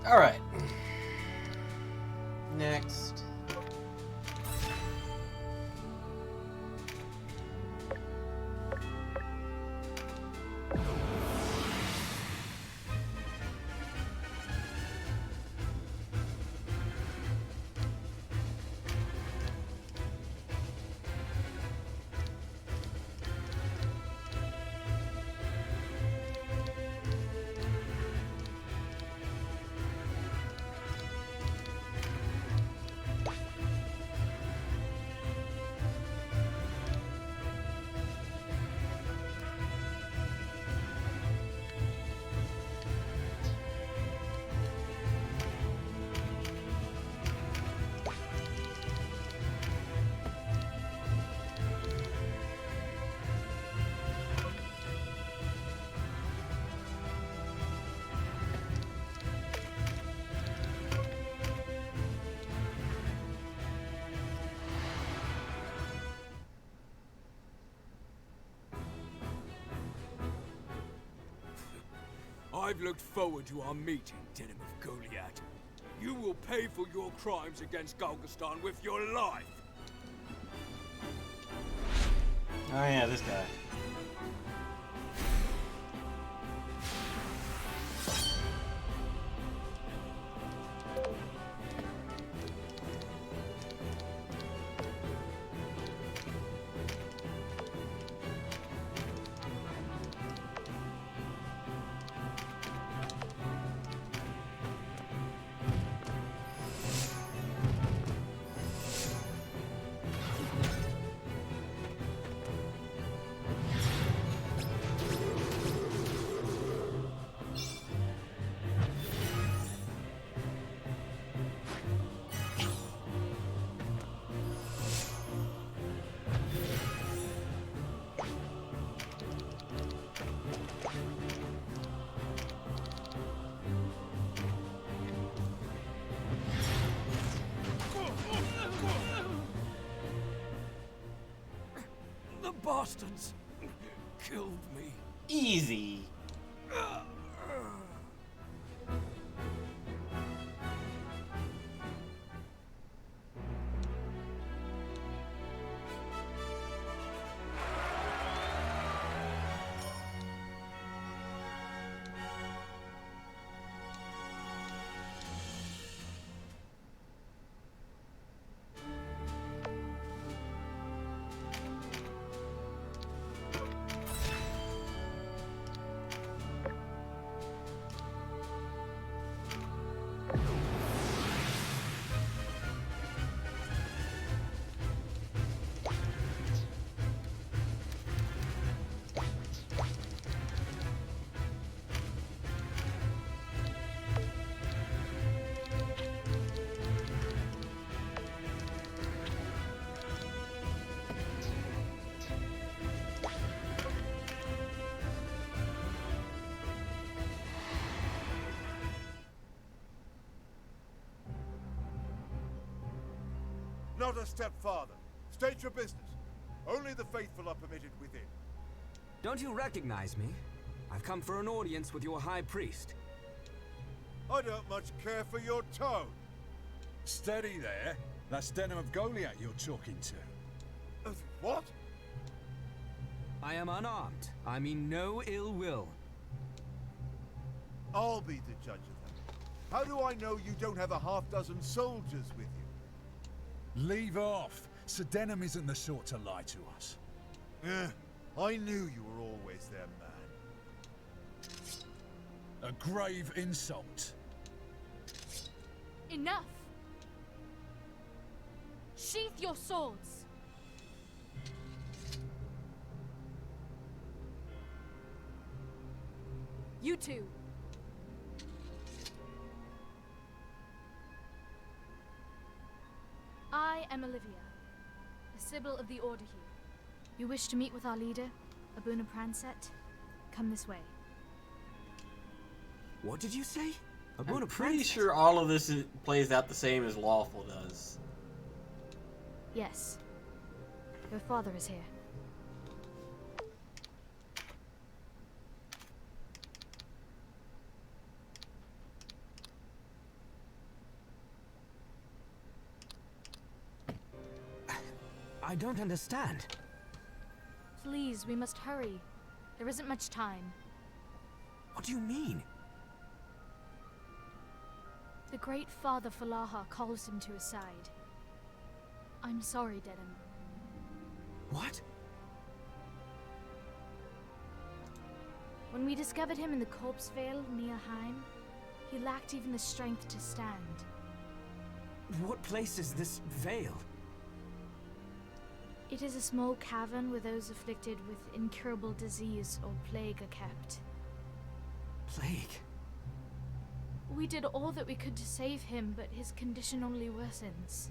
All right. Next. I've looked forward to our meeting, Denim of Goliath. You will pay for your crimes against Galgastan with your life! Oh yeah, this guy. bastards killed me. Easy. Not a step farther. State your business. Only the faithful are permitted within. Don't you recognize me? I've come for an audience with your high priest. I don't much care for your tone. Steady there. That's Denim of Goliath you're talking to. What? I am unarmed. I mean no ill will. I'll be the judge of that. How do I know you don't have a half-dozen soldiers with you? Leave off. Sir Denim isn't the sort to lie to us. I knew you were always there, man. A grave insult. Enough! Sheath your swords! You two! I am Olivia, a Sibyl of the Order here. You wish to meet with our leader, Abuna Pranset? Come this way. What did you say? I'm pretty sure all of this plays out the same as Lawful does. Yes. Your father is here. I don't understand. Please, we must hurry. There isn't much time. What do you mean? The great Father Falaha calls him to his side. I'm sorry, Denim. What? When we discovered him in the Corpse Vale near Heim, he lacked even the strength to stand. What place is this Vale? It is a small cavern where those afflicted with incurable disease or plague are kept. Plague? We did all that we could to save him, but his condition only worsens.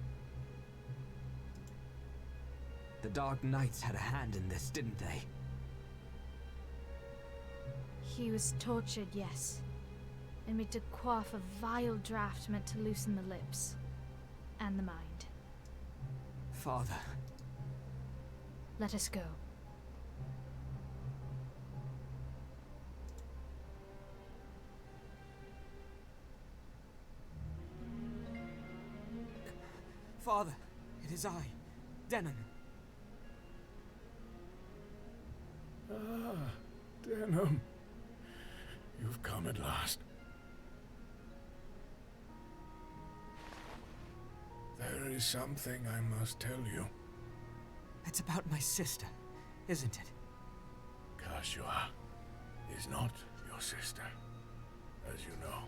The Dark Knights had a hand in this, didn't they? He was tortured, yes, and made to quaff a vile draught meant to loosen the lips and the mind. Father. Let us go. Father, it is I, Denim. Ah, Denim. You've come at last. There is something I must tell you. It's about my sister, isn't it? Kashua is not your sister, as you know.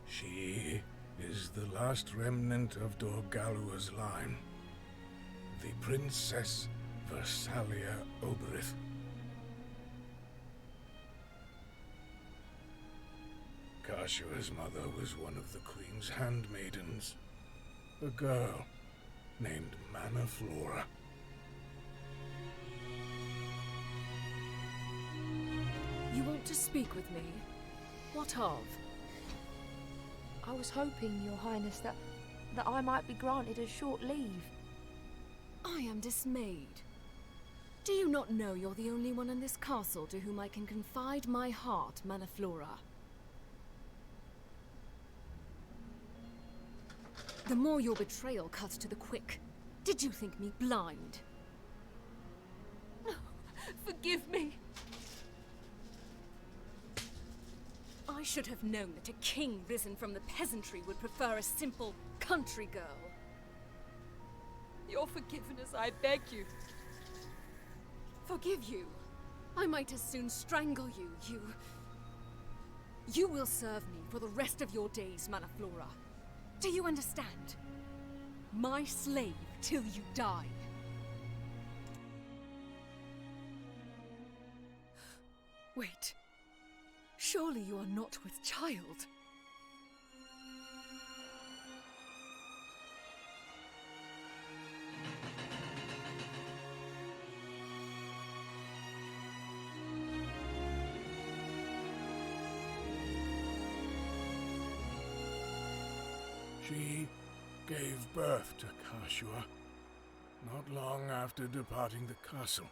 She is the last remnant of Dorgalua's line, the Princess Versalia Oberith. Kashua's mother was one of the Queen's handmaidens, a girl named Mana Flora. You want to speak with me? What of? I was hoping, Your Highness, that I might be granted a short leave. I am dismayed. Do you not know you're the only one in this castle to whom I can confide my heart, Manaflora? The more your betrayal cuts to the quick. Did you think me blind? Forgive me. I should have known that a king risen from the peasantry would prefer a simple country girl. Your forgiveness, I beg you. Forgive you? I might as soon strangle you, You will serve me for the rest of your days, Manaflora. Do you understand? My slave till you die. Wait. Surely you are not with child. She gave birth to Kashua, not long after departing the castle.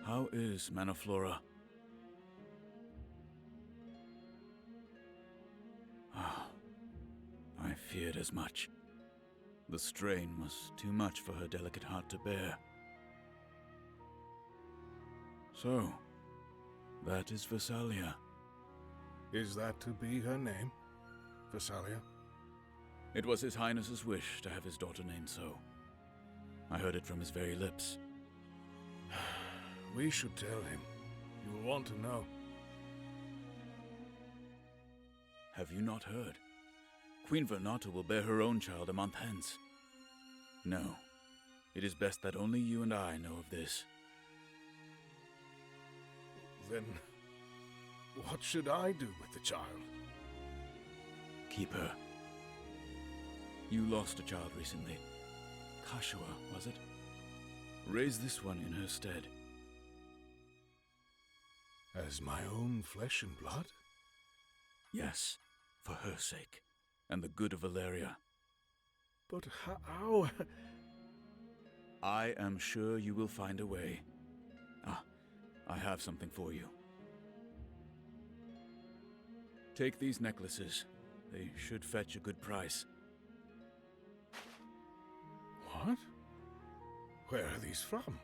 How is Manaflora? Ah, I feared as much. The strain was too much for her delicate heart to bear. So, that is Versalia. Is that to be her name? Versalia? It was His Highness's wish to have his daughter named so. I heard it from his very lips. We should tell him. He will want to know. Have you not heard? Queen Vernata will bear her own child a month hence. No, it is best that only you and I know of this. Then, what should I do with the child? Keep her. You lost a child recently. Kashua, was it? Raise this one in her stead. As my own flesh and blood? Yes, for her sake, and the good of Valeria. But how? I am sure you will find a way. Ah, I have something for you. Take these necklaces. They should fetch a good price. What? Where are these from?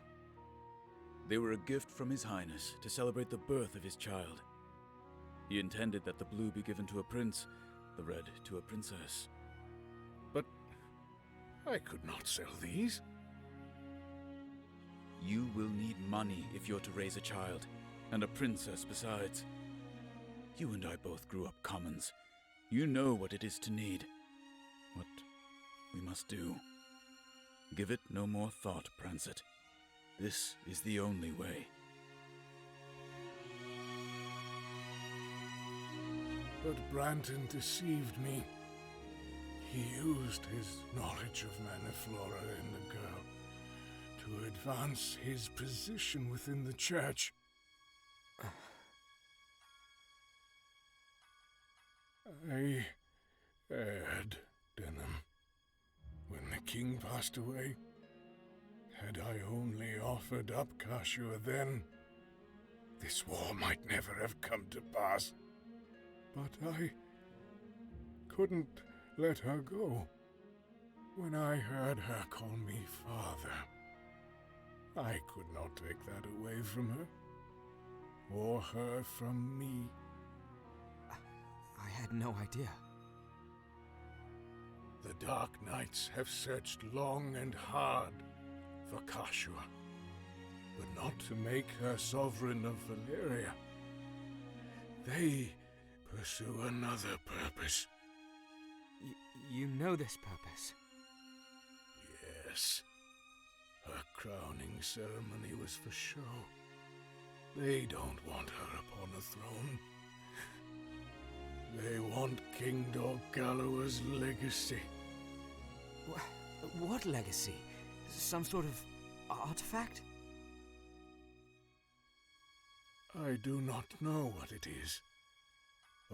They were a gift from His Highness to celebrate the birth of his child. He intended that the blue be given to a prince, the red to a princess. But I could not sell these. You will need money if you're to raise a child, and a princess besides. You and I both grew up commons. You know what it is to need. What we must do. Give it no more thought, Prancet. This is the only way. But Branton deceived me. He used his knowledge of Manaflora and the girl to advance his position within the church. I erred, Denham. When the king passed away, had I only offered up Kashua then, this war might never have come to pass. But I couldn't let her go. When I heard her call me father, I could not take that away from her, or her from me. I had no idea. The Dark Knights have searched long and hard for Kashua, but not to make her sovereign of Valeria. They pursue another purpose. You know this purpose? Yes. Her crowning ceremony was for show. They don't want her upon a throne. They want King Dorgalawa's legacy. What legacy? Some sort of artifact? I do not know what it is.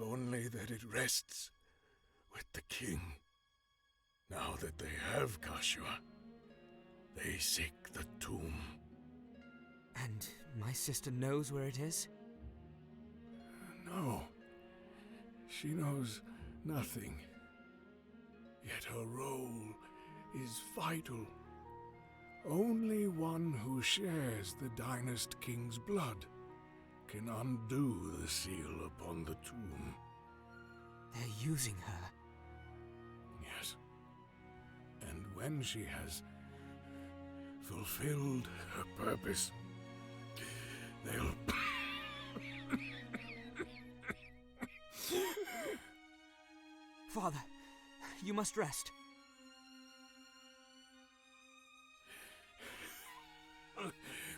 Only that it rests with the king. Now that they have Kashua, they seek the tomb. And my sister knows where it is? No. She knows nothing. Yet her role is vital. Only one who shares the Dynast King's blood can undo the seal upon the tomb. They're using her. Yes. And when she has fulfilled her purpose, they'll... Father, you must rest.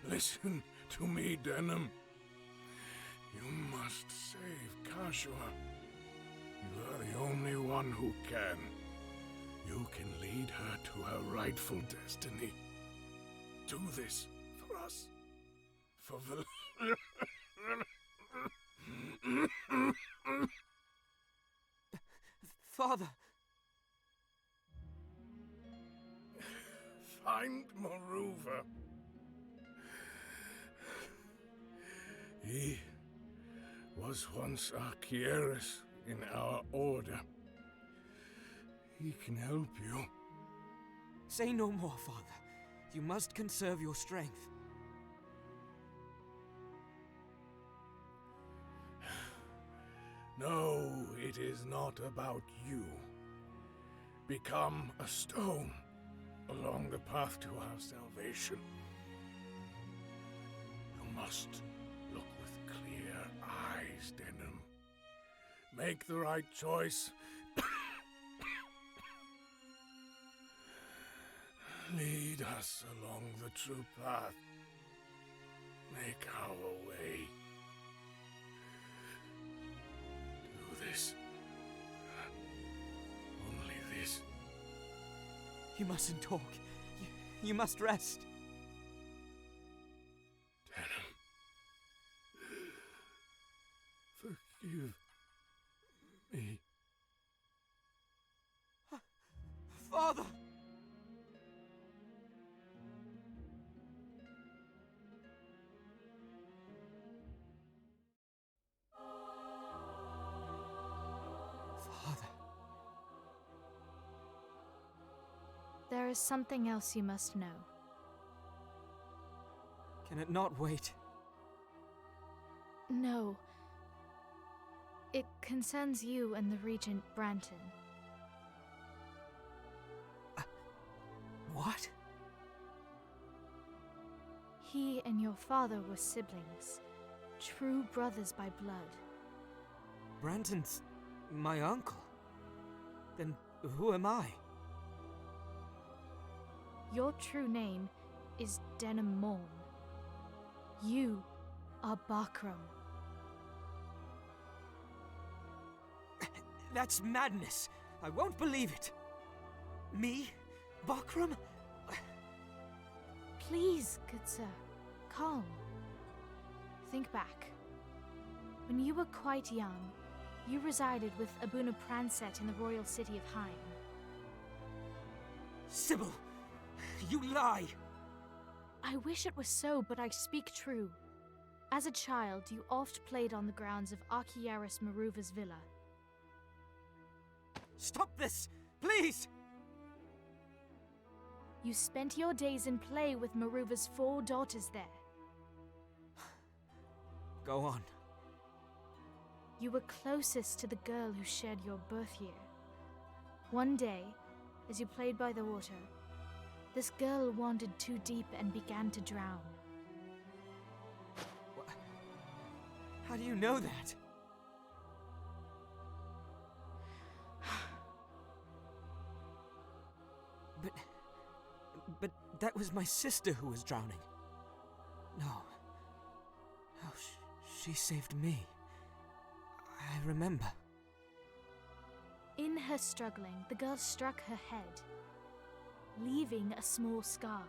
Listen to me, Denham. You must save Kashua. You are the only one who can. You can lead her to her rightful destiny. Do this for us. For Father! Find Maruva. He was once Archieris in our order. He can help you. Say no more, Father. You must conserve your strength. No, it is not about you. Become a stone along the path to our salvation. You must look with clear eyes, Denham. Make the right choice. Lead us along the true path. Make our way. Do this. Only this. You mustn't talk. You must rest. Denham. Forgive me. Father! Father. There is something else you must know. Can it not wait? No. It concerns you and the Regent Branton. What? He and your father were siblings, true brothers by blood. Branton's my uncle. Then who am I? Your true name is Denham Morn. You are Bakram. That's madness. I won't believe it. Me? Bakram? Please, good sir, calm. Think back. When you were quite young, you resided with Abuna Pranset in the royal city of Hain. Sybil! You lie! I wish it was so, but I speak true. As a child, you oft played on the grounds of Archieris Maruva's villa. Stop this! Please! You spent your days in play with Maruva's 4 daughters there. Go on. You were closest to the girl who shared your birth year. One day, as you played by the water, this girl wandered too deep and began to drown. How do you know that? But that was my sister who was drowning. No. Oh, she saved me. I remember. In her struggling, the girl struck her head, leaving a small scar.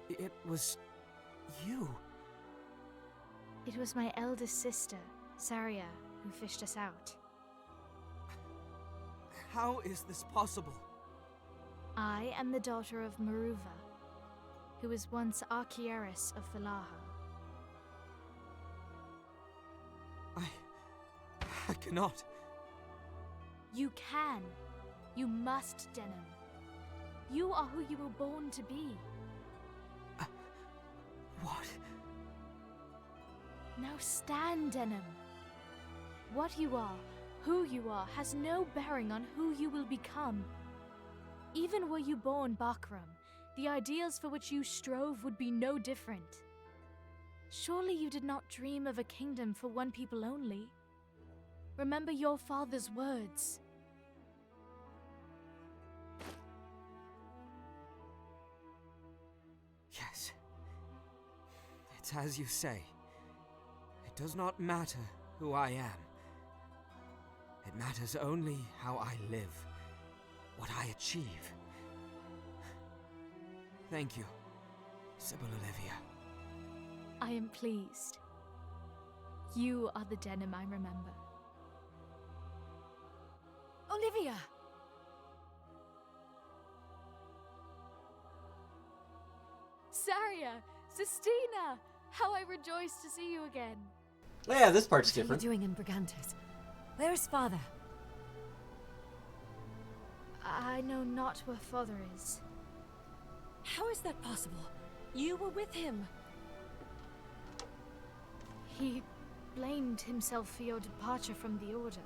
It was You? It was my eldest sister, Saria, who fished us out. How is this possible? I am the daughter of Maruva, who was once Archieres of Valaha. I cannot. You can. You must, Denim. You are who you were born to be. What? Now stand, Denim. What you are, who you are, has no bearing on who you will become. Even were you born Bakram, the ideals for which you strove would be no different. Surely you did not dream of a kingdom for one people only. Remember your father's words. Yes. It's as you say. It does not matter who I am. It matters only how I live, what I achieve. Thank you, Sybil Olivia. I am pleased. You are the Denim I remember. Olivia! Saria! Sistina! How I rejoice to see you again. Yeah, this part's What are different. you doing in Brigantes? Where is father? I know not where father is. How is that possible? You were with him. He blamed himself for your departure from the Order.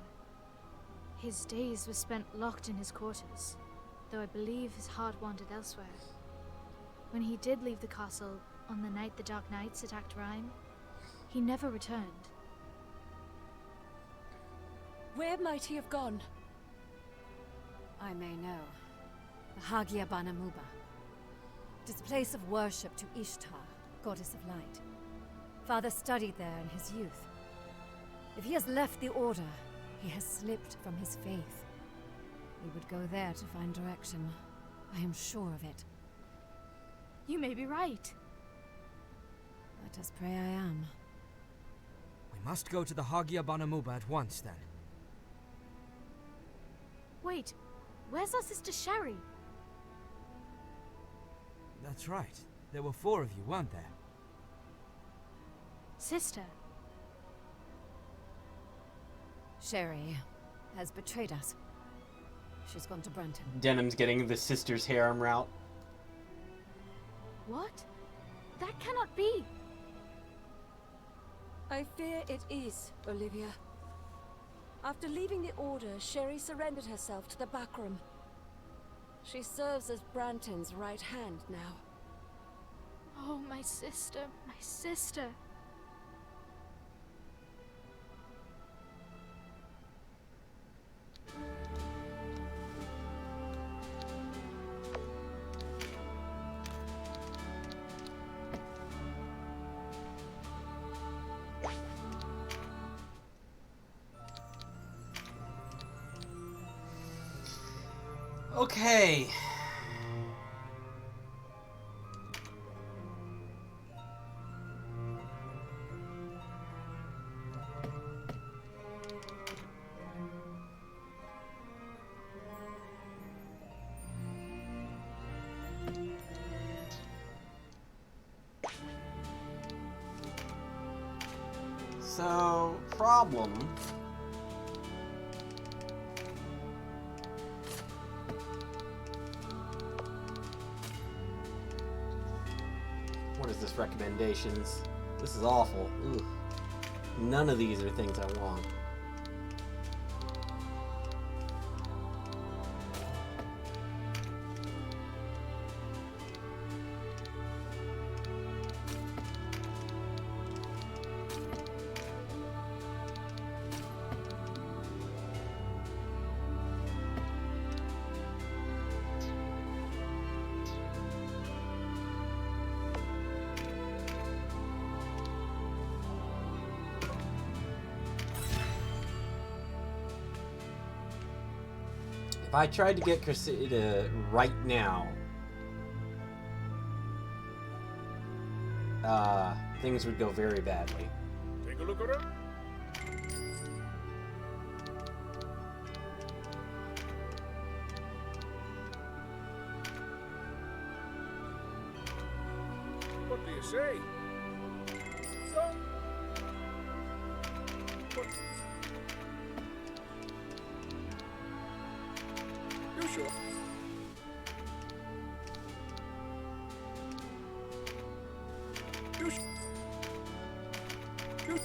His days were spent locked in his quarters, though I believe his heart wandered elsewhere. When he did leave the castle on the night the Dark Knights attacked Rhyme, he never returned. Where might he have gone? I may know. The Hagia Banamuba. It is a place of worship to Ishtar, goddess of light. Father studied there in his youth. If he has left the Order, he has slipped from his faith. We would go there to find direction. I am sure of it. You may be right. Let us pray I am. We must go to the Hagia Banamuba at once, then. Wait, where's our sister Sherry? That's right. There were 4 of you, weren't there? Sister? Sherry has betrayed us. She's gone to Branton. Denim's getting the sister's harem route. What? That cannot be. I fear it is, Olivia. After leaving the Order, Sherry surrendered herself to the Bakram. She serves as Branton's right hand now. Oh, my sister, my sister. Okay. So, problem. What is this, recommendations? This is awful. Ugh. None of these are things I want. If I tried to get Cressida right now, things would go very badly. Take a look around. What do you say? Son? What? You sure? You sure? You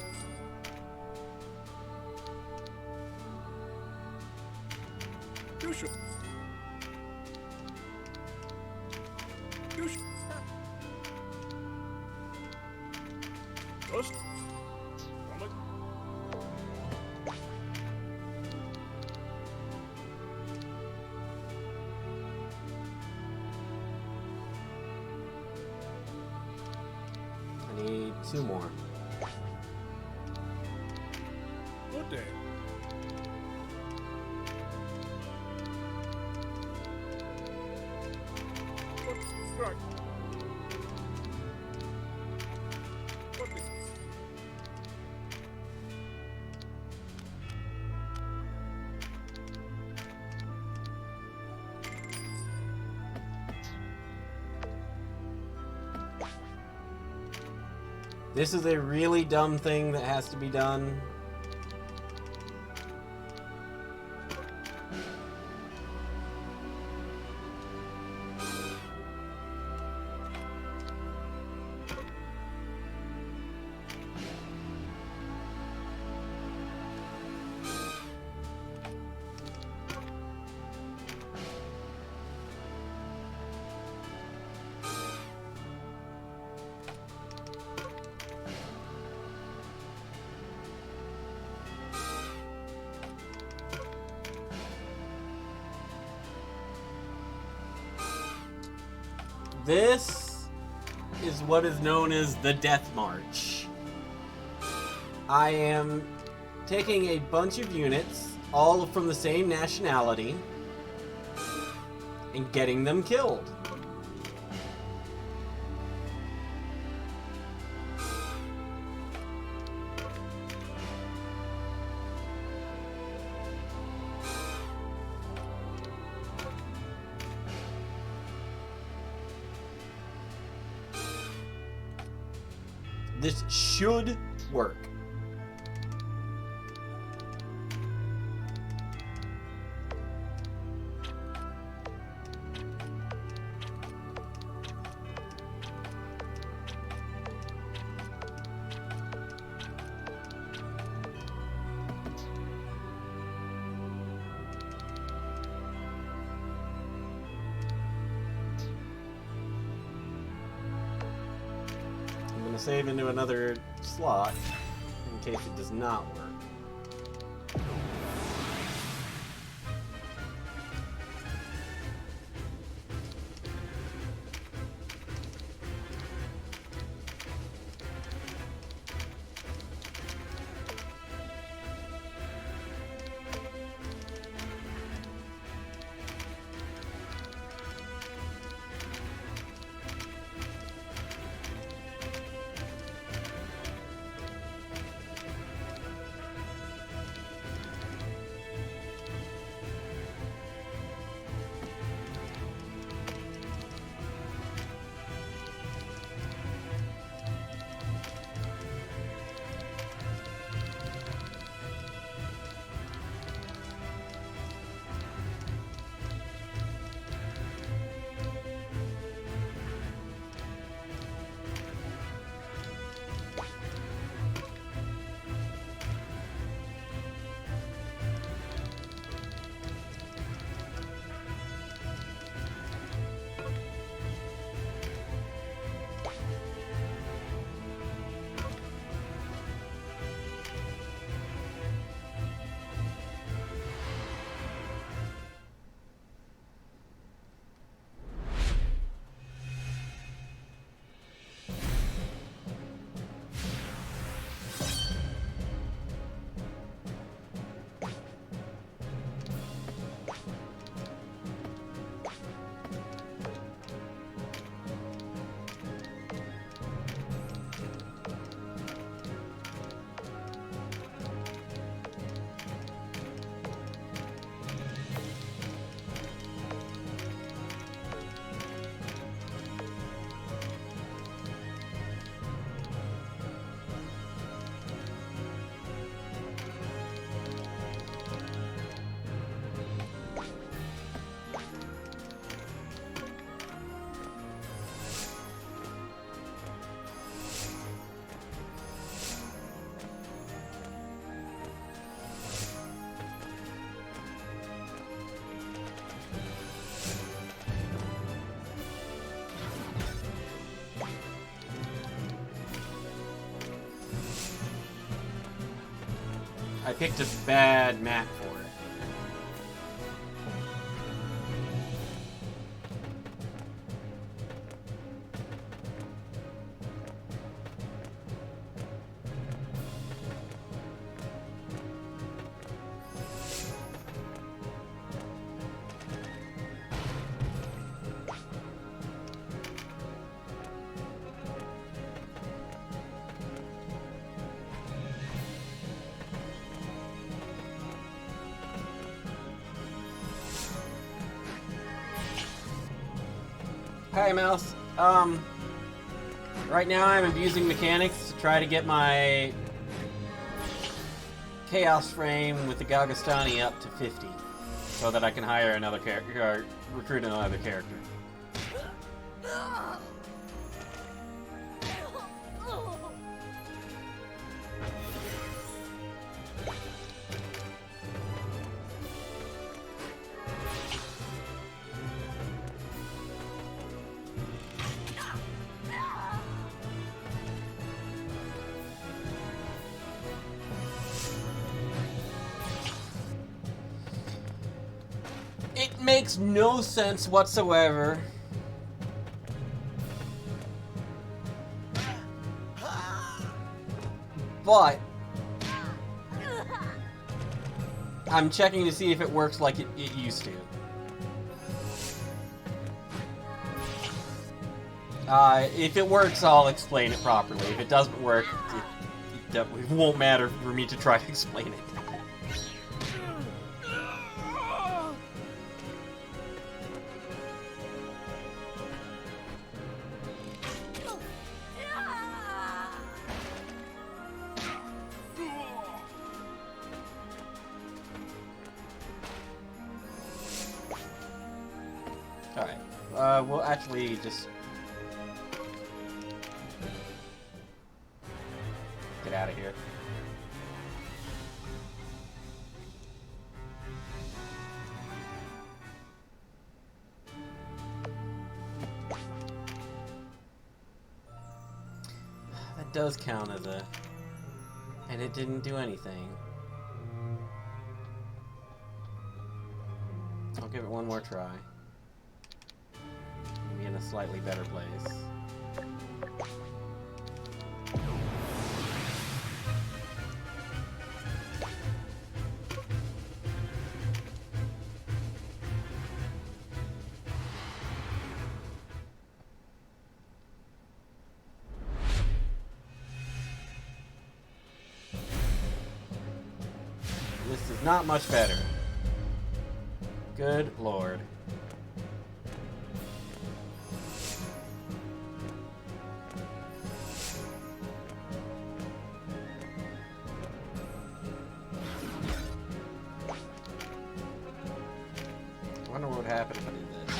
You sure? You sure? Just from it. I need 2 more. Good day. Right. What the? This is a really dumb thing that has to be done. This is what is known as the Death March. I am taking a bunch of units, all from the same nationality, and getting them killed. This should work. Save into another slot in case it does not work. I picked a bad map for it. Hi, Mouse. Right now I'm abusing mechanics to try to get my Chaos Frame with the Galgastani up to 50, so that I can hire another character, recruit another character. It makes no sense whatsoever. But I'm checking to see if it works like it used to. If it works, I'll explain it properly. If it doesn't work, it won't matter for me to try to explain it. Alright, we'll actually just get out of here. That does count as a... and it didn't do anything. I'll give it one more try. Maybe in a slightly better place. This is not much better. Good lord. I wonder what would happen if I did this.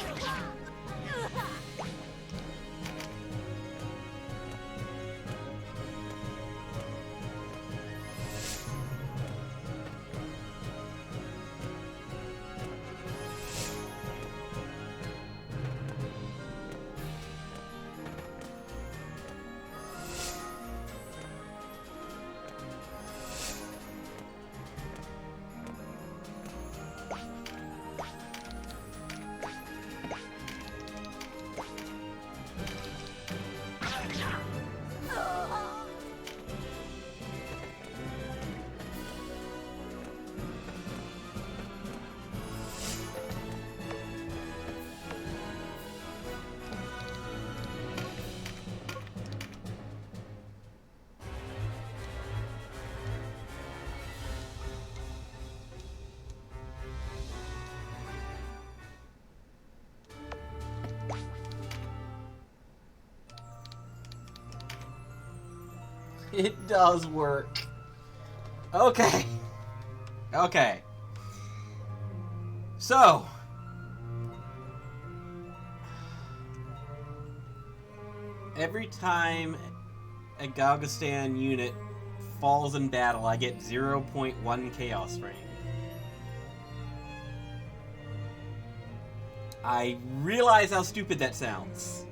It does work. Okay. Okay. So. Every time a Galgastan unit falls in battle, I get 0.1 Chaos Frame. I realize how stupid that sounds.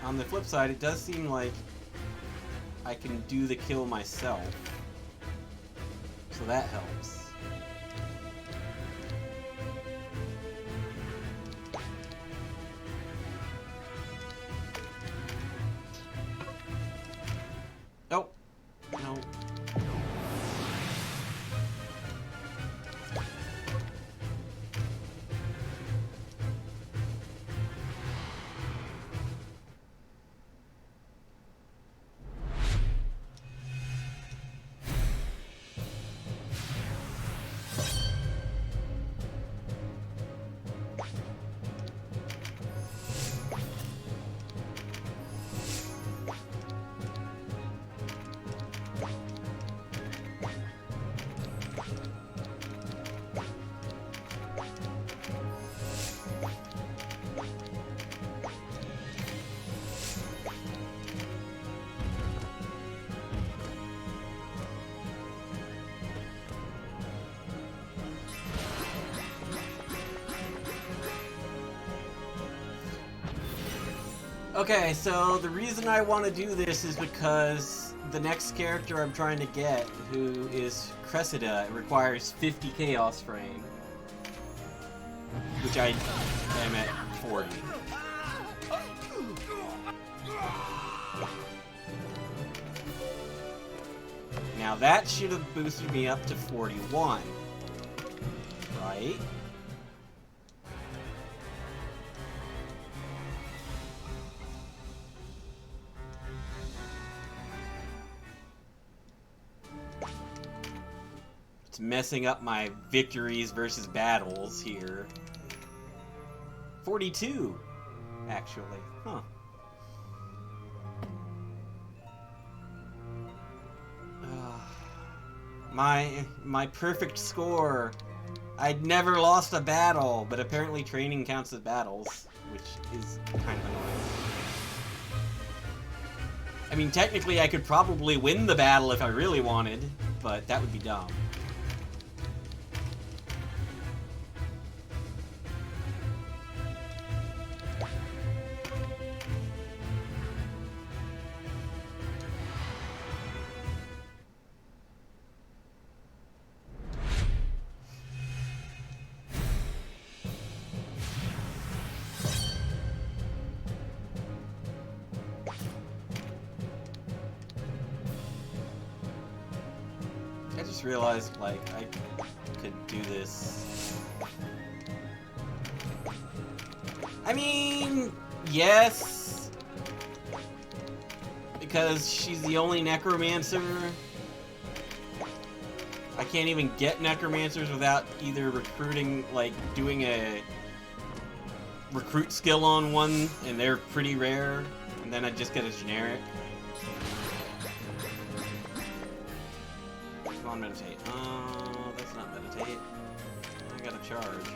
on the flip side, it does seem like I can do the kill myself. So that helps. Oh, no. Okay, so the reason I want to do this is because the next character I'm trying to get, who is Cressida, requires 50 Chaos Frame. Which I am at 40. Now that should have boosted me up to 41. Right? It's messing up my victories versus battles here. 42, actually. Huh. My perfect score. I'd never lost a battle, but apparently training counts as battles, which is kind of annoying. I mean, technically I could probably win the battle if I really wanted, but that would be dumb. I just realized, like, I could do this. I mean, yes. Because she's the only necromancer. I can't even get necromancers without either recruiting, like, doing a recruit skill on one, and they're pretty rare, and then I just get a generic. Come on, meditate. That's not meditate. I gotta charge.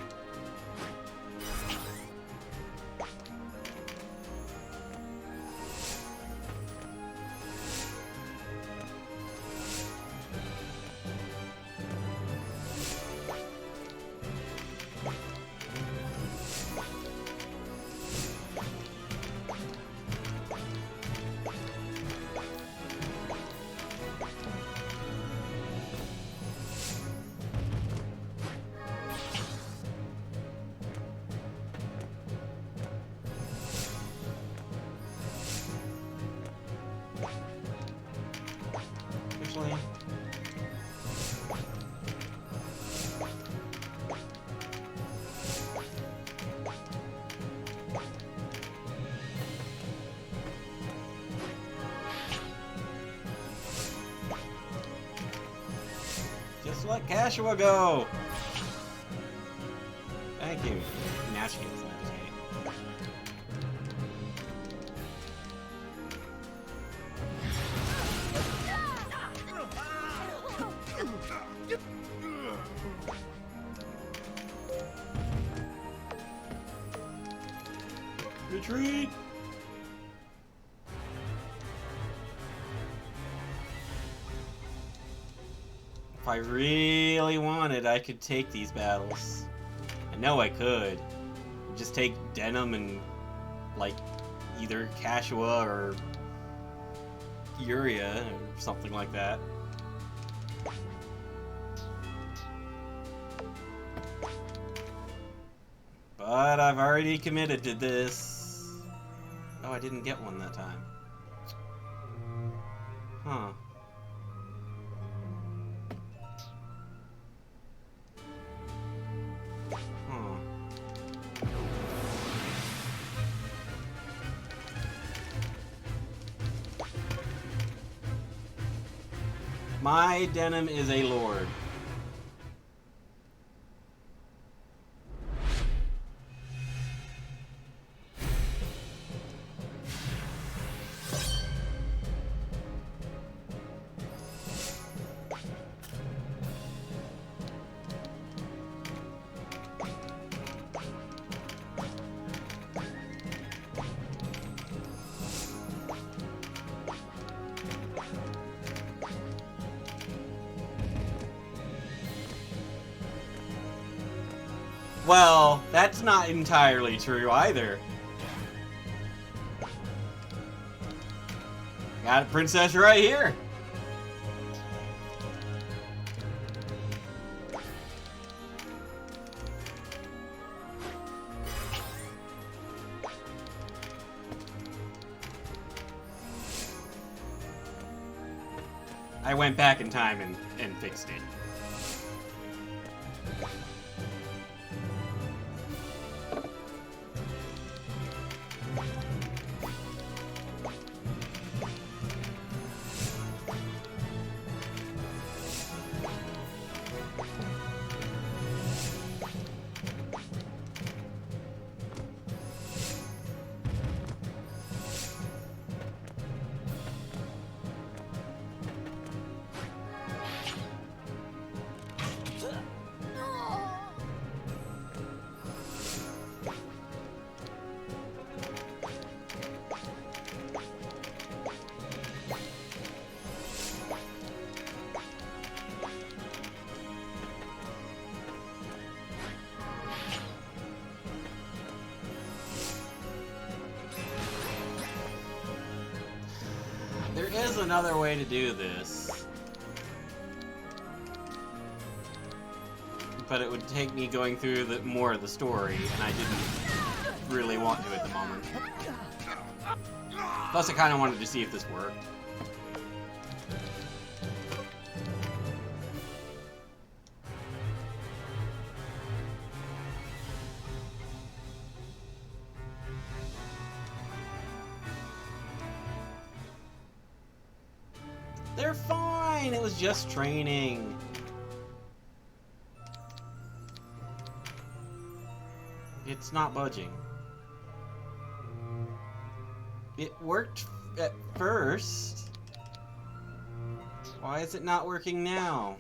Just let Cashua go! Thank you. Now she gets meditate. Retreat! If I really wanted, I could take these battles. I know I could. Just take Denim and, like, either Kashua or Uria or something like that. But I've already committed to this. Oh, I didn't get one that time. Huh. My denim is a lord. Well, that's not entirely true either. Got a princess right here. I went back in time and fixed it. There is another way to do this, but it would take me going through more of the story, and I didn't really want to at the moment. Plus, I kind of wanted to see if this worked. They're fine! It was just training. It's not budging. It worked at first. Why is it not working now?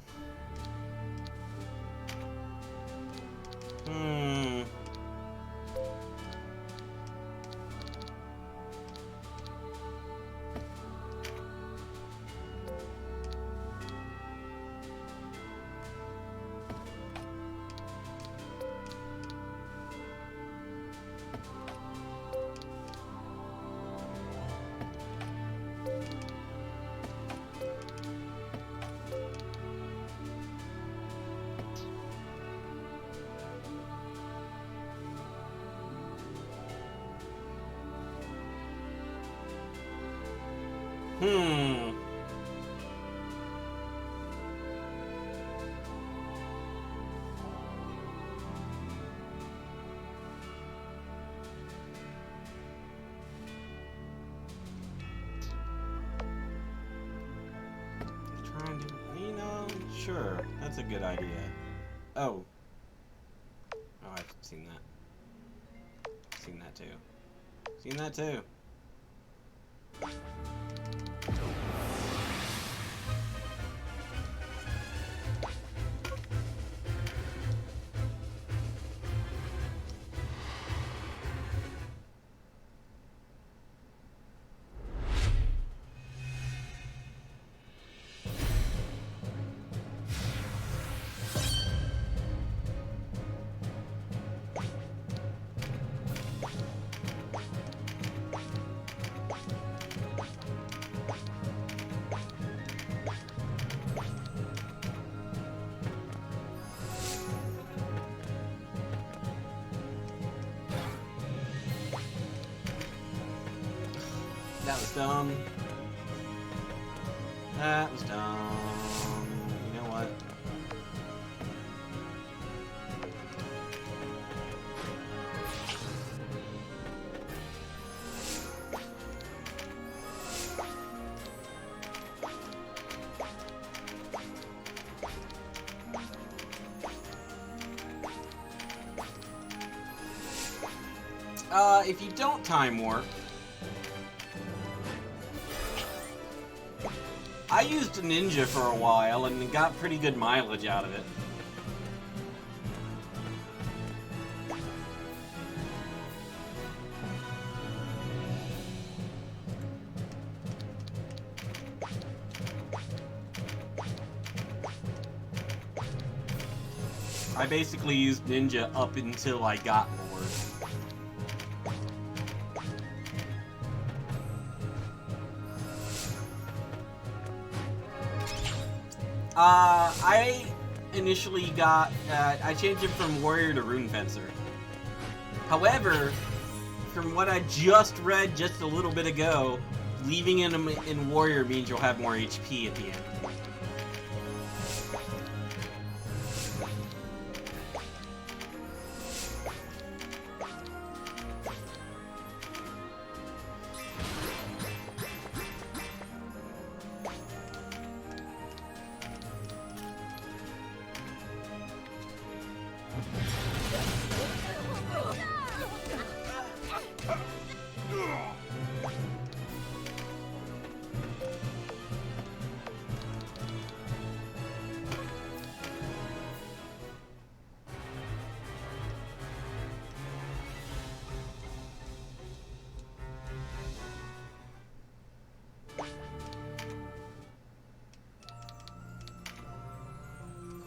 Trying to, sure, that's a good idea. Oh. Oh, I've seen that. Seen that too. Seen that too. that was dumb. That was dumb. You know what? If you don't time warp, I used a ninja for a while and got pretty good mileage out of it. I basically used ninja up until I got Lord. I initially got, I changed him from Warrior to Rune Fencer. However, from what I just read just a little bit ago, leaving him in Warrior means you'll have more HP at the end.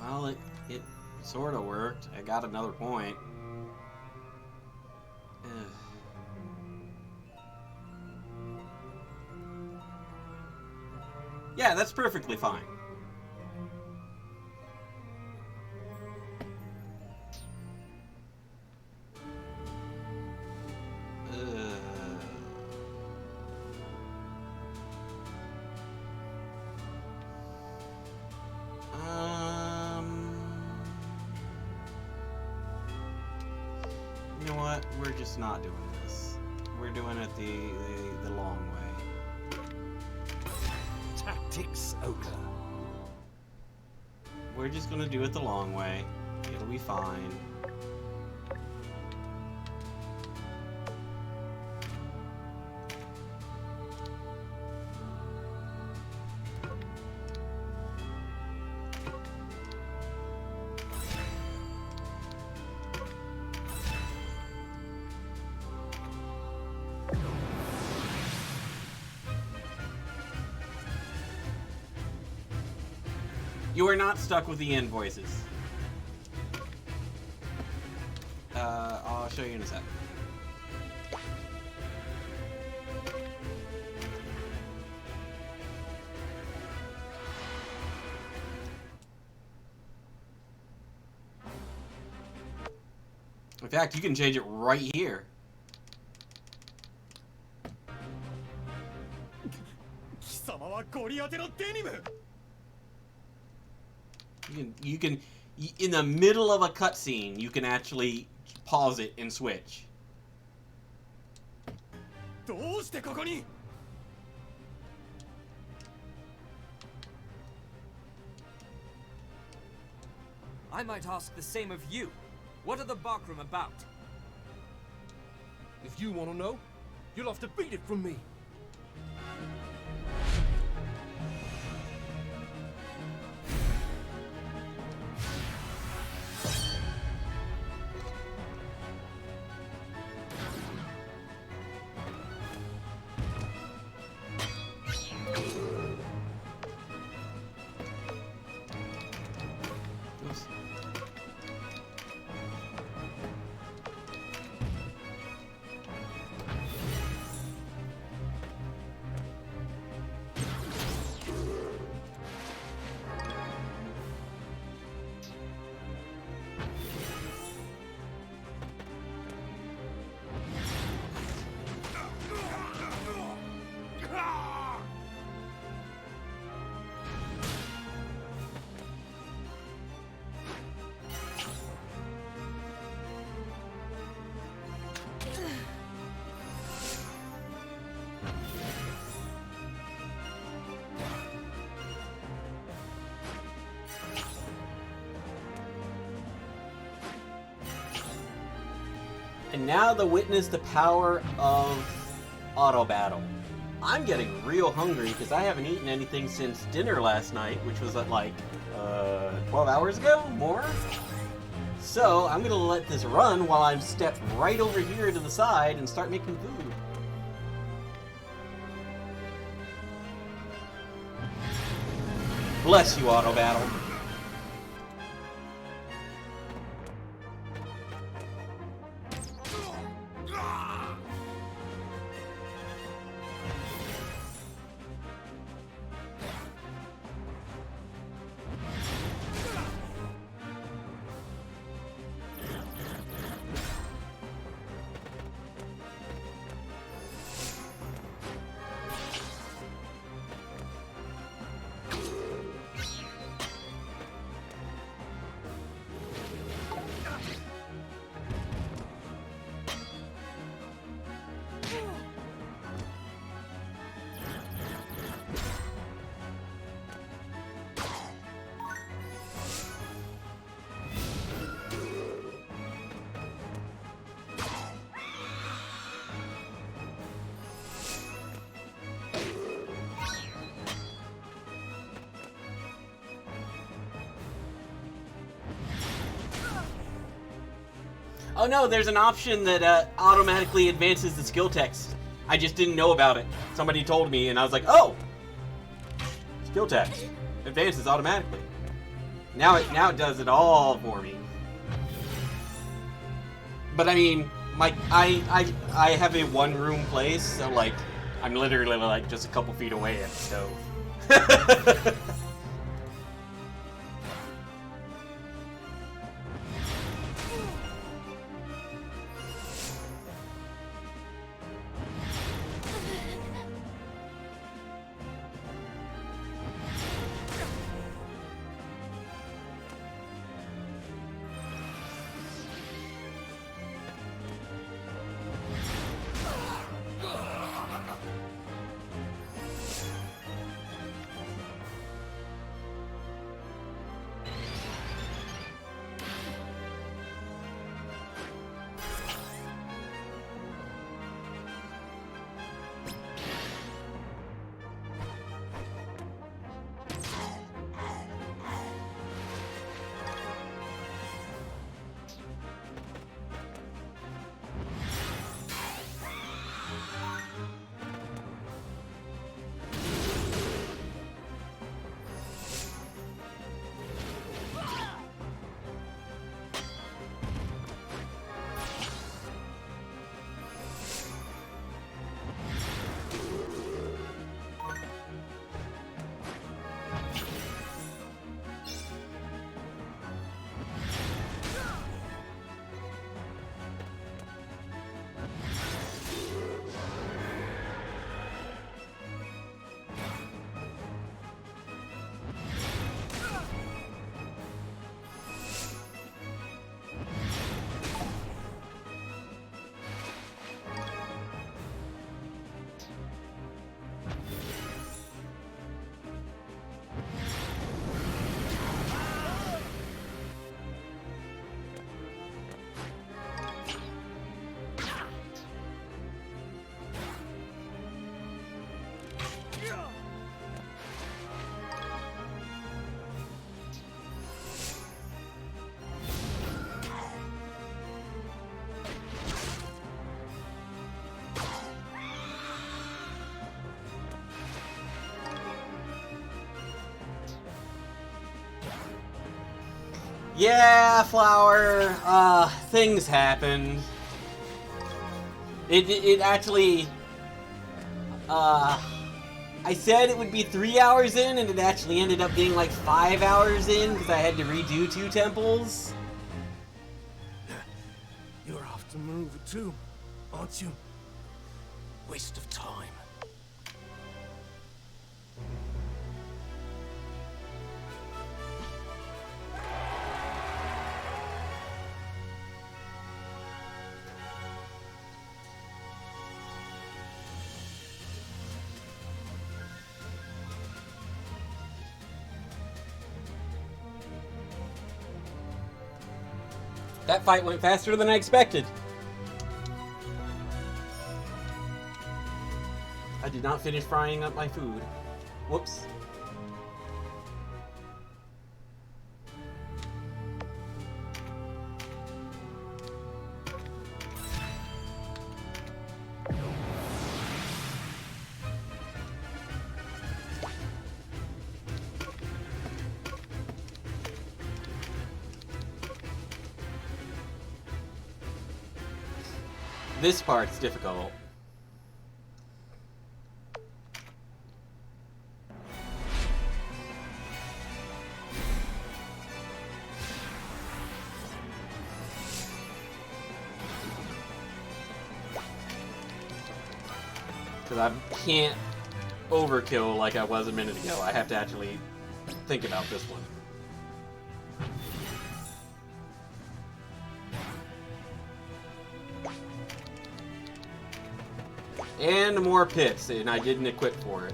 Well, it sort of worked. I got another point. Ugh. Yeah, that's perfectly fine. You know what? We're just not doing this. We're doing it the long way. Tactics, Ogre. We're just gonna do it the long way. It'll be fine. You are not stuck with the invoices. I'll show you in a sec. In fact, you can change it right here. You can, in the middle of a cutscene, you can actually pause it and switch. I might ask the same of you. What are the Bakram about? If you want to know, you'll have to beat it from me. And now to witness the power of auto battle. I'm getting real hungry because I haven't eaten anything since dinner last night, which was at like 12 hours ago? More? So I'm gonna let this run while I'm stepped right over here to the side and start making food. Bless you, auto battle. Oh no, there's an option that automatically advances the skill text. I just didn't know about it. Somebody told me and I was like, oh! Skill text. Advances automatically. Now it does it all for me. But I mean, I have a one-room place, so like, I'm literally like just a couple feet away at the stove. Yeah, Flower, things happen. It actually, I said it would be 3 hours in, and it actually ended up being like 5 hours in, because I had to redo 2 temples. You're after Maruva too, aren't you? Waste of time. That fight went faster than I expected. I did not finish frying up my food. Whoops. This part's difficult. Because I can't overkill like I was a minute ago. I have to actually think about this one. And more pits, and I didn't equip for it.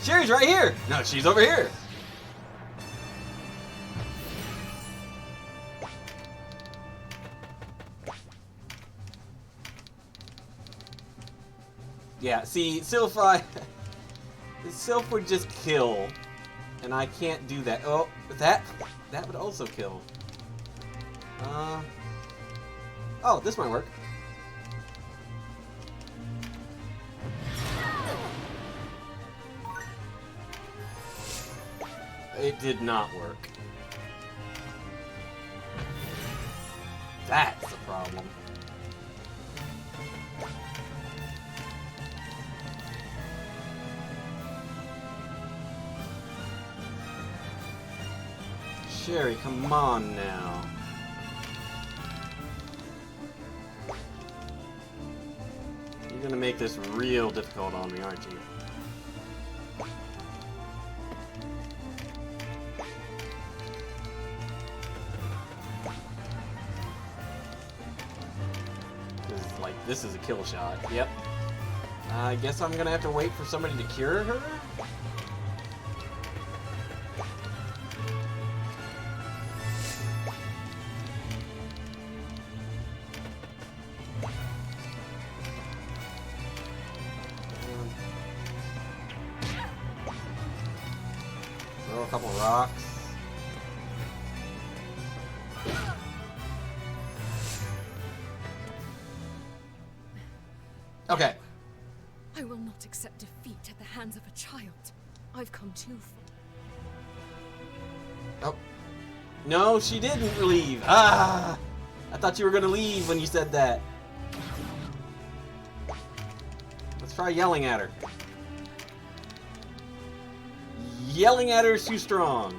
Sherry's right here! No, she's over here! Yeah, see, Sylph would just kill, and I can't do that. Oh, that would also kill. Oh, this might work. It did not work. That's the problem. Sherry, come on now. You're gonna make this real difficult on me, aren't you? This is a kill shot. Yep. I guess I'm gonna have to wait for somebody to cure her? Throw a couple rocks. Okay. I will not accept defeat at the hands of a child. I've come too far. Oh. No, she didn't leave. Ah! I thought you were going to leave when you said that. Let's try yelling at her. Yelling at her is too strong.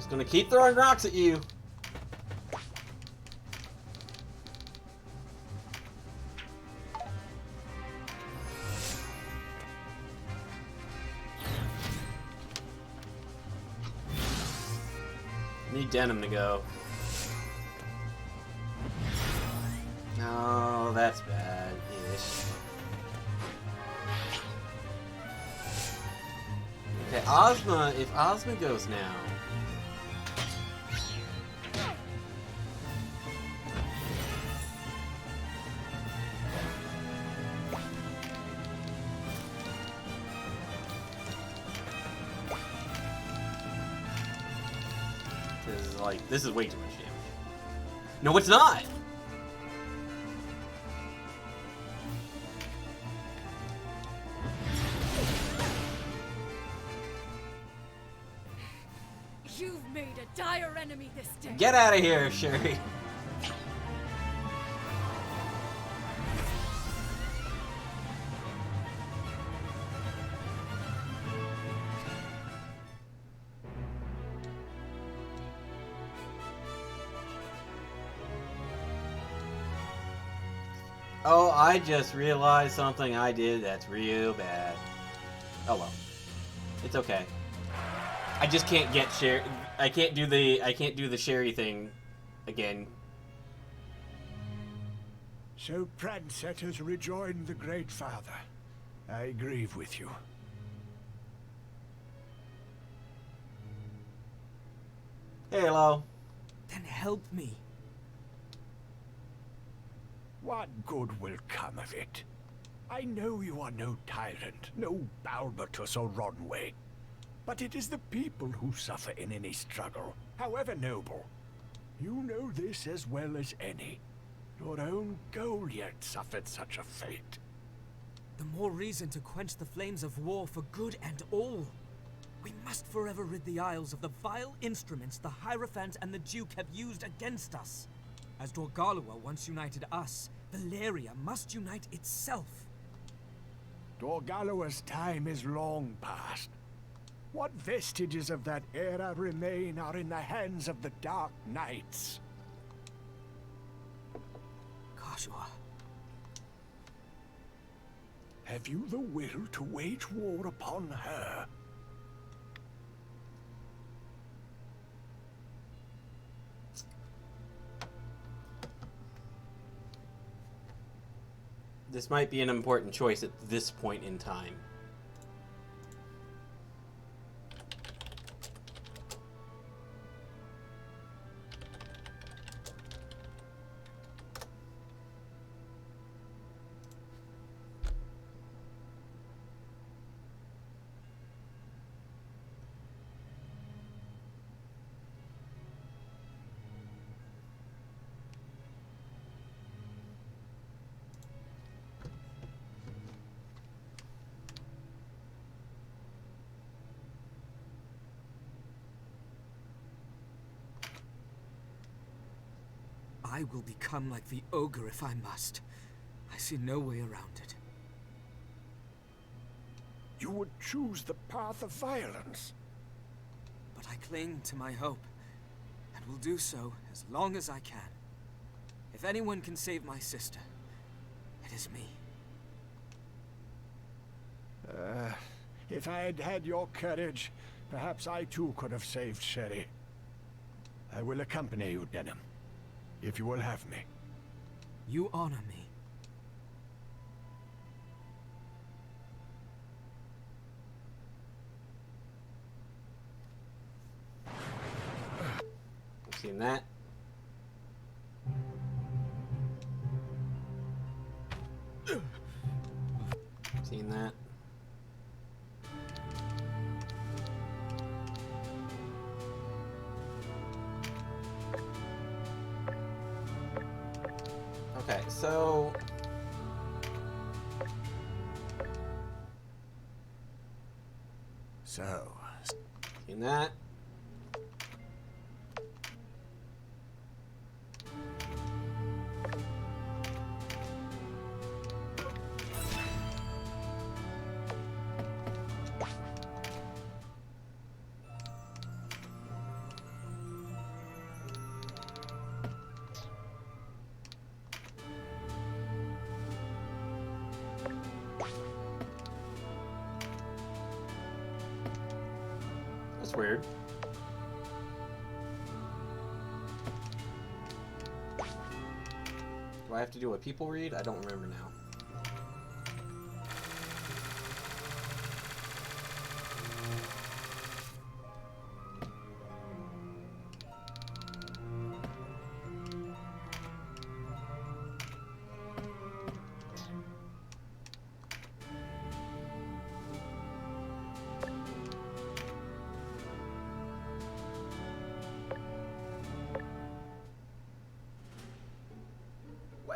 Gonna keep throwing rocks at you. Need Denim to go. No, that's bad-ish. Okay, Ozma, if Ozma goes now. This is way too much damage. No, it's not! You've made a dire enemy this day. Get out of here, Sherry. Oh, I just realized something I did that's real bad. Oh well. It's okay. I just can't get Sherry. I can't do the Sherry thing again. So Prancet has rejoined the Great Father. I grieve with you. Hello. Then help me. What good will come of it? I know you are no tyrant, no Balbatus or Rodway. But it is the people who suffer in any struggle, however noble. You know this as well as any. Your own Goliath suffered such a fate. The more reason to quench the flames of war for good and all. We must forever rid the Isles of the vile instruments the Hierophant and the Duke have used against us. As Dorgalawa once united us, Valeria must unite itself. Dorgalawa's time is long past. What vestiges of that era remain are in the hands of the Dark Knights. Kashua. Have you the will to wage war upon her? This might be an important choice at this point in time. I will become like the Ogre if I must. I see no way around it. You would choose the path of violence. But I cling to my hope, and will do so as long as I can. If anyone can save my sister, it is me. If I had had your courage, perhaps I too could have saved Sherry. I will accompany you, Denham, if you will have me. You honor me. Seen that? Seen that? Okay, so seen that? That's weird. Do I have to do a people read? I don't remember now.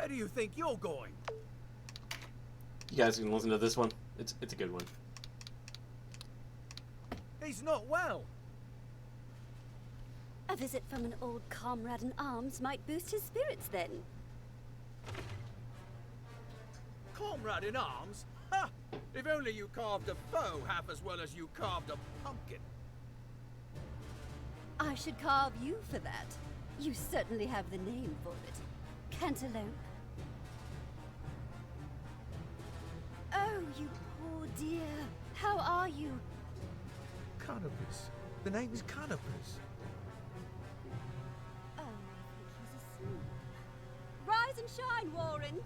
Where do you think you're going? You guys can listen to this one. It's a good one. He's not well. A visit from an old comrade in arms might boost his spirits then. Comrade in arms? Ha! If only you carved a foe half as well as you carved a pumpkin. I should carve you for that. You certainly have the name for it. Cantaloupe. Oh, you poor dear. How are you? Canopus. The name is Canopus. Oh, I think he's asleep. Rise and shine, Warren.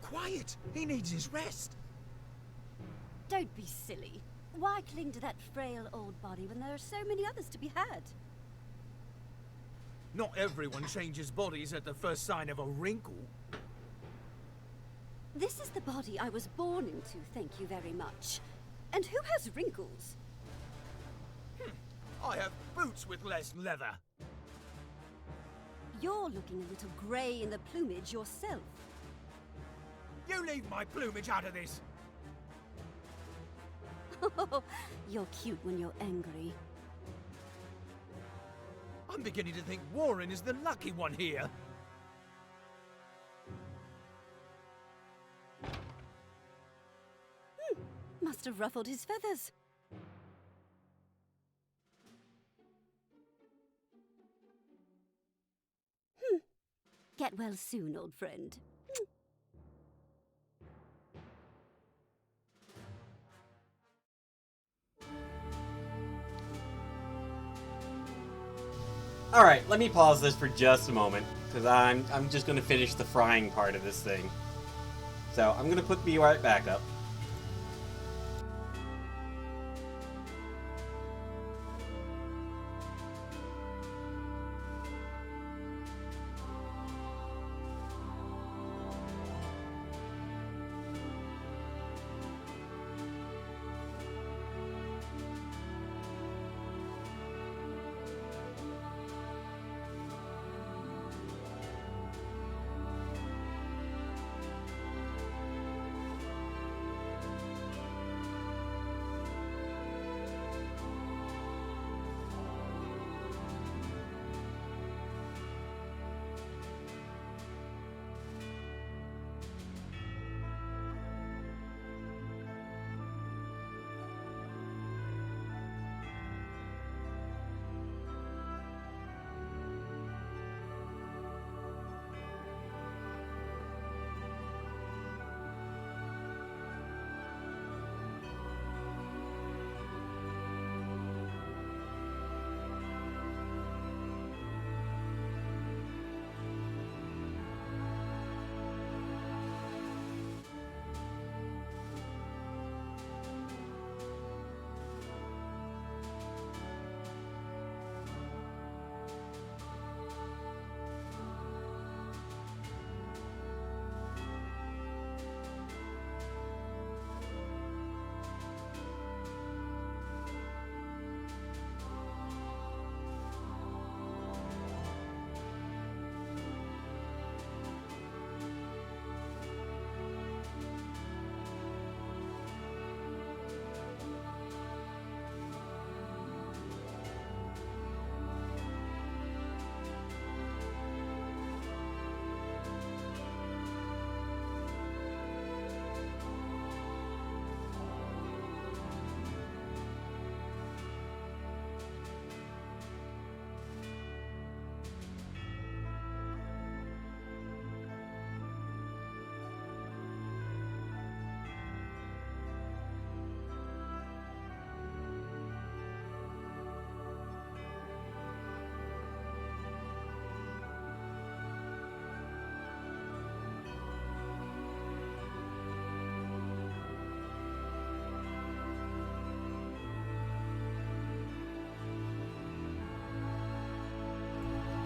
Quiet! He needs his rest. Don't be silly. Why cling to that frail old body when there are so many others to be had? Not everyone changes bodies at the first sign of a wrinkle. This is the body I was born into, thank you very much. And who has wrinkles? I have boots with less leather. You're looking a little grey in the plumage yourself. You leave my plumage out of this. You're cute when you're angry. I'm beginning to think Warren is the lucky one here. Must have ruffled his feathers. Get well soon, old friend. Alright, let me pause this for just a moment, because I'm just going to finish the frying part of this thing. So, I'm going to put me right back up.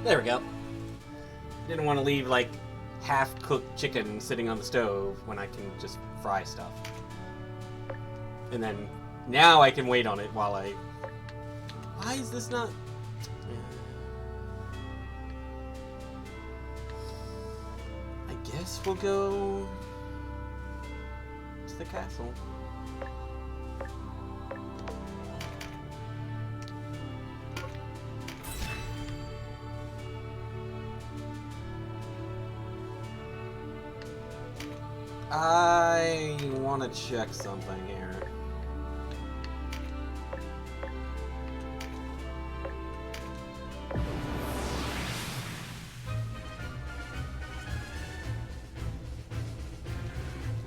There we go. Didn't want to leave, like, half-cooked chicken sitting on the stove when I can just fry stuff. And then, now I can wait on it while I... Why is this not... I guess we'll go to the castle. I want to check something here.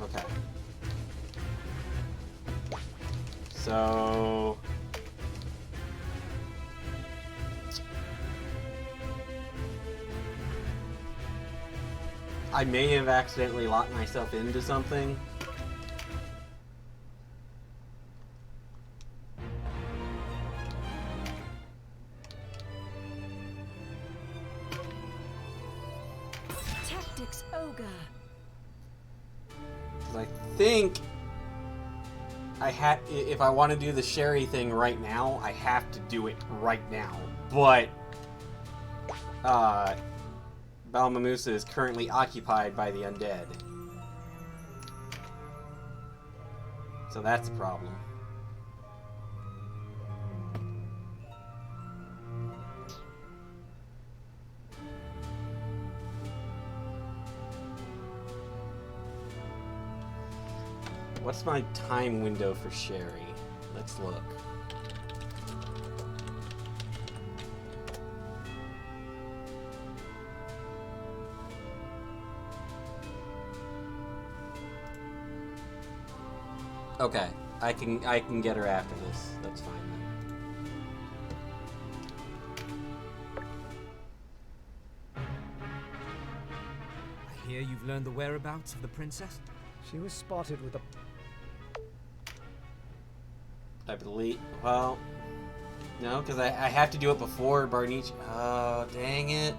Okay. So... I may have accidentally locked myself into something. Tactics, Ogre. I think if I want to do the Sherry thing right now, I have to do it right now. But Balmamusa is currently occupied by the undead. So that's a problem. What's my time window for Sherry? Let's look. Okay, I can get her after this. That's fine then. I hear you've learned the whereabouts of the princess? She was spotted with a... I believe... Well... No, because I have to do it before Barniche... Oh, dang it.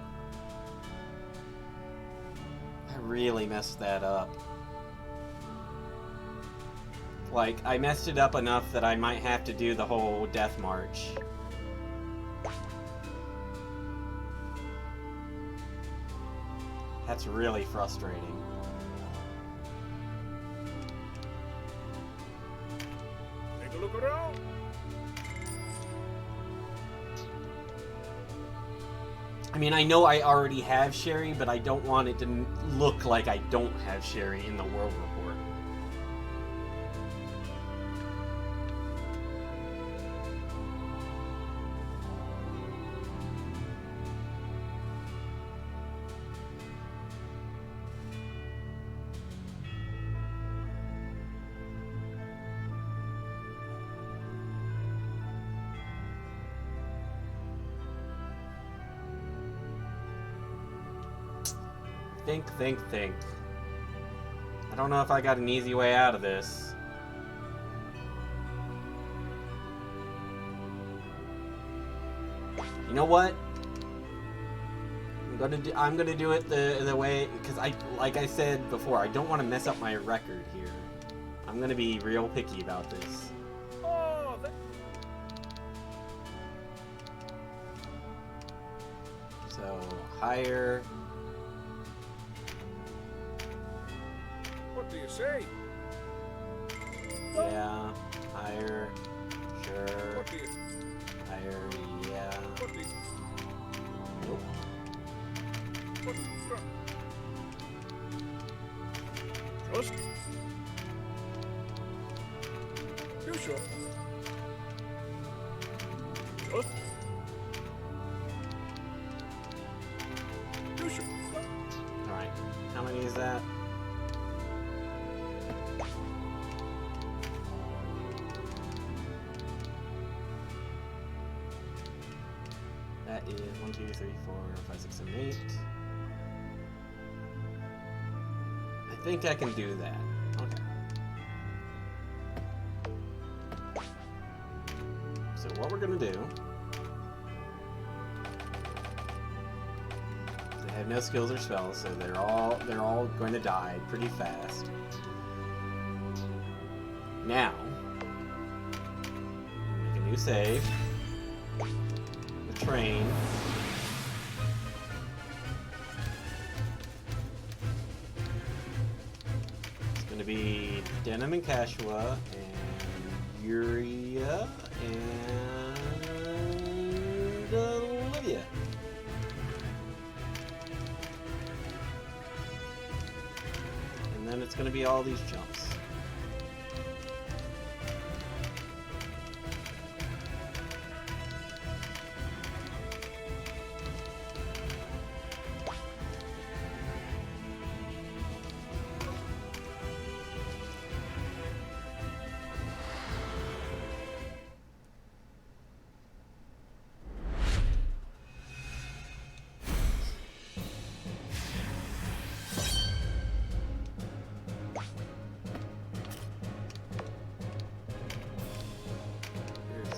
I really messed that up. Like, I messed it up enough that I might have to do the whole death march. That's really frustrating. Take a look around. I mean, I know I already have Sherry, but I don't want it to look like I don't have Sherry in the world report. Think. I don't know if I got an easy way out of this. You know what? I'm gonna do it the way, because like I said before, I don't want to mess up my record here. I'm gonna be real picky about this. Oh, So higher. what do you say? Yeah, higher, sure. What do you... Higher, yeah. What do you... Nope. What... Just... You sure? Just... You sure? Alright, how many is that? That is 1, 2, 3, 4, 5, 6, 7, 8. I think I can do that. Okay. So what we're gonna do... They have no skills or spells, so they're all going to die pretty fast. Now, make a new save. Train. Denim and Kashua, and Yuria, and Olivia. And then it's going to be all these jumps.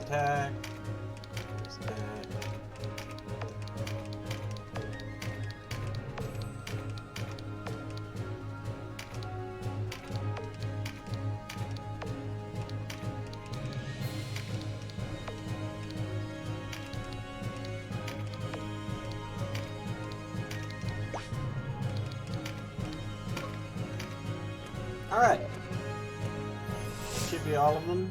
Attack. There's attack. All right. Should be all of them.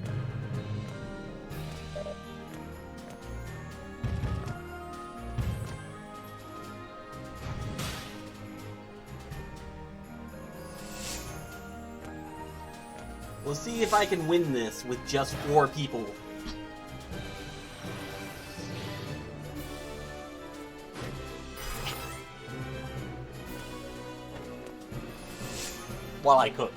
We'll see if I can win this with just 4 people. While I cook.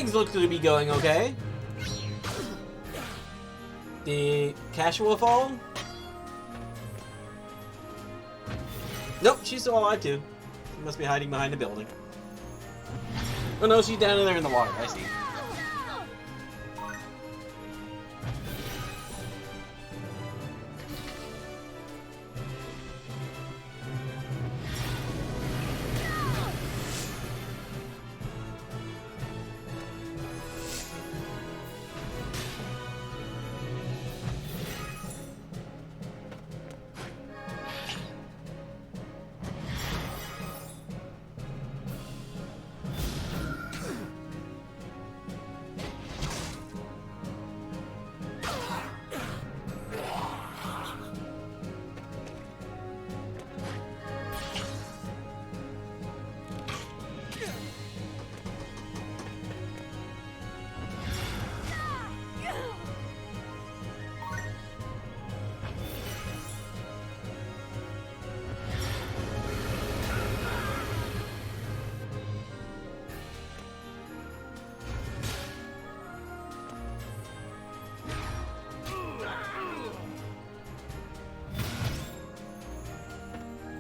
things look to be going okay. The casual fall? Nope, she's still alive too. She must be hiding behind a building. Oh no, she's down in there in the water. I see.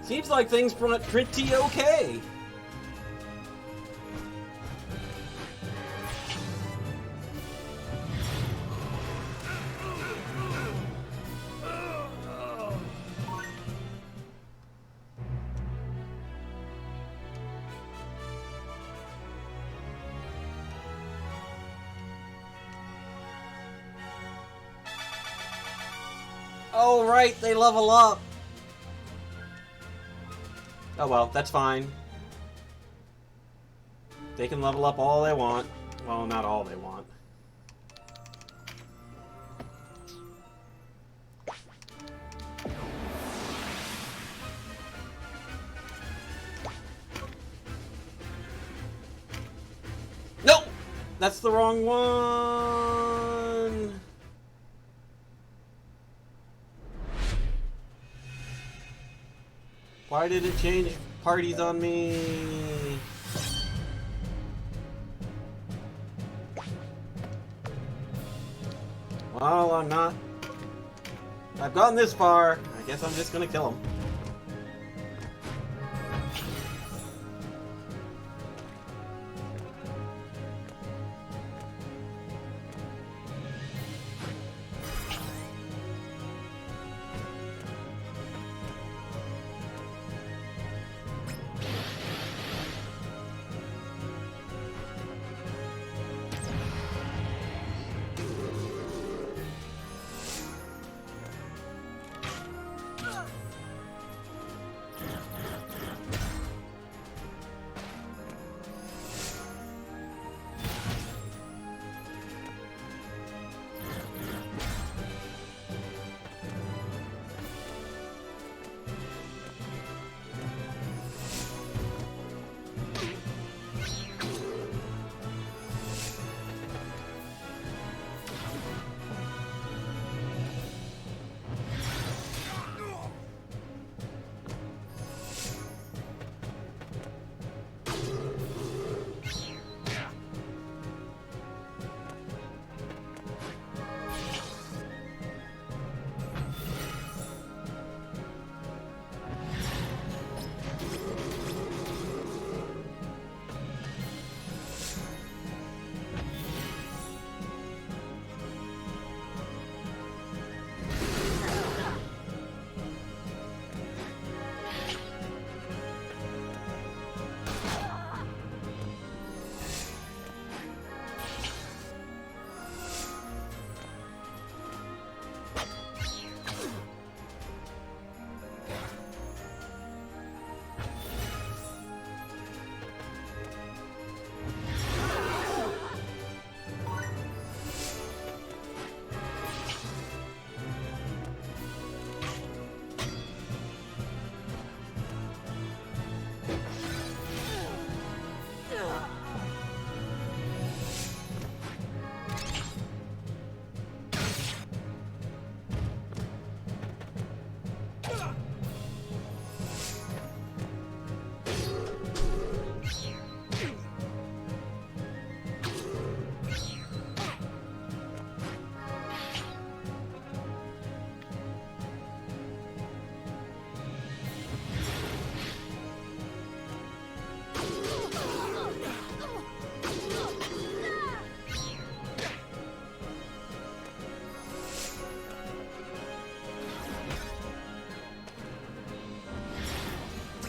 Seems like things went pretty okay. Oh, right, they level up. Oh well, that's fine. They can level up all they want. Well, not all they want. Nope! That's the wrong one! Why did it change parties on me? Well, I'm not. I've gotten this far. I guess I'm just gonna kill him.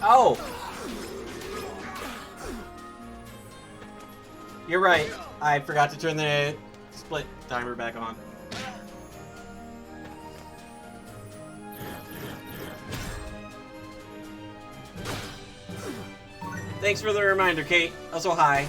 Oh! You're right. I forgot to turn the split timer back on. Thanks for the reminder, Kate. Also, hi.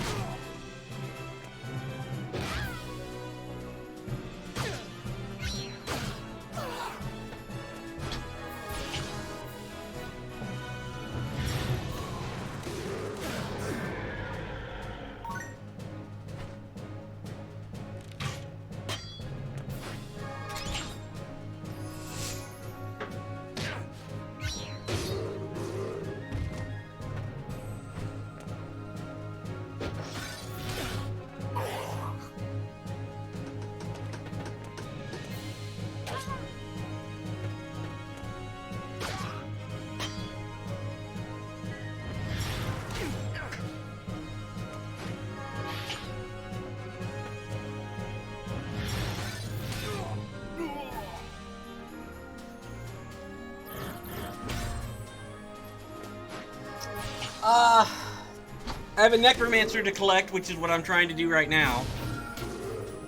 I have a necromancer to collect, which is what I'm trying to do right now.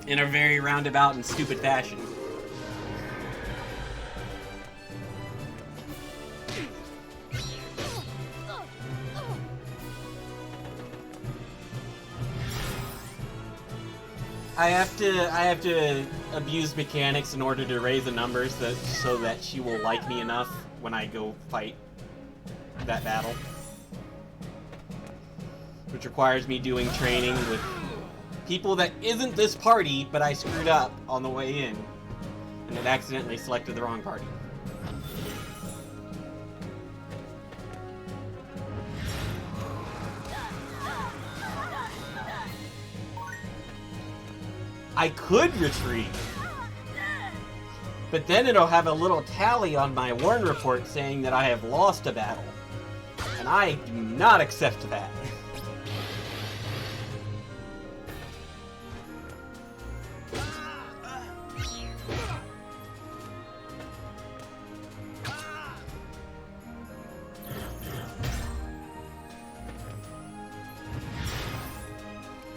In a very roundabout and stupid fashion. I have to abuse mechanics in order to raise the numbers so that she will like me enough when I go fight that battle. Which requires me doing training with people that isn't this party, but I screwed up on the way in. And it accidentally selected the wrong party. I could retreat. But then it'll have a little tally on my warn report saying that I have lost a battle. And I do not accept that.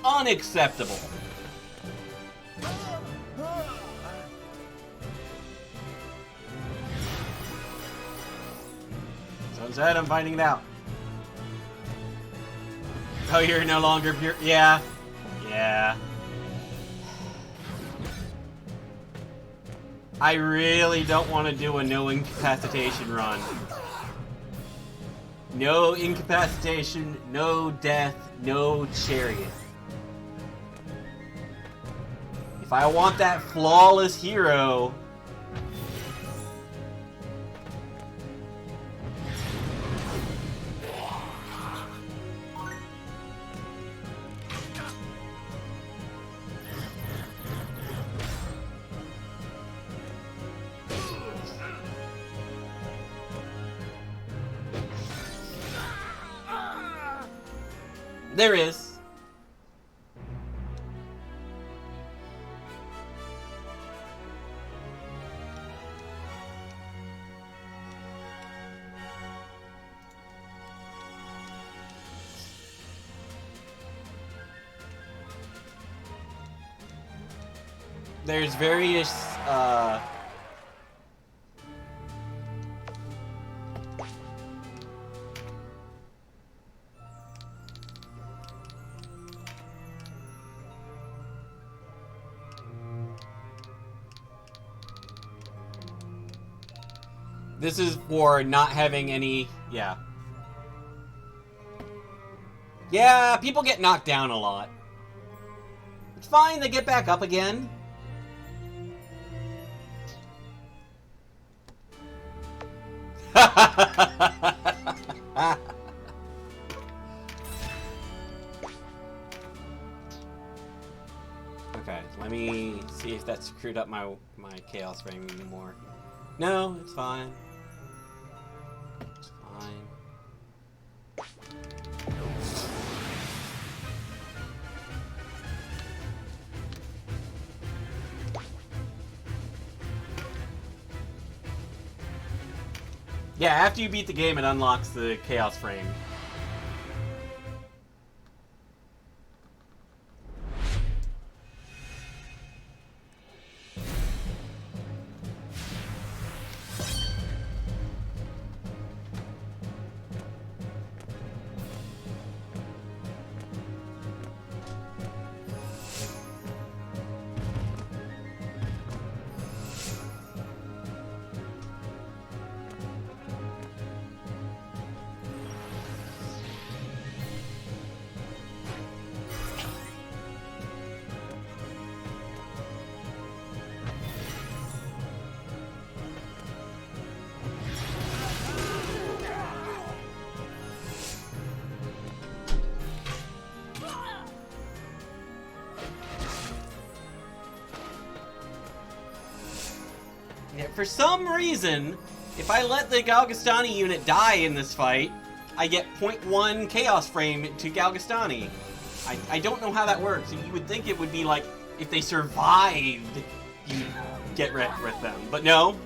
Unacceptable. So instead, I'm finding it out. Oh, you're no longer pure. Yeah. Yeah. I really don't want to do a no incapacitation run. No incapacitation, no death, no chariot. If I want that flawless hero... There is. There's various, this is for not having any... Yeah. Yeah, people get knocked down a lot. It's fine, they get back up again. Okay, let me see if that screwed up my chaos frame anymore. No, it's fine. It's fine. Yeah, after you beat the game, it unlocks the Chaos Frame. Yeah, for some reason, if I let the Galgastani unit die in this fight, I get 0.1 Chaos Frame to Galgastani. I don't know how that works. You would think it would be like, if they survived, you get rid with them. But no.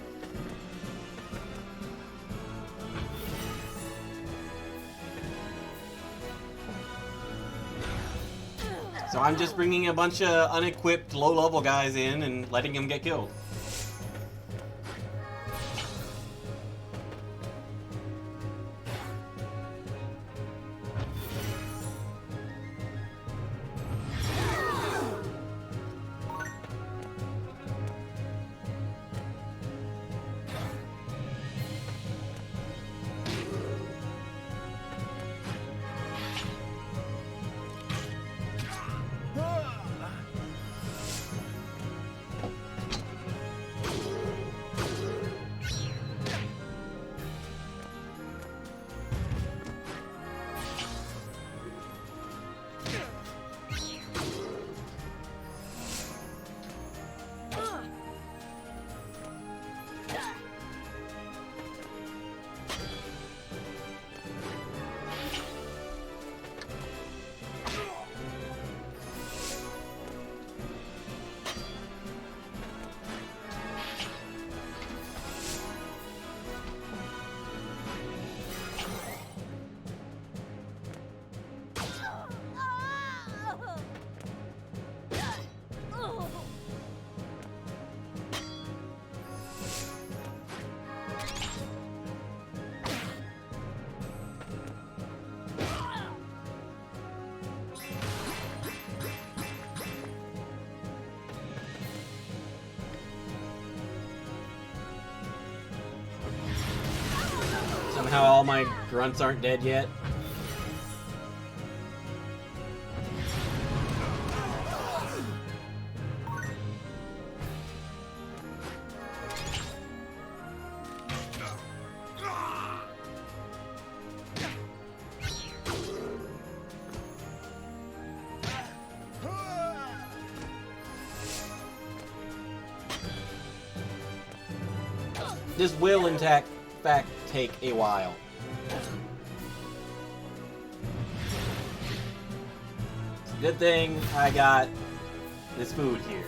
So I'm just bringing a bunch of unequipped, low-level guys in and letting them get killed. Somehow all my grunts aren't dead yet. This will, in fact, take a while. Good thing I got this food here.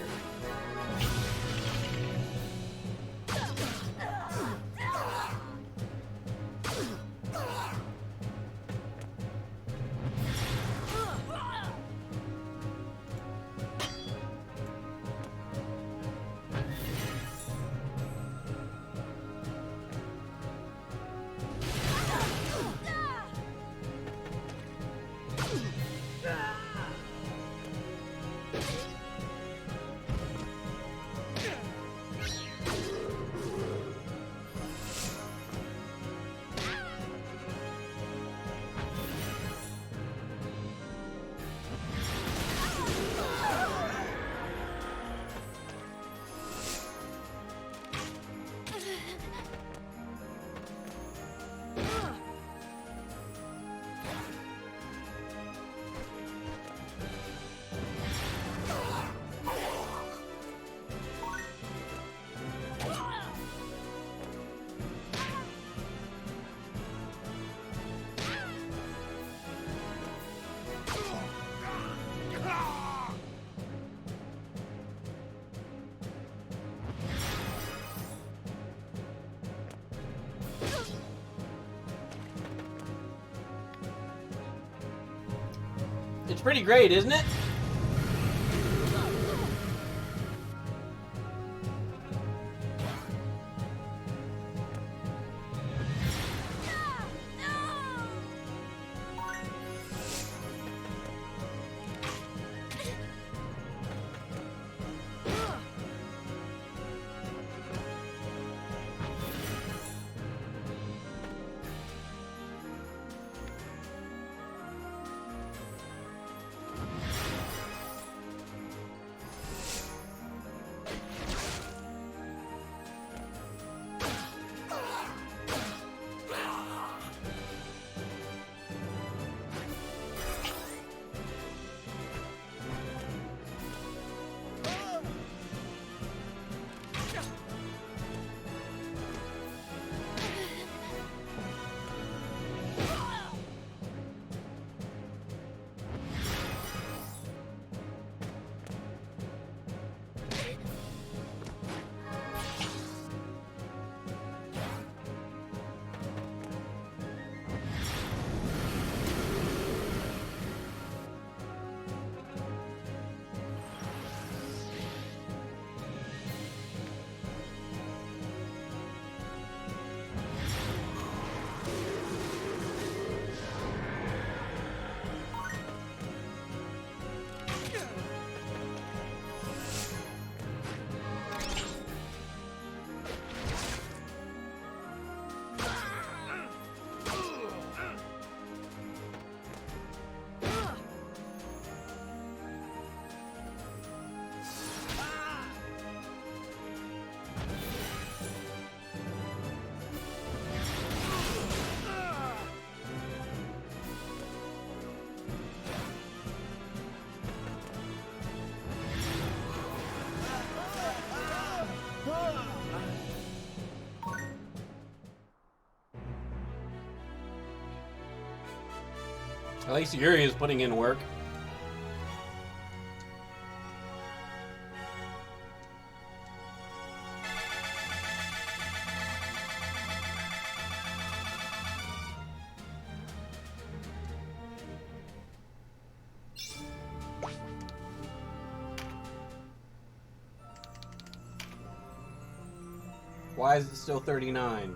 It's pretty great, isn't it? At least Yuri is putting in work. Why is it still 39?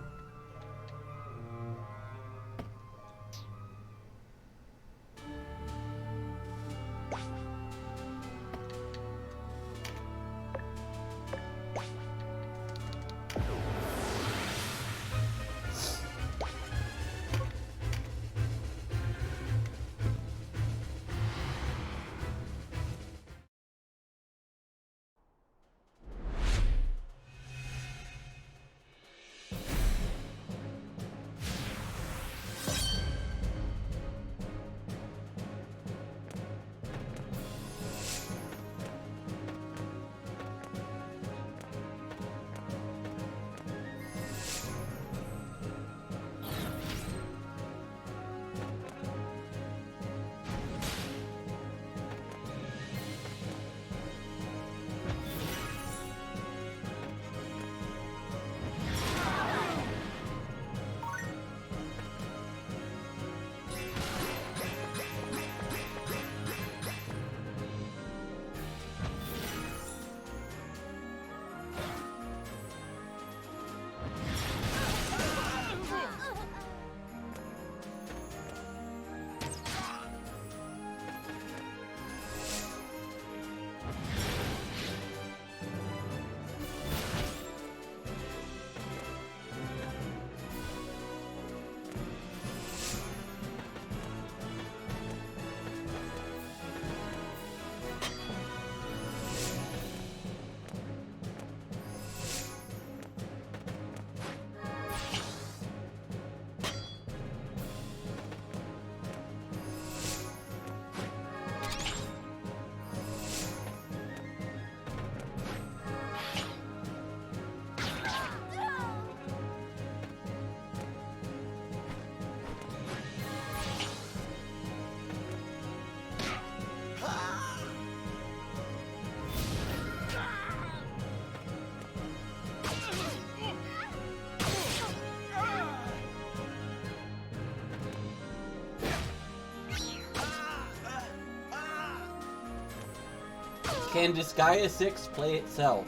Can Disgaea 6 play itself?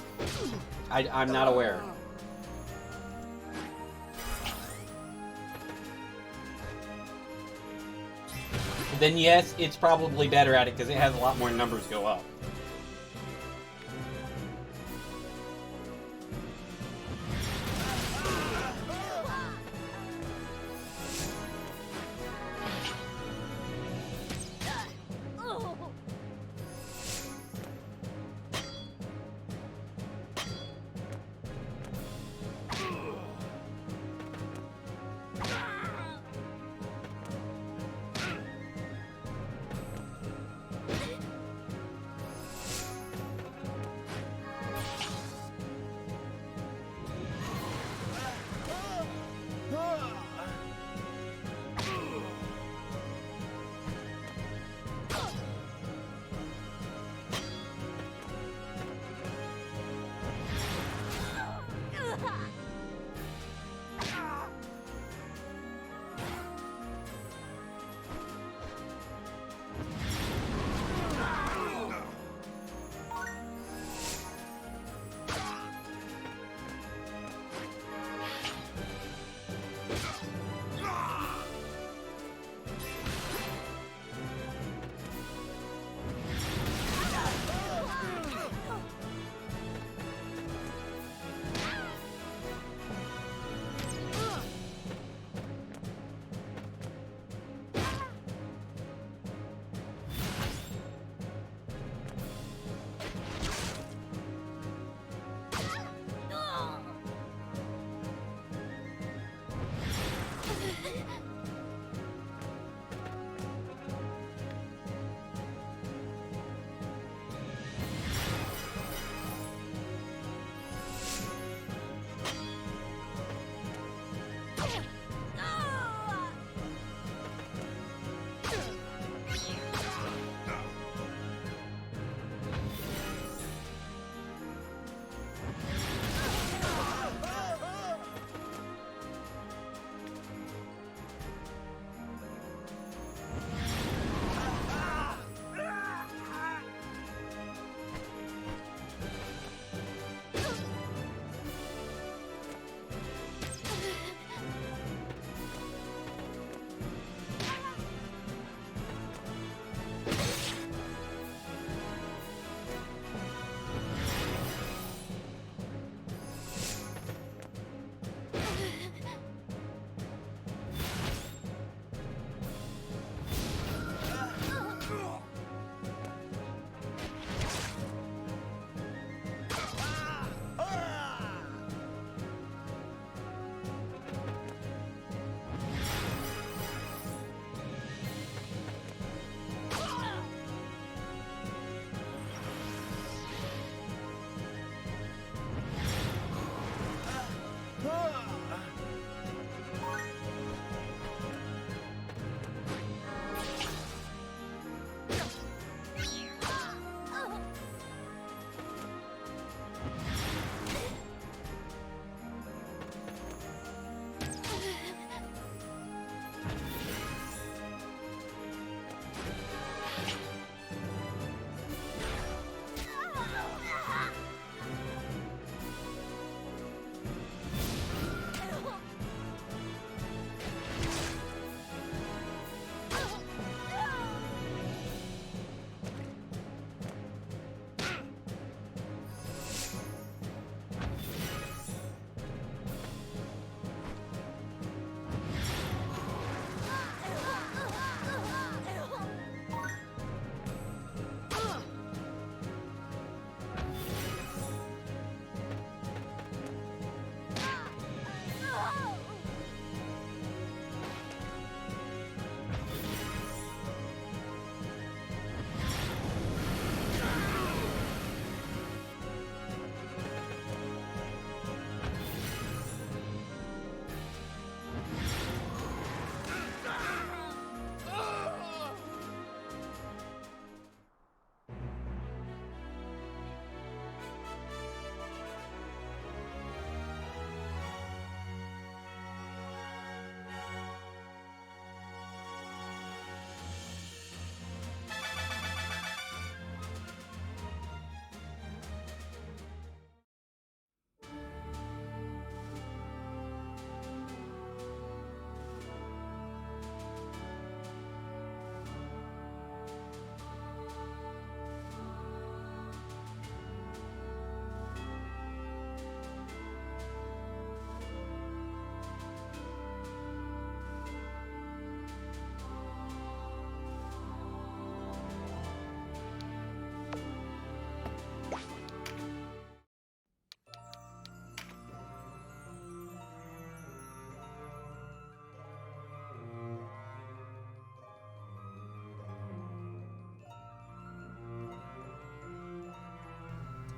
I'm not aware. Then yes, it's probably better at it because it has a lot more numbers go up.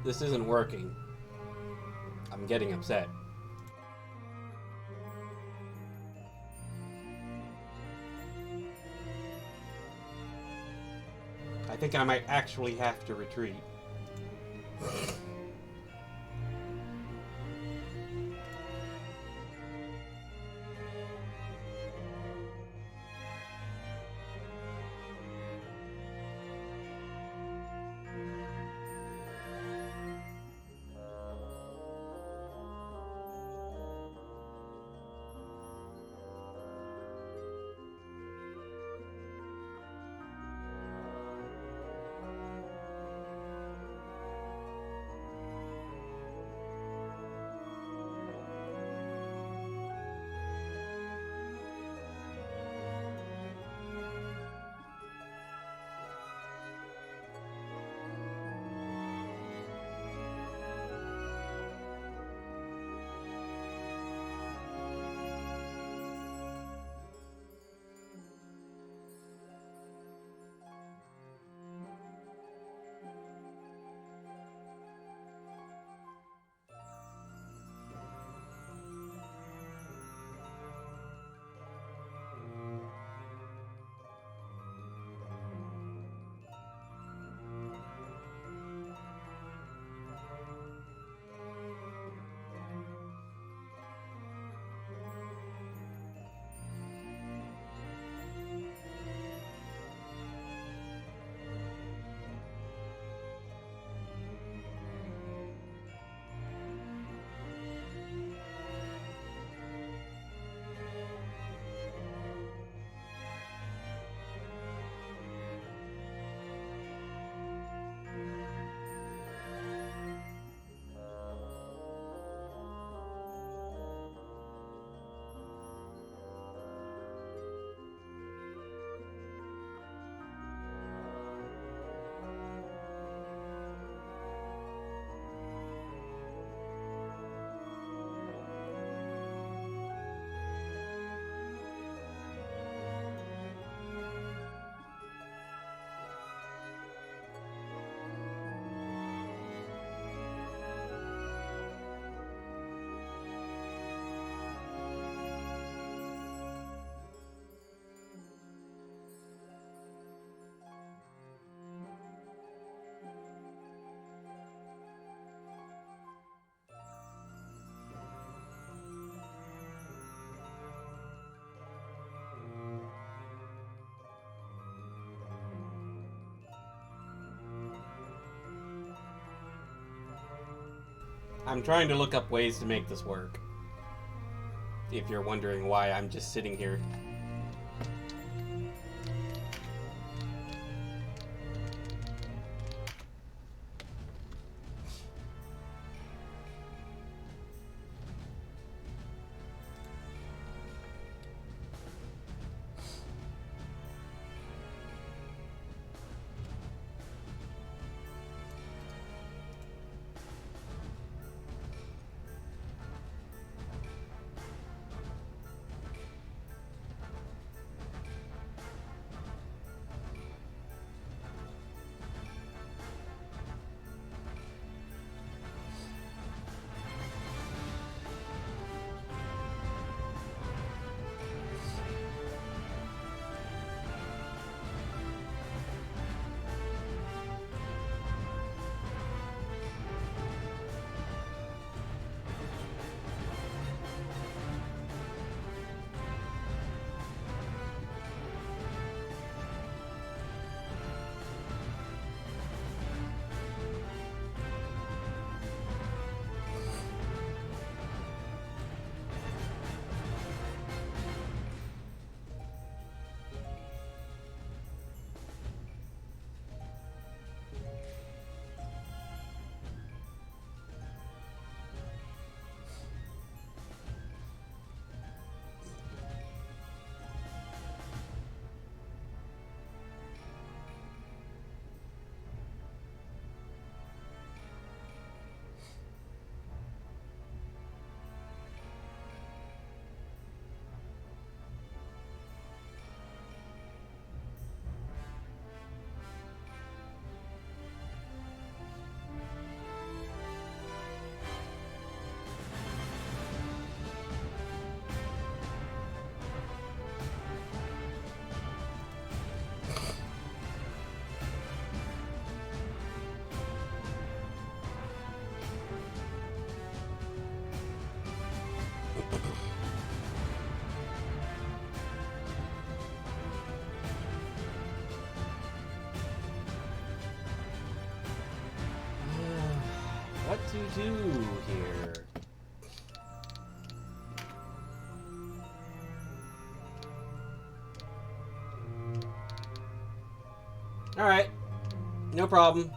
This isn't working. I'm getting upset. I think I might actually have to retreat. I'm trying to look up ways to make this work. If you're wondering why I'm just sitting here. what to do here. Alright. No problem.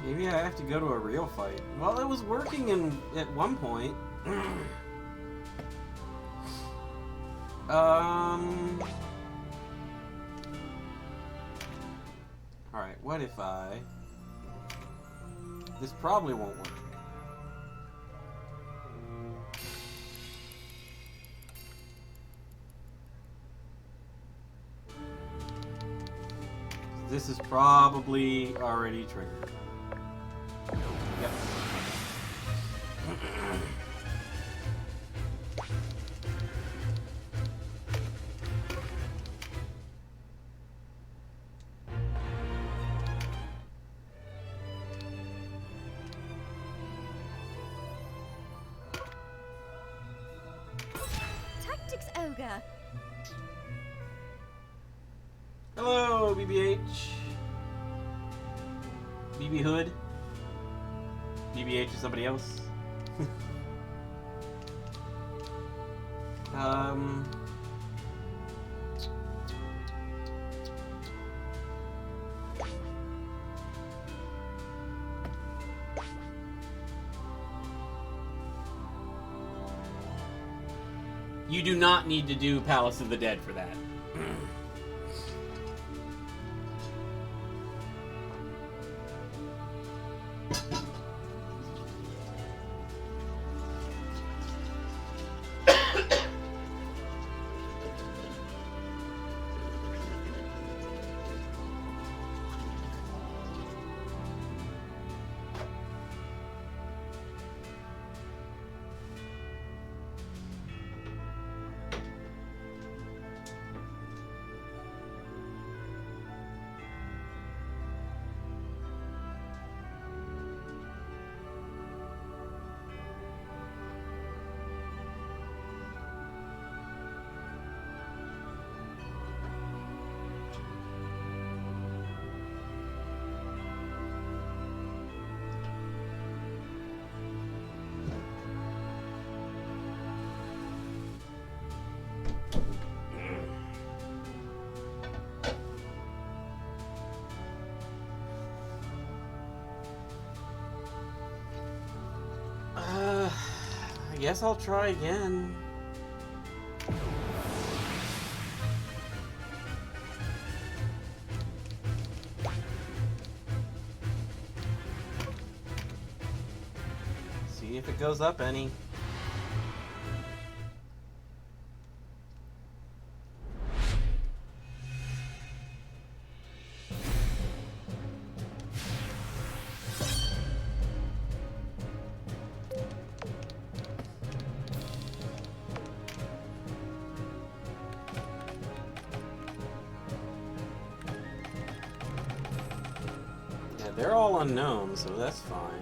Maybe I have to go to a real fight. Well, it was working at one point. Alright, what if I... This probably won't work. This is probably already triggered. Yep. Tactics, Ogre. Hello, BBH. BB Hood. BBH is somebody else. You do not need to do Palace of the Dead for that. I guess I'll try again. See if it goes up any. They're all unknown, so that's fine.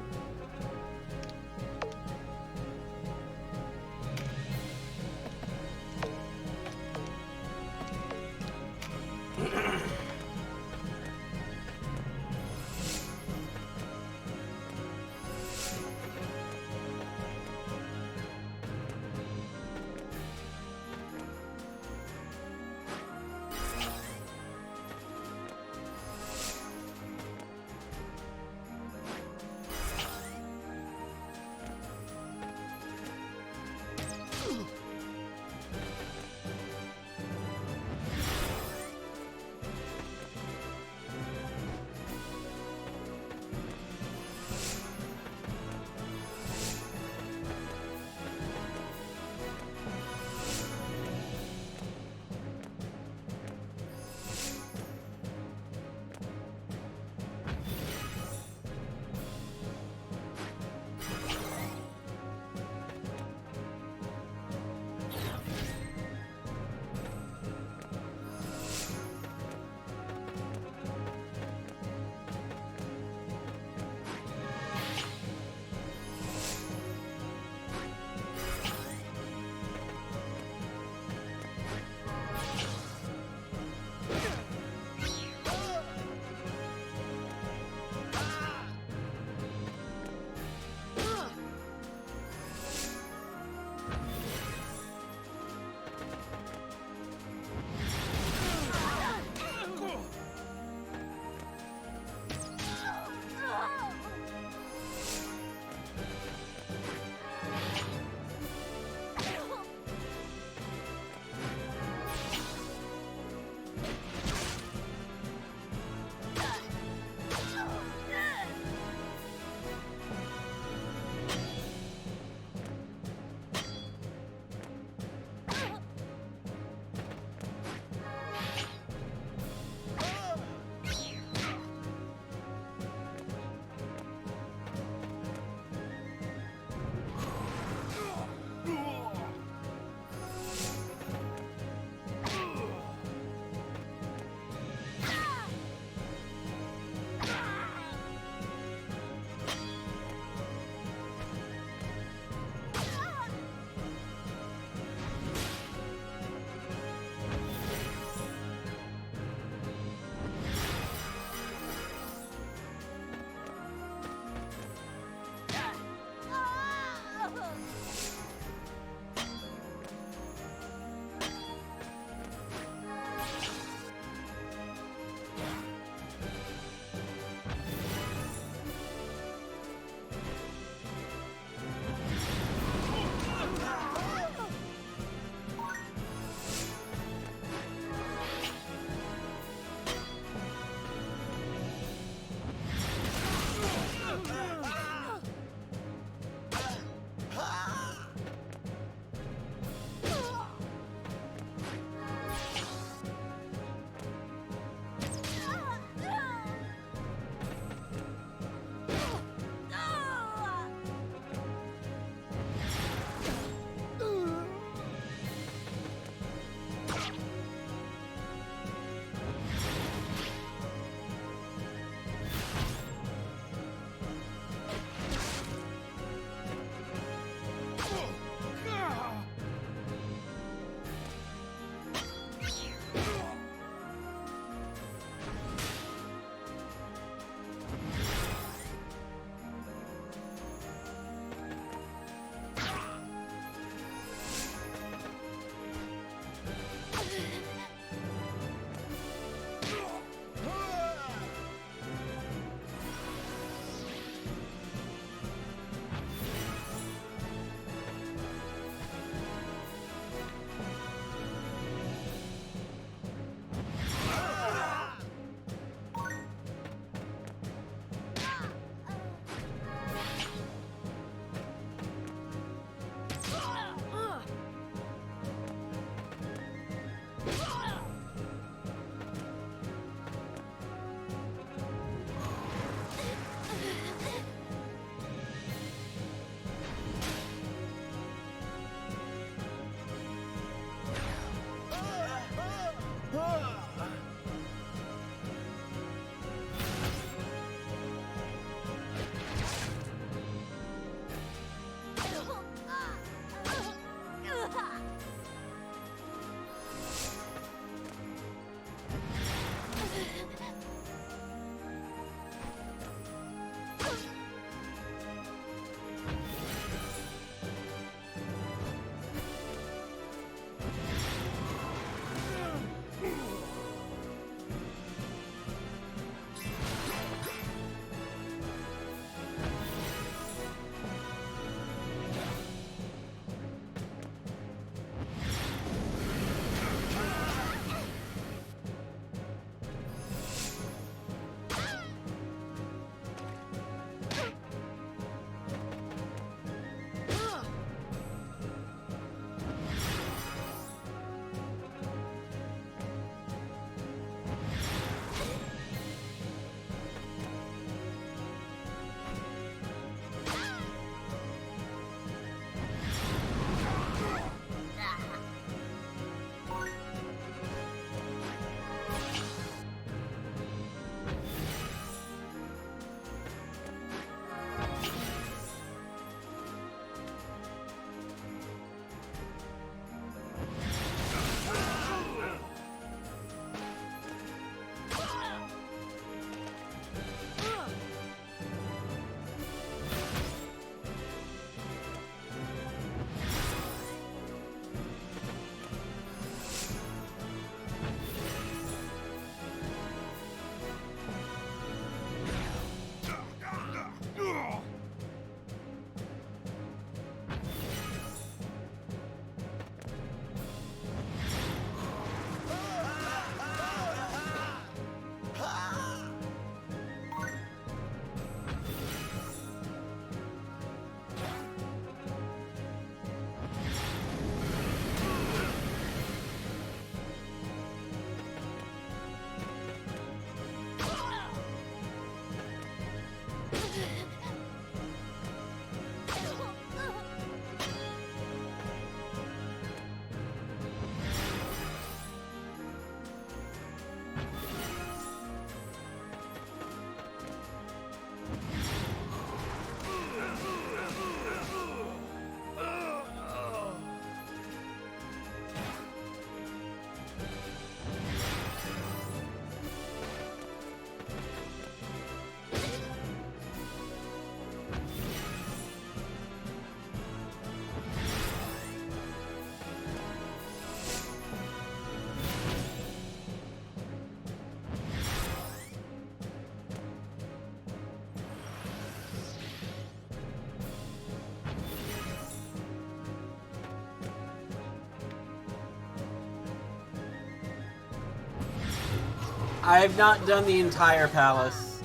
I've not done the entire palace.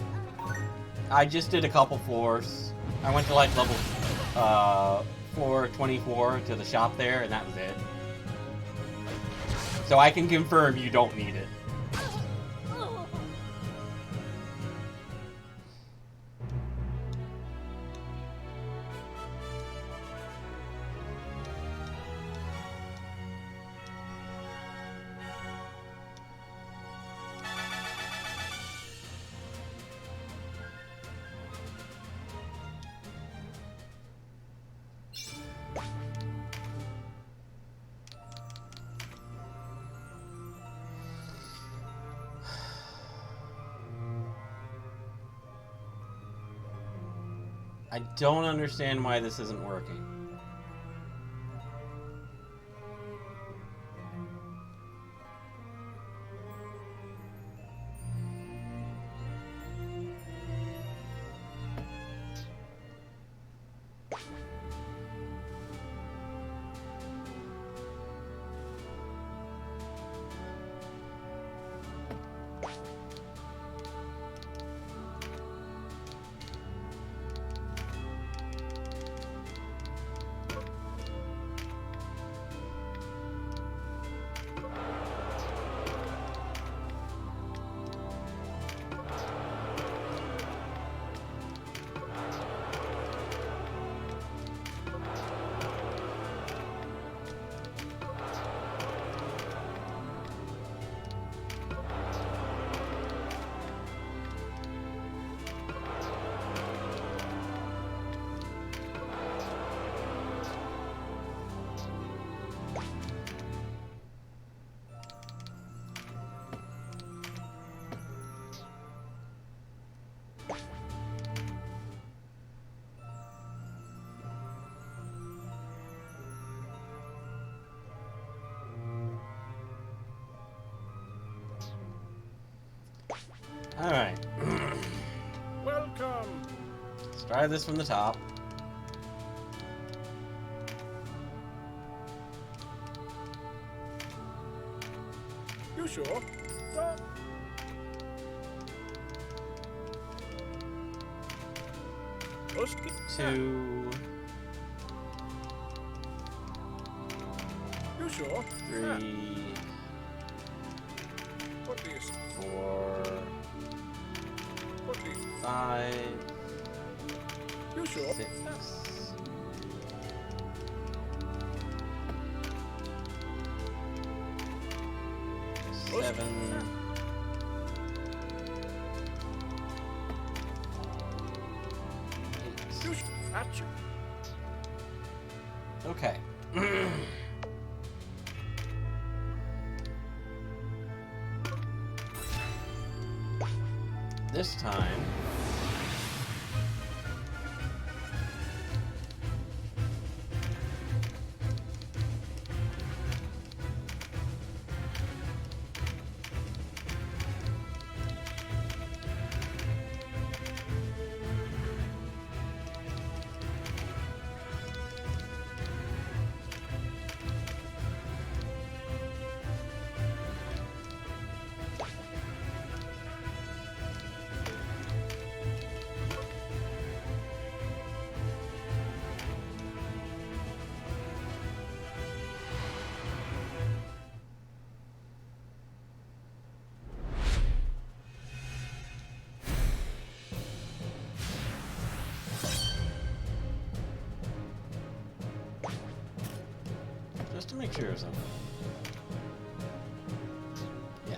I just did a couple floors. I went to like level floor 24 to the shop there, and that was it. So I can confirm you don't need it. I don't understand why this isn't working. Alright. Welcome. Let's try this from the top. You sure? Two. You sure? Three. What do you say? 4. What do you 5. You sure? 6. 7. 8. Okay. This time... Just to make sure of something. Yeah.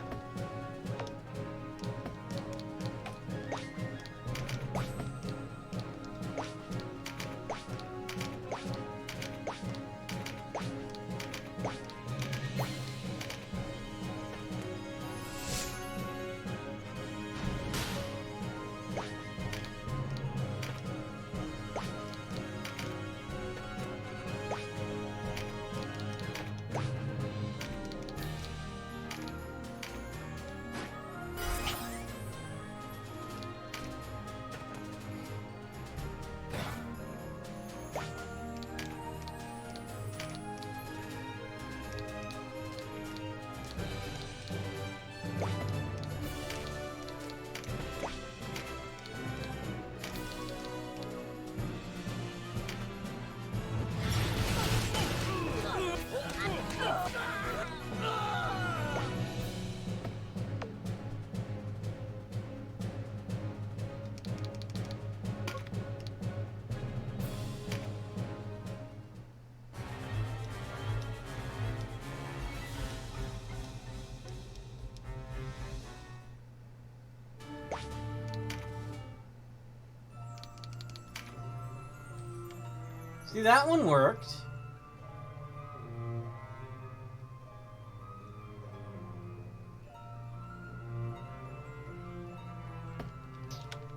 See, that one worked.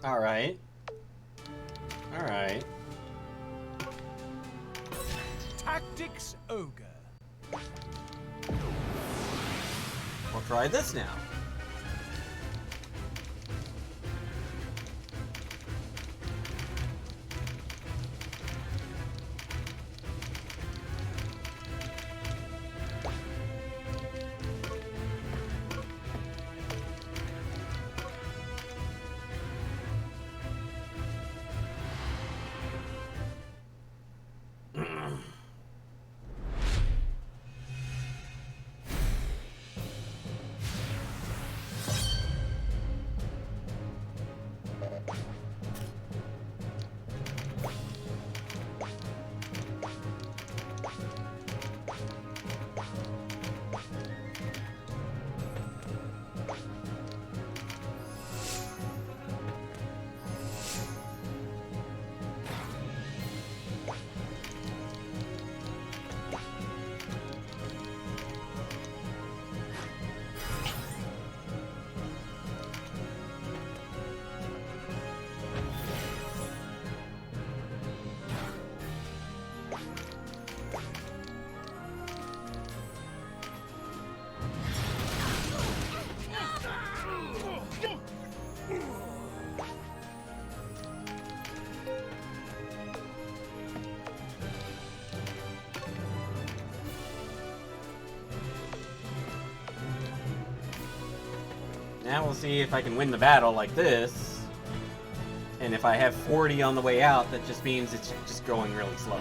Alright. Alright. Tactics Ogre. We'll try this now. Now we'll see if I can win the battle like this. And if I have 40 on the way out, that just means it's just going really slow.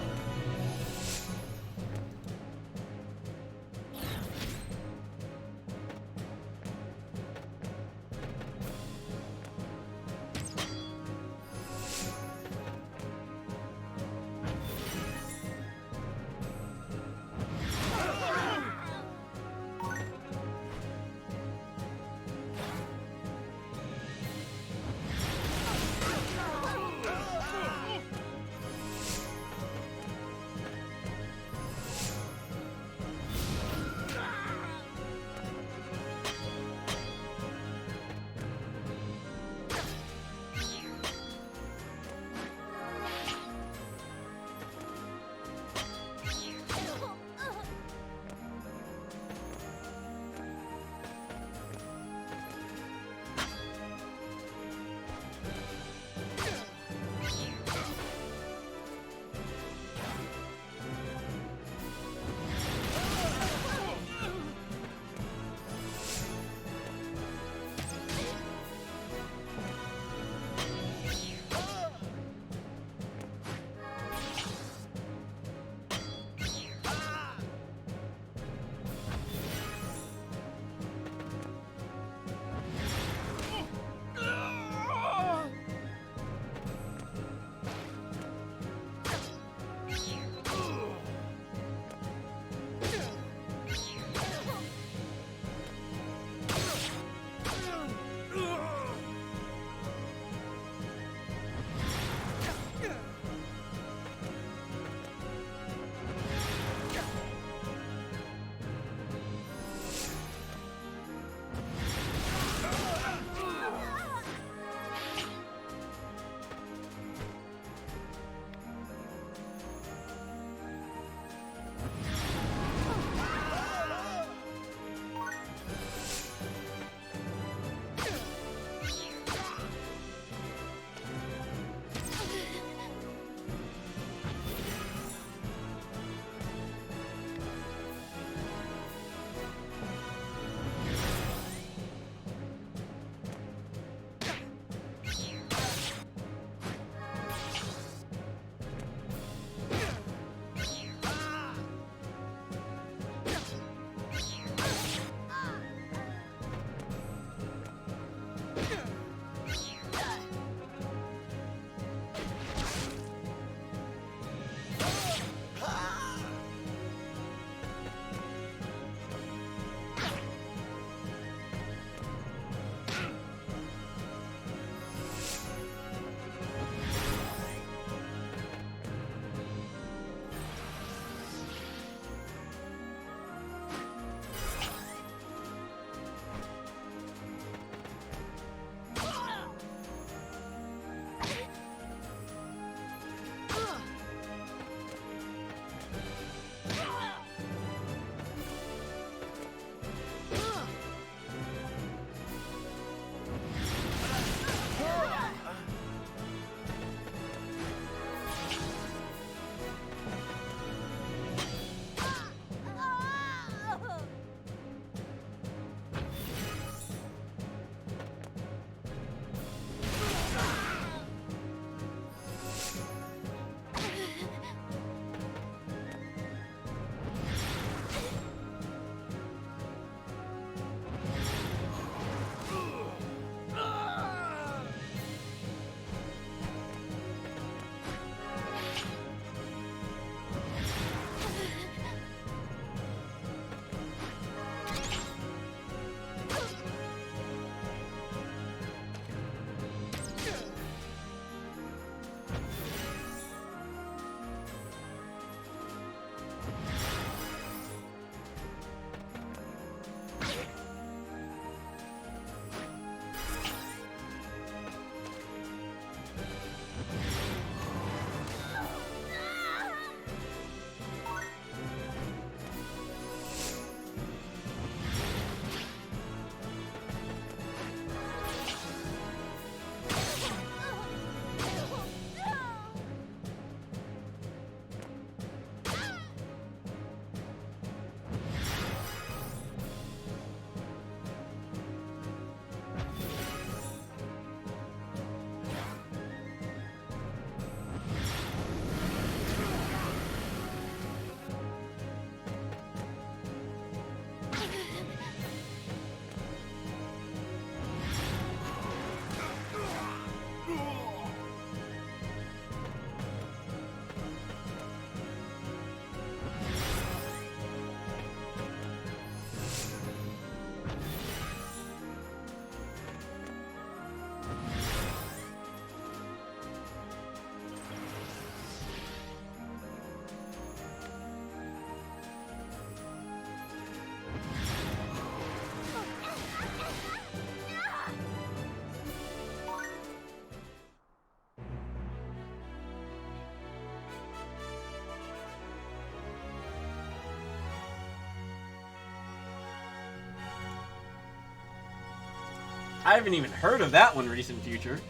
I haven't even heard of that one, Recent Future.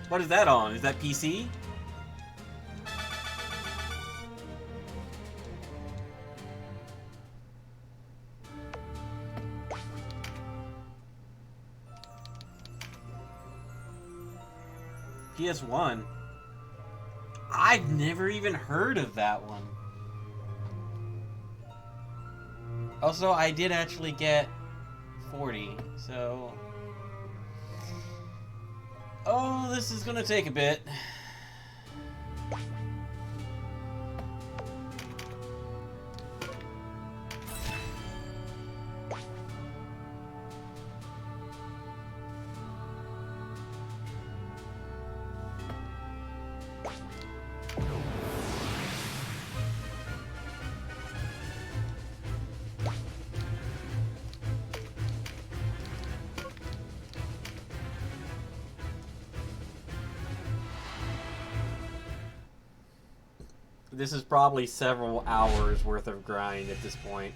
What is that on? Is that PC? PS1. I've never even heard of that one. Also, I did actually get 40, so... Oh, this is gonna take a bit. This is probably several hours worth of grind at this point.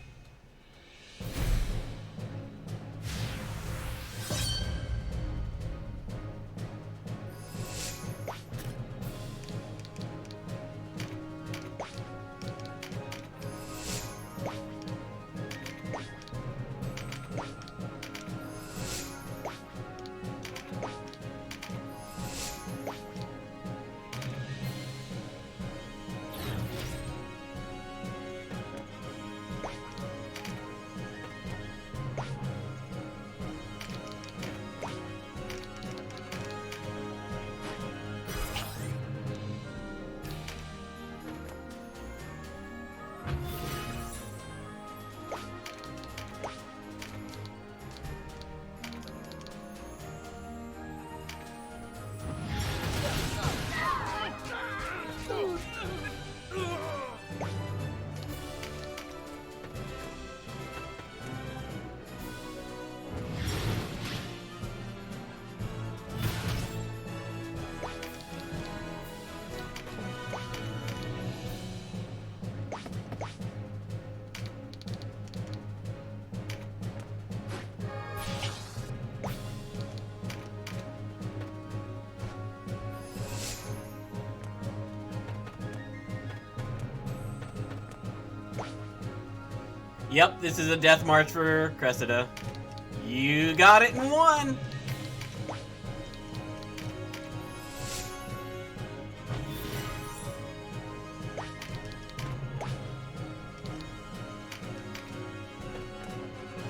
Yep, this is a death march for Cressida. You got it in one!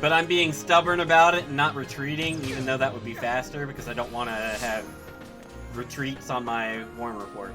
But I'm being stubborn about it and not retreating, even though that would be faster, because I don't want to have retreats on my warm report.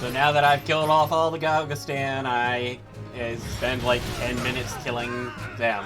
So now that I've killed off all the Galgastan, I spend like 10 minutes killing them.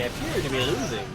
appear to be losing.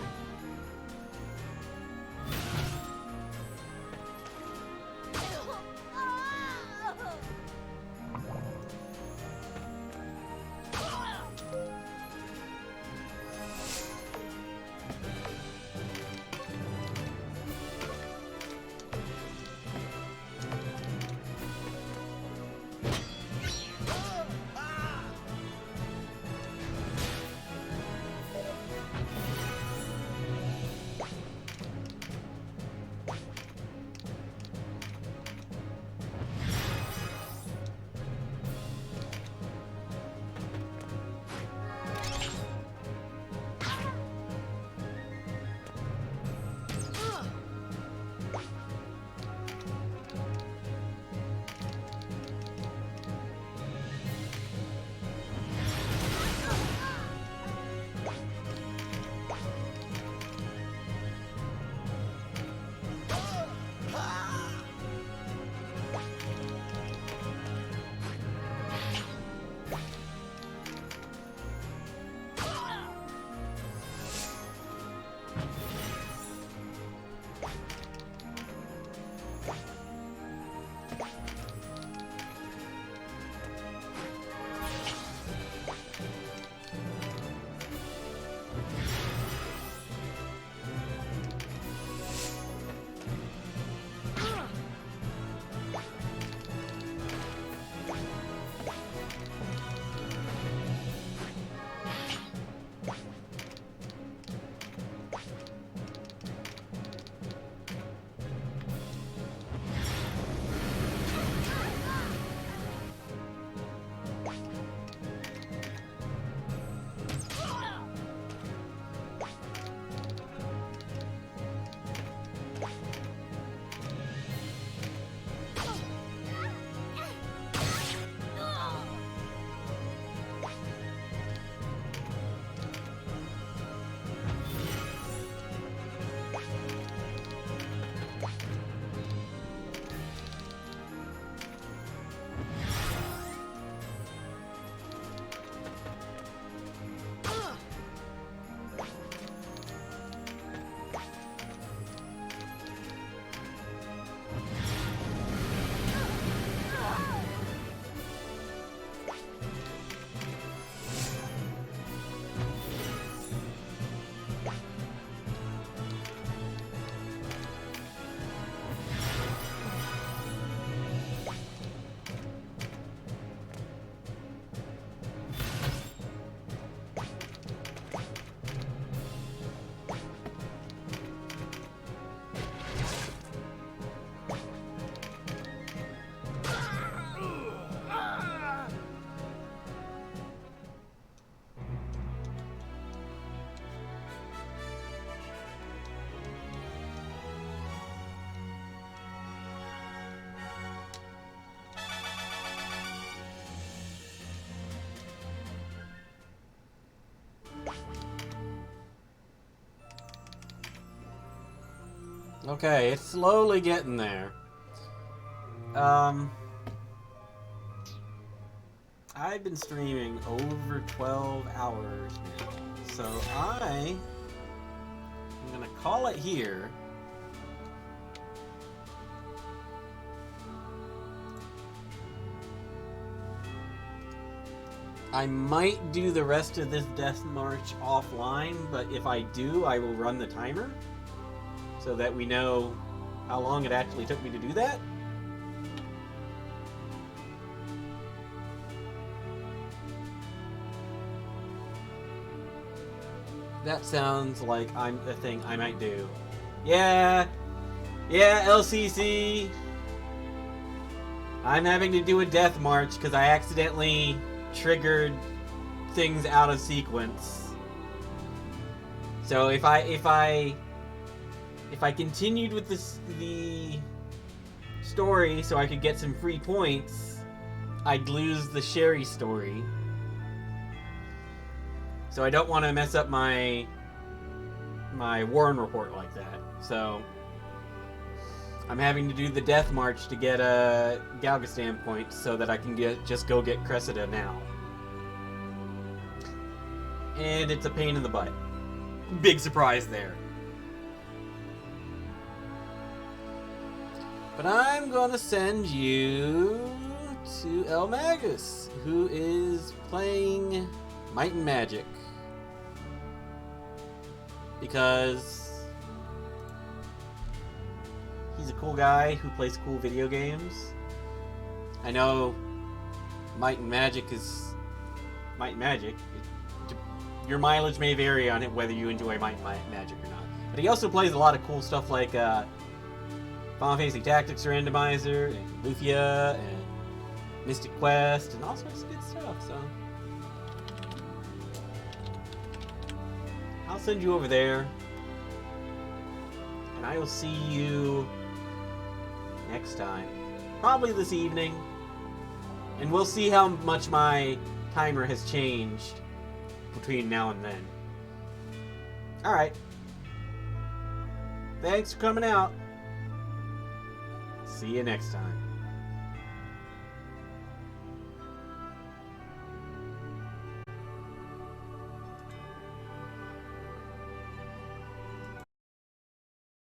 Okay, it's slowly getting there. I've been streaming over 12 hours now, so I'm gonna call it here. I might do the rest of this Death March offline, but if I do, I will run the timer so that we know how long it actually took me to do that. That sounds like I'm a thing I might do. Yeah, LCC. I'm having to do a death march because I accidentally triggered things out of sequence. So if I continued with the story so I could get some free points, I'd lose the Sherry story. So I don't want to mess up my Warren report like that. So I'm having to do the Death March to get a Galgastan point so that I can just go get Cressida now. And it's a pain in the butt. Big surprise there. But I'm gonna send you to El Magus, who is playing Might and Magic. Because he's a cool guy who plays cool video games. I know Might and Magic is Might and Magic. Your mileage may vary on it whether you enjoy Might and Magic or not. But he also plays a lot of cool stuff like Final Fantasy Tactics Randomizer, and Lufia, and Mystic Quest, and all sorts of good stuff, so I'll send you over there, and I will see you next time. Probably this evening, and we'll see how much my timer has changed between now and then. Alright. Thanks for coming out. See you next time.